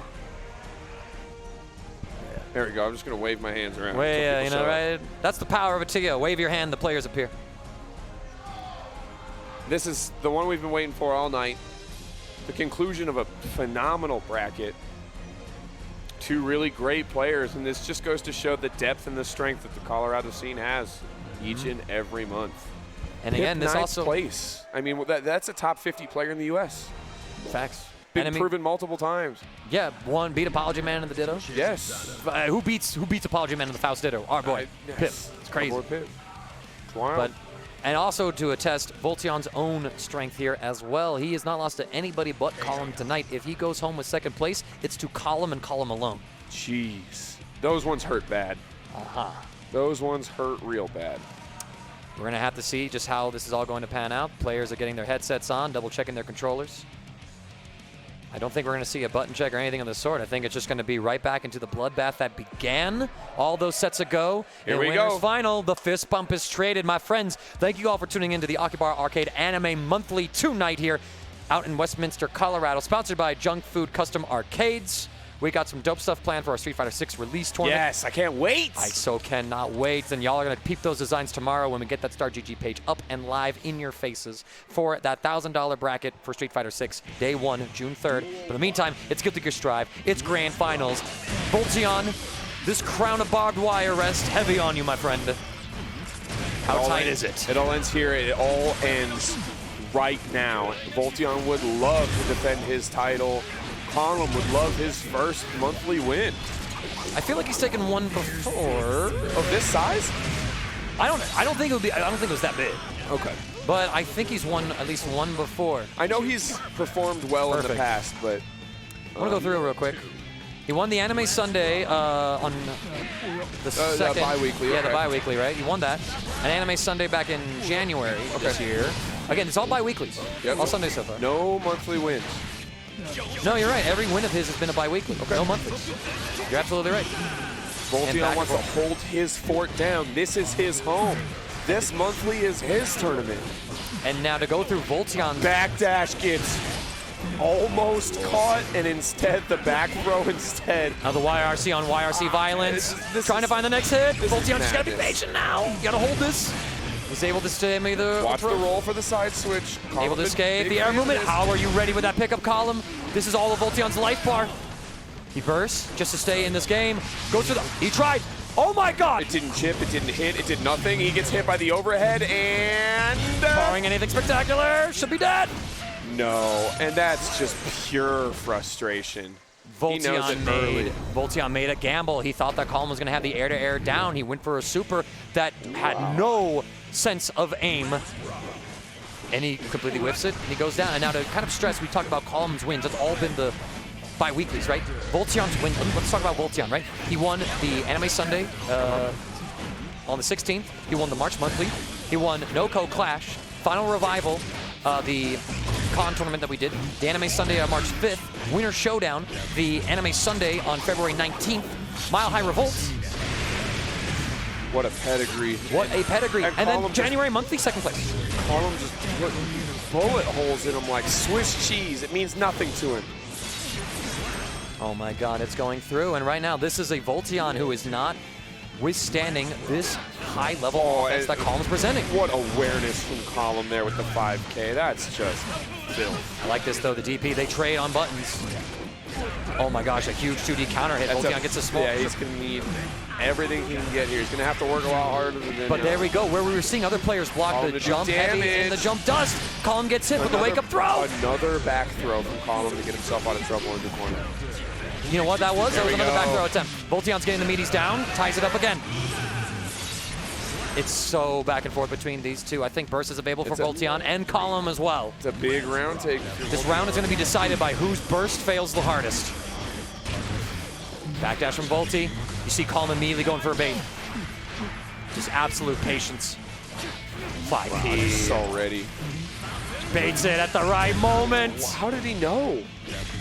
B: There we go. I'm just gonna wave my hands around.
A: You know, right? That's the power of a TO. Wave your hand, the players appear.
B: This is the one we've been waiting for all night. The conclusion of a phenomenal bracket. 2 really great players, and this just goes to show the depth and the strength that the Colorado scene has each and every month.
A: And again, this also
B: place. I mean, that's a top 50 player in the U.S.
A: Facts.
B: Been proven multiple times.
A: Yeah, one beat Apology Man in the Ditto.
B: Yes.
A: Who beats Apology Man in the Faust Ditto? Our boy,
B: yes.
A: Pip. It's crazy.
B: Our boy Pip. It's wild.
A: But, and also to attest Voltiyon's own strength here as well. He has not lost to anybody but Collom tonight. If he goes home with second place, it's to Collom and Collom alone.
B: Jeez. Those ones hurt bad. Those ones hurt real bad.
A: We're going to have to see just how this is all going to pan out. Players are getting their headsets on, double-checking their controllers. I don't think we're going to see a button check or anything of the sort. I think it's just going to be right back into the bloodbath that began all those sets ago.
B: Here we go.
A: Final, the fist bump is traded. My friends, thank you all for tuning into the Akibar Arcade Anime Monthly tonight here out in Westminster, Colorado, sponsored by Junk Food Custom Arcades. We got some dope stuff planned for our Street Fighter 6 release tournament.
B: Yes, I can't wait.
A: I so cannot wait. And y'all are going to peep those designs tomorrow when we get that Star GG page up and live in your faces for that $1,000 bracket for Street Fighter 6, day 1, June 3rd. But in the meantime, it's Guilty Gear Strive. It's Grand Finals. Voltiyon, this crown of barbed wire rests heavy on you, my friend. How tight is it?
B: It all ends here. It all ends right now. Voltiyon would love to defend his title. Collom would love his first monthly win.
A: I feel like he's taken one before.
B: Of this size?
A: I don't think it was that big.
B: Okay.
A: But I think he's won at least one before.
B: I know he's performed well in the past, but
A: I want to go through it real quick. He won the Anime Sunday on the second.
B: Bi-weekly.
A: Yeah, the bi-weekly, right? He won that. An Anime Sunday back in January this year. Again, it's all bi-weeklies.
B: Yep.
A: All Sundays so far.
B: No monthly wins.
A: No, you're right. Every win of his has been a bi-weekly. Okay. No monthlies. You're absolutely right.
B: Voltiyon wants to hold his fort down. This is his home. This monthly is his tournament.
A: And now to go through Voltiyon's
B: backdash gets almost caught, and instead the back throw instead.
A: Now the YRC on YRC violence. Trying to find the next hit. Voltiyon just got to be patient now. You got to hold this. He's able to stay the
B: watch the roll for the side switch.
A: Able to escape the air movement. How are you ready with that pickup Collom? This is all of Voltiyon's life bar. He bursts just to stay in this game. Goes for the. He tried. Oh my God!
B: It didn't chip. It didn't hit. It did nothing. He gets hit by the overhead and.
A: Barring anything spectacular, should be dead.
B: No, and that's just pure frustration.
A: Voltiyon made a gamble. He thought that Collom was going to have the air-to-air down. He went for a super that had no sense of aim. And he completely whiffs it, and he goes down. And now to kind of stress, we talked about Collom's wins. That's all been the bi-weeklies, right? Voltiyon's win. Let's talk about Voltiyon, right? He won the Anime Sunday on the 16th. He won the March Monthly. He won NoCo Clash, Final Revival, the Con tournament that we did, the Anime Sunday on March 5th, Winter Showdown, the Anime Sunday on February 19th, Mile High Revolt.
B: What a pedigree.
A: What a pedigree. And then January Monthly, second place.
B: Collom just put bullet holes in him like Swiss cheese. It means nothing to him.
A: Oh my God, it's going through. And right now, this is a Voltiyon who is not withstanding this high-level offense that Collom's presenting.
B: What awareness from Collom there with the 5K. That's just filth.
A: I like this, though. The DP, they trade on buttons. Oh, my gosh, a huge 2D counter hit. Voltiyon gets a small...
B: Yeah, he's going to need everything he can get here. He's going to have to work a lot harder than...
A: But there we go, where we were seeing other players block the jump heavy and the jump dust. Collom gets hit with the wake-up throw.
B: Another back throw from Collom to get himself out of trouble in the corner.
A: You know what that was? That was another back throw attempt. Voltiyon's getting the meaties down, ties it up again. It's so back and forth between these two. I think burst is available for Voltiyon and Collom as well.
B: It's a big round take.
A: This round is going to be decided by whose burst fails the hardest. Backdash from Volti. You see Collom immediately going for a bait. Just absolute patience. 5P.
B: Already.
A: Baits it at the right moment.
B: How did he know?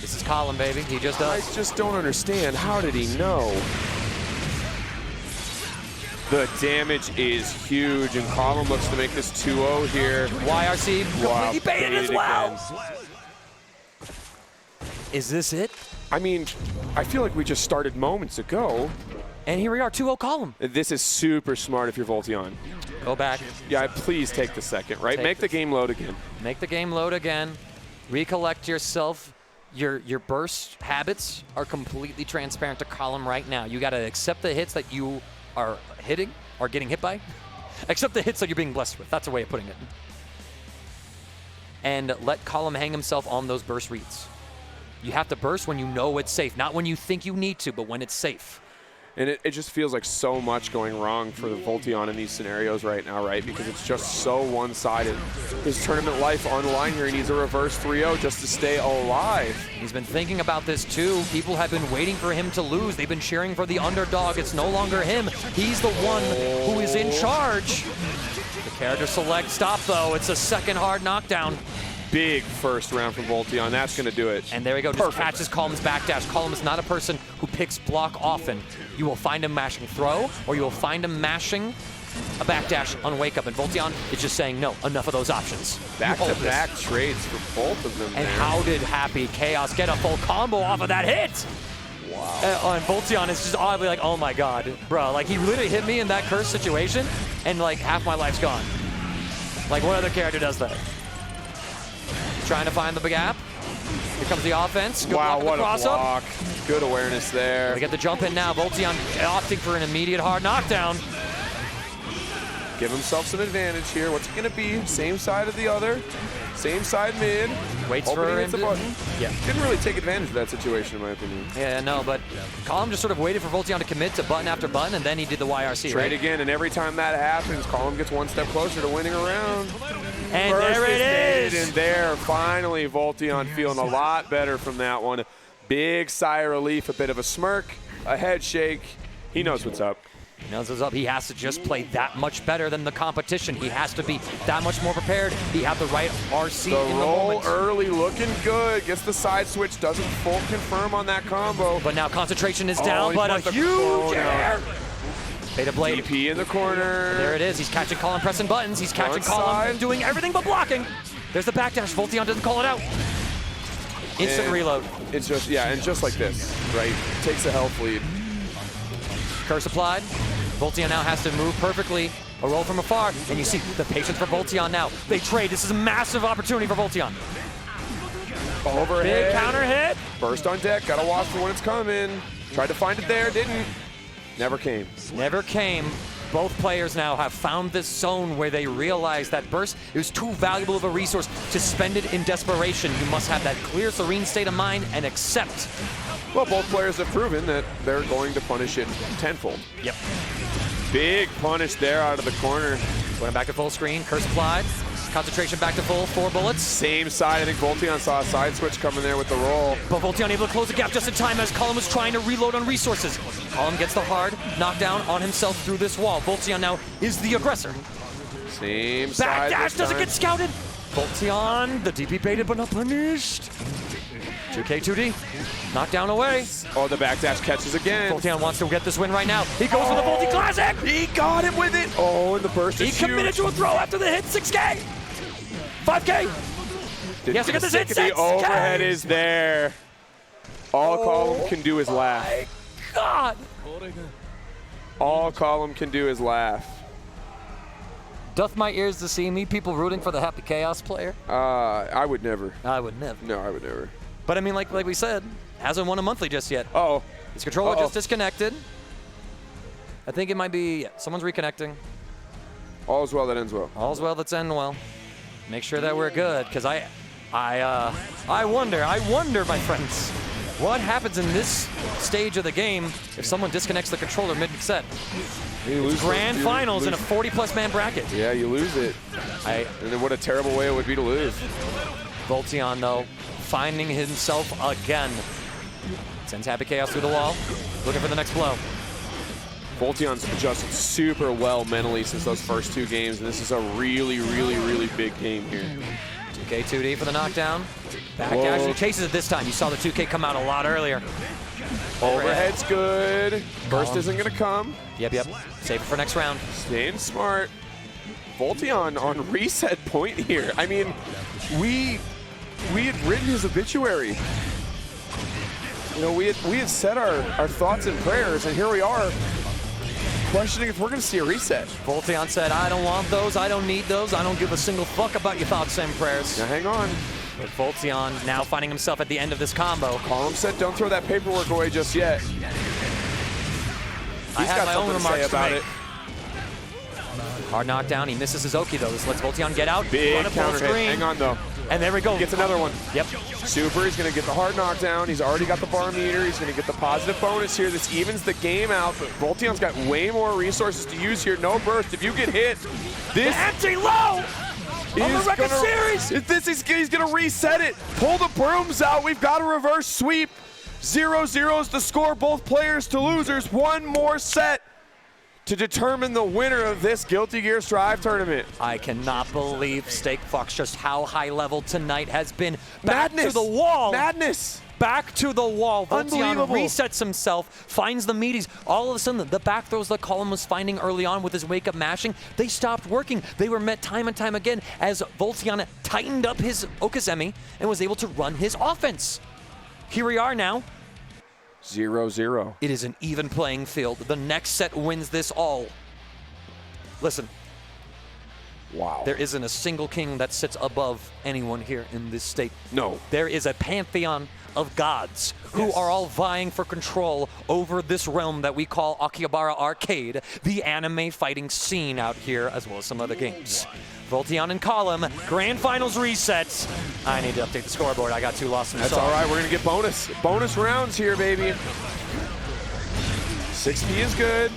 A: This is Collom, baby. He just does.
B: I just don't understand. How did he know? The damage is huge, and Collom looks to make this 2-0 here.
A: YRC completely baited as well.
B: Again.
A: Is this it?
B: I mean, I feel like we just started moments ago.
A: And here we are, 2-0 Collom.
B: This is super smart if you're Voltiyon.
A: Go back.
B: Yeah, please take the second, right? Make the game load again.
A: Make the game load again. Recollect yourself. Your burst habits are completely transparent to Collom right now. You got to accept the hits that you are hitting or getting hit by. Accept the hits that you're being blessed with. That's a way of putting it. And let Collom hang himself on those burst reads. You have to burst when you know it's safe, not when you think you need to, but when it's safe.
B: And it just feels like so much going wrong for the Voltiyon in these scenarios right now, right? Because it's just so one-sided. His tournament life on the line here. He needs a reverse 3-0 just to stay alive.
A: He's been thinking about this too. People have been waiting for him to lose. They've been cheering for the underdog. It's no longer him. He's the one who is in charge. The character select stop though. It's a second hard knockdown.
B: Big first round from Voltiyon. That's going to do it.
A: And there we go. Just catches Collom's backdash. Collom is not a person who picks block often. You will find him mashing throw, or you will find him mashing a backdash on wake up. And Voltiyon is just saying, no, enough of those options.
B: Back-to-back trades for both of them.
A: And how did Happy Chaos get a full combo off of that hit? Wow. And Voltiyon is just oddly like, oh my god, bro. Like, he literally hit me in that curse situation, and like half my life's gone. Like, what other character does that? Trying to find the gap. Here comes the offense. Good block
B: what a block.
A: cross-up.
B: Good awareness there.
A: We get the jump in now. Voltiyon opting for an immediate hard knockdown.
B: Give himself some advantage here. What's it going to be? Same side of the other. Same side mid.
A: Waits for him
B: the button.
A: Yeah.
B: Didn't really take advantage of that situation, in my opinion.
A: Yeah, no, but Collom just sort of waited for Voltiyon to commit to button after button, and then he did the YRC.
B: Trade again, and every time that happens, Collom gets one step closer to winning a round.
A: And there it is.
B: And there, finally, Voltiyon feeling a lot better from that one. Big sigh of relief, a bit of a smirk, a head shake. He knows what's up.
A: He knows what's up. He has to just play that much better than the competition. He has to be that much more prepared. He had the right RC in the moment.
B: The roll early, looking good. Gets the side switch, doesn't full confirm on that combo.
A: But now concentration is down, but a huge air. Beta Blade.
B: DP in the corner.
A: There it is. He's catching Collom pressing buttons. He's catching Collom doing everything but blocking. There's the backdash. Voltiyon doesn't call it out. Instant reload.
B: It's just, yeah, and just like this, right? Takes a health lead.
A: Curse applied. Voltiyon now has to move perfectly. A roll from afar. And you see the patience for Voltiyon now. They trade. This is a massive opportunity for Voltiyon.
B: Overhead.
A: Big counter hit.
B: Burst on deck. Gotta watch for when it's coming. Tried to find it there. Didn't. Never came.
A: Never came. Both players now have found this zone where they realize that burst is too valuable of a resource to spend it in desperation. You must have that clear, serene state of mind and accept.
B: Well, both players have proven that they're going to punish it tenfold.
A: Yep.
B: Big punish there out of the corner.
A: Went back to full screen. Curse applied. Concentration back to full. 4 bullets.
B: Same side. I think Voltiyon saw a side switch coming there with the roll.
A: But Voltiyon able to close the gap just in time as Collom was trying to reload on resources. Collom gets the hard knockdown on himself through this wall. Voltiyon now is the aggressor.
B: Same side.
A: Backdash doesn't get scouted. Voltiyon, the DP baited but not punished. 2K 2D. Knockdown away.
B: Oh, the backdash catches again.
A: Voltiyon wants to get this win right now. He goes for the Volti Classic.
B: He got him with it. Oh, and the burst is
A: huge. He committed to a throw after the hit. 6K. 5K. He has to get this hit. 6K.
B: The overhead is there. All Collom can do is laugh.
A: My God.
B: All Collom can do is laugh.
A: Doth my ears to see me people rooting for the Happy Chaos player?
B: I would never.
A: I would never.
B: No, I would never.
A: But I mean, like we said, hasn't won a monthly just yet.
B: Uh-oh.
A: His controller just disconnected. I think it might be, someone's reconnecting.
B: All's well that ends well.
A: All's well that's end well. Make sure that we're good, because I wonder, my friends, what happens in this stage of the game if someone disconnects the controller mid-set?
B: You lose
A: Grand
B: you
A: finals
B: lose.
A: in a 40-plus man bracket.
B: Yeah, you lose it. And then what a terrible way it would be to lose.
A: Voltiyon, though, finding himself again. Sends Happy Chaos through the wall, looking for the next blow.
B: Voltiyon's adjusted super well mentally since those first 2 games, and this is a really, really, really big game here.
A: 2K 2D for the knockdown. Back
B: Whoa.
A: actually chases it this time. You saw the 2K come out a lot earlier.
B: Overhead's good. Burst
A: Collom.
B: isn't going to come.
A: Yep. Save it for next round.
B: Staying smart. Voltiyon on reset point here. I mean, we had written his obituary. You know, we had said our thoughts and prayers, and here we are questioning if we're going to see a reset.
A: Voltiyon said, I don't want those, I don't need those, I don't give a single fuck about your thoughts and prayers.
B: Now hang on.
A: But Voltiyon now finding himself at the end of this combo.
B: Collom said don't throw that paperwork away just yet.
A: I have my own remarks
B: about
A: to
B: it.
A: make. Hard knockdown, he misses his Oki though. This lets Voltiyon get out,
B: Big
A: run a full
B: counter hit.
A: screen.
B: Hang on though.
A: And there we go.
B: Gets another one.
A: Yep.
B: Super, he's going to get the hard knockdown. He's already got the bar meter. He's going to get the positive bonus here. This evens the game out, but Voltiyon's got way more resources to use here. No burst. If you get hit, this
A: Empty low
B: is
A: on the record series.
B: He's going to reset it. Pull the brooms out. We've got a reverse sweep. 0-0 is the score. Both players to losers. One more set to determine the winner of this Guilty Gear Strive tournament.
A: I cannot believe Steak Fox just how high level tonight has been. Back
B: Madness.
A: to the wall.
B: Madness.
A: Back to the wall. Voltiyon
B: Unbelievable.
A: resets himself, finds the meaties. All of a sudden, the back throws that Collom was finding early on with his wake-up mashing, they stopped working. They were met time and time again as Voltiyon tightened up his Okazemi and was able to run his offense. Here we are now.
B: 0-0.
A: It is an even playing field. The next set wins this all. Listen,
B: Wow.
A: there isn't a single king that sits above anyone here in this state.
B: No.
A: There is a pantheon of gods who are all vying for control over this realm that we call Akihabara Arcade, the anime fighting scene out here, as well as some other games. Voltiyon and Collom, grand finals resets. I need to update the scoreboard. I got too lost in the
B: That's
A: sauce.
B: all right. We're going to get bonus rounds here, baby. 6P is good.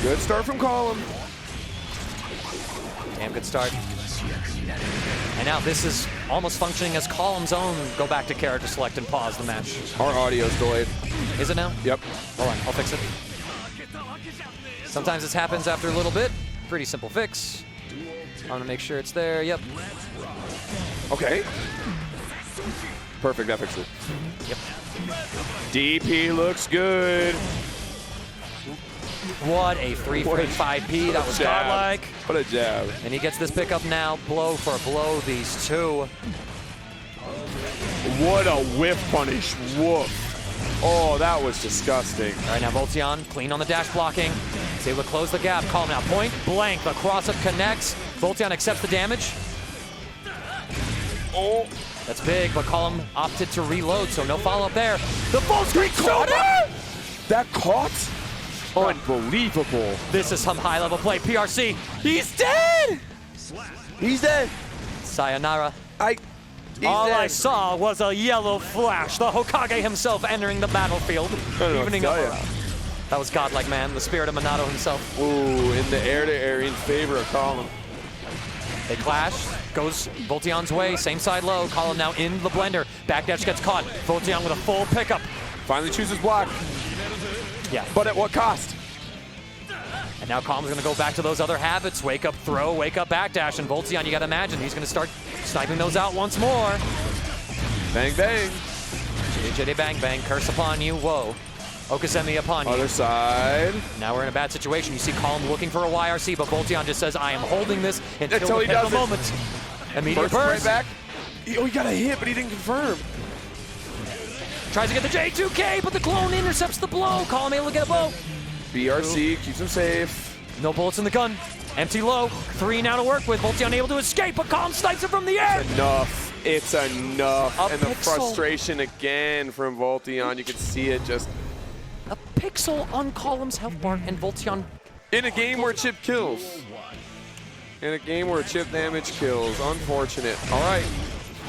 B: Good start from Collom.
A: Damn good start. And now this is almost functioning as Collom's own go back to character select and pause the match.
B: Our audio's delayed.
A: Is it now?
B: Yep.
A: Hold on, I'll fix it. Sometimes this happens after a little bit. Pretty simple fix. I'm gonna make sure it's there, yep.
B: Okay. Perfect, that fixed it.
A: Yep.
B: DP looks good.
A: What a 3.5P, that was
B: Jab.
A: godlike.
B: What a jab.
A: And he gets this pickup now, blow for blow, these two.
B: What a whiff punish. Woof. Oh, that was disgusting.
A: All right, now Voltiyon, clean on the dash blocking. He's able to close the gap. Collom now point blank. The cross-up connects. Voltiyon accepts the damage.
B: Oh.
A: That's big, but Collom opted to reload, so no follow-up there. The full screen
B: Caught
A: super!
B: it? That caught? Unbelievable.
A: This is some high-level play. PRC, he's dead!
B: He's dead.
A: Sayonara.
B: He's
A: All
B: dead.
A: I saw was a yellow flash. The Hokage himself entering the battlefield.
B: I don't know what to tell ya.
A: That was godlike, man. The spirit of Minato himself.
B: Ooh, in the air-to-air in favor of Collom.
A: They clash. Goes Voltiyon's way. Same side low. Collom now in the blender. Backdash gets caught. Voltiyon with a full pickup.
B: Finally chooses block,
A: Yeah.
B: but at what cost?
A: And now Collom's going to go back to those other habits. Wake up throw, wake up backdash. And Voltiyon, you got to imagine, he's going to start sniping those out once more.
B: Bang, bang.
A: JJ bang bang. Curse upon you. Whoa. Okazemi upon you.
B: Other side.
A: Now we're in a bad situation. You see Collom looking for a YRC, but Voltiyon just says, I am holding this until
B: Until
A: the
B: he
A: pivotal
B: does it.
A: moment. Immediate
B: Burst right
A: burst.
B: back. Oh, he got a hit, but he didn't confirm.
A: Tries to get the J2K, but the clone intercepts the blow. Collom able to get a blow.
B: BRC keeps him safe.
A: No bullets in the gun. Empty low. 3 now to work with. Voltiyon able to escape, but Collom snipes it from the air.
B: Enough. It's enough. And the
A: pixel.
B: frustration again from Voltiyon. You can see it just
A: A pixel on Collom's health bar, and Voltiyon.
B: in a game where chip kills. In a game where chip damage kills. Unfortunate. All right.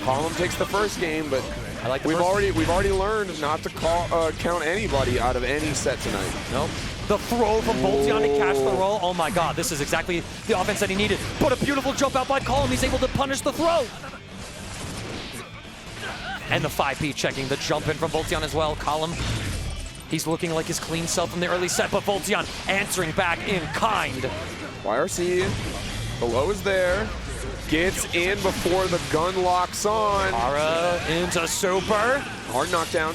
B: Collom takes the first game, but
A: I like the
B: we've
A: first.
B: already learned not to count anybody out of any set tonight.
A: Nope. The throw from Voltiyon to catch the roll. Oh my God, this is exactly the offense that he needed. But a beautiful jump out by Collom. He's able to punish the throw. And the 5P checking the jump in from Voltiyon as well. Collom, he's looking like his clean self from the early set, but Voltiyon answering back in kind.
B: YRC, the low is there. Gets in before the gun locks on.
A: Ara into super.
B: Hard knockdown.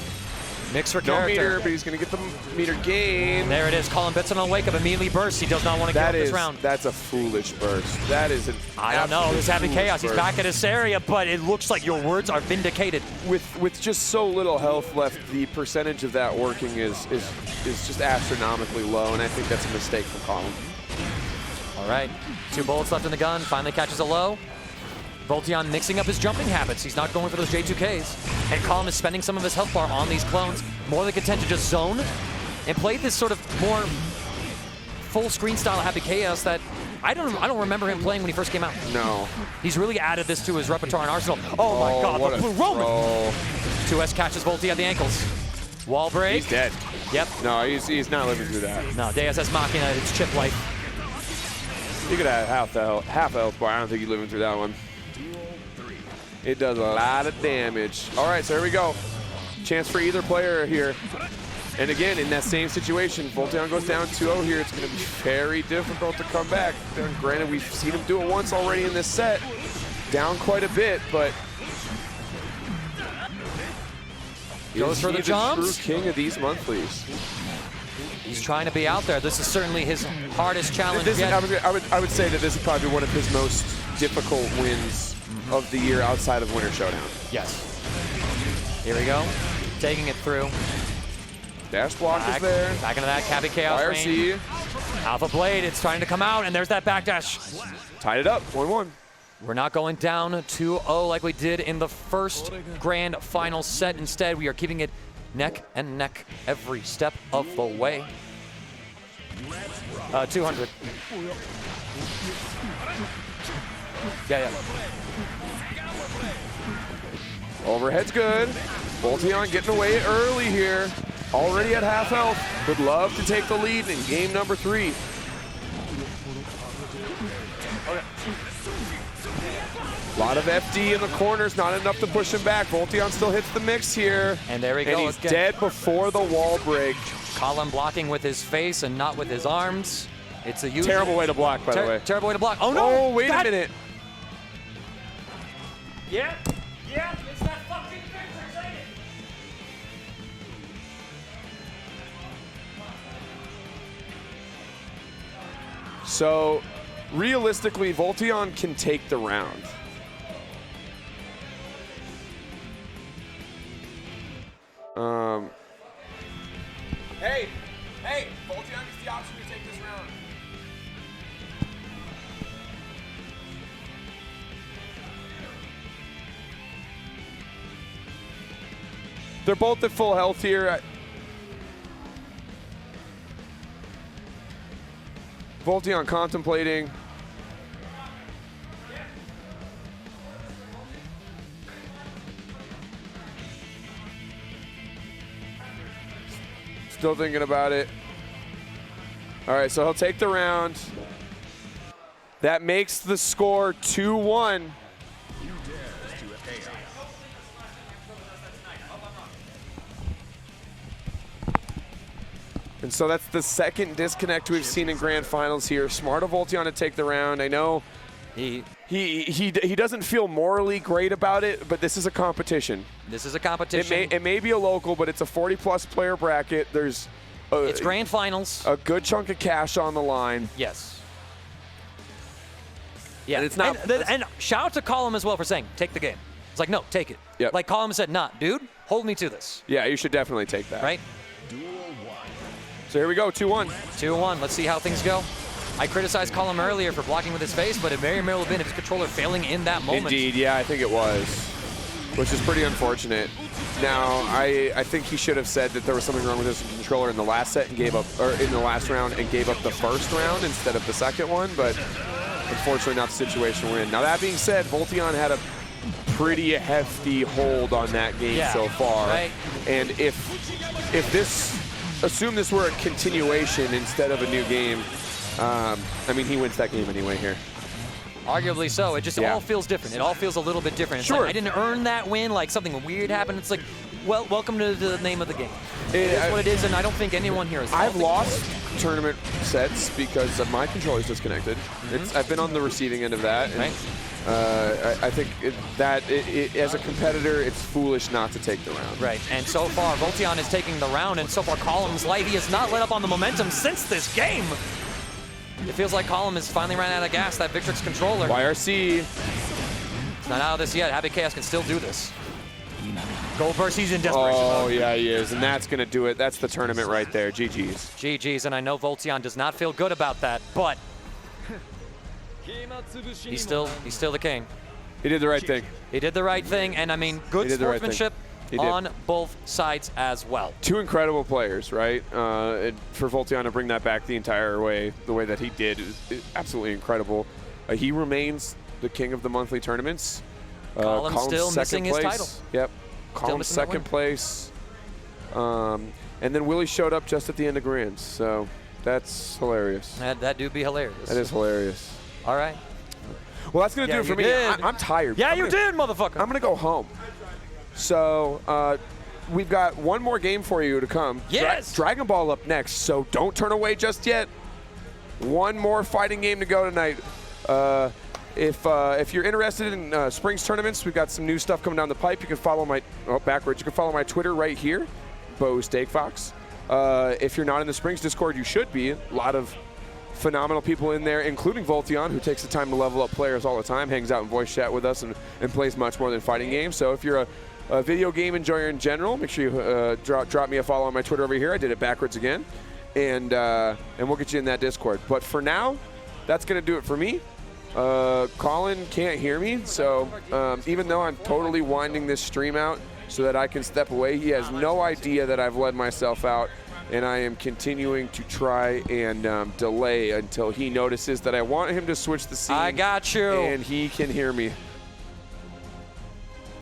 A: Mix for
B: No
A: character.
B: meter, but he's going to get the meter gain.
A: There it is. Collom bets on a wake up, immediately bursts. He does not want to give up this round.
B: That's a foolish burst. That is an
A: I don't know. This happy chaos. He's back at this area, but it looks like your words are vindicated.
B: With just so little health left, the percentage of that working is just astronomically low, and I think that's a mistake from Collom.
A: All right. 2 bullets left in the gun. Finally catches a low. Voltiyon mixing up his jumping habits. He's not going for those J2Ks. And Collom is spending some of his health bar on these clones, more than content to just zone and play this sort of more full screen style Happy Chaos that I don't remember him playing when he first came out.
B: No.
A: He's really added this to his repertoire and arsenal. Oh my God,
B: what
A: the
B: a
A: Blue Roman.
B: throw.
A: 2S catches Volti at the ankles. Wall break.
B: He's dead.
A: Yep.
B: No, he's not living through that.
A: No, Deus Ex Machina, it's chip life.
B: You could have half a health bar. I don't think you're living through that one. It does a lot of damage. All right, so here we go. Chance for either player here. And again, in that same situation, Voltiyon goes down 2-0 here. It's going to be very difficult to come back. Granted, we've seen him do it once already in this set. Down quite a bit, but
A: Goes for the jumps.
B: True king of these monthlies.
A: He's trying to be out there. This is certainly his hardest challenge
B: This,
A: yet.
B: I would say that this is probably one of his most difficult wins of the year outside of Winter Showdown.
A: Yes. Here we go. Taking it through.
B: Dash block is there.
A: Back into that Happy Chaos range.
B: YRC
A: Alpha Blade, it's trying to come out, and there's that backdash.
B: tied it up, 1-1.
A: We're not going down 2-0 like we did in the first grand final set. Instead, we are keeping it neck and neck every step of the way. 200. Yeah.
B: Overhead's good. Voltiyon getting away early here. Already at half health. Would love to take the lead in game number 3. A lot of FD in the corners, not enough to push him back. Voltiyon still hits the mix here.
A: And there we
B: And
A: go
B: he's
A: again.
B: dead before the wall break.
A: Collom blocking with his face and not with his arms. It's a usual
B: Terrible way to block, by the way.
A: terrible way to block. Oh no!
B: Oh, wait a minute.
A: Yeah, it's that fucking picture, ain't it?
B: So, realistically, Voltiyon can take the round. Hey, Voltiyon gets the option to take this round. They're both at full health here. Voltiyon contemplating. Still thinking about it. All right, so he'll take the round. That makes the score 2-1. And so that's the second disconnect we've seen in grand finals here. Smart of Voltiyon to take the round. I know he doesn't feel morally great about it, but this is a competition.
A: This is a competition.
B: It may be a local, but it's a 40-plus player bracket. There's
A: It's grand finals.
B: a good chunk of cash on the line.
A: Yes. Yeah,
B: And it's not-
A: And shout out to Collom as well for saying, take the game. It's like, no, take it.
B: Yep.
A: Like Collom said, nah, dude, hold me to this.
B: Yeah, you should definitely take that.
A: Right?
B: So So here we go, 2-1.
A: 2-1. Let's see how things go. I criticized Collom earlier for blocking with his face, but it may or may have been his controller failing in that moment.
B: Indeed, yeah, I think it was, which is pretty unfortunate. Now, I think he should have said that there was something wrong with his controller in the last set and gave up, or in the last round and gave up the first round instead of the second one, but unfortunately not the situation we're in. Now, that being said, Voltiyon had a pretty hefty hold on that game so far.
A: Right.
B: And if this, assume this were a continuation instead of a new game, I mean, he wins that game anyway here.
A: Arguably so. It just all feels different. It all feels a little bit different. It's
B: Sure.
A: like I didn't earn that win, like something weird happened. It's like, well, welcome to the name of the game. It's what it is, and I don't think anyone here is.
B: I've lost tournament sets because of my controller's disconnected. I've been on the receiving end of that. And, I think as a competitor, it's foolish not to take the round.
A: Right, and so far, Voltiyon is taking the round, and so far, Collom's life, he has not let up on the momentum since this game. It feels like Collom has finally ran out of gas, that Victrix controller.
B: YRC.
A: It's not out of this yet. Happy Chaos can still do this. Gold burst, he's in desperation
B: Oh,
A: mode.
B: yeah, he is, and that's going to do it. That's the tournament right there. GG's.
A: GG's, and I know Voltiyon does not feel good about that, but he's still the king.
B: He did the right thing.
A: He did the right thing, and I mean, good sportsmanship on both sides as well.
B: Two incredible players, right? For Voltiyon to bring that back the entire way, the way that he did, is absolutely incredible. He remains the king of the monthly tournaments.
A: Collom's still missing his title.
B: Yep. Collom's second place. And then Willie showed up just at the end of Grands, so that's hilarious.
A: That do be hilarious.
B: That is hilarious.
A: All right.
B: Well, that's going to do it for me. I'm tired.
A: Yeah, you did, motherfucker.
B: I'm going to go home. So we've got one more game for you to come.
A: Yes.
B: Dragon Ball up next, so don't turn away just yet. One more fighting game to go tonight. If you're interested in Springs tournaments, we've got some new stuff coming down the pipe. You can follow my backwards. You can follow my Twitter right here, Bo Steakfox. If you're not in the Springs Discord, you should be. A lot of phenomenal people in there, including Voltiyon, who takes the time to level up players all the time, hangs out and voice chat with us, and plays much more than fighting games. So if you're a video game enjoyer in general, make sure you drop me a follow on my Twitter over here. I did it backwards again, and we'll get you in that Discord. But for now, that's going to do it for me. Colin can't hear me, so even though I'm totally winding this stream out so that I can step away, he has no idea that I've led myself out, and I am continuing to try and delay until he notices that I want him to switch the scene.
A: I got you.
B: And he can hear me.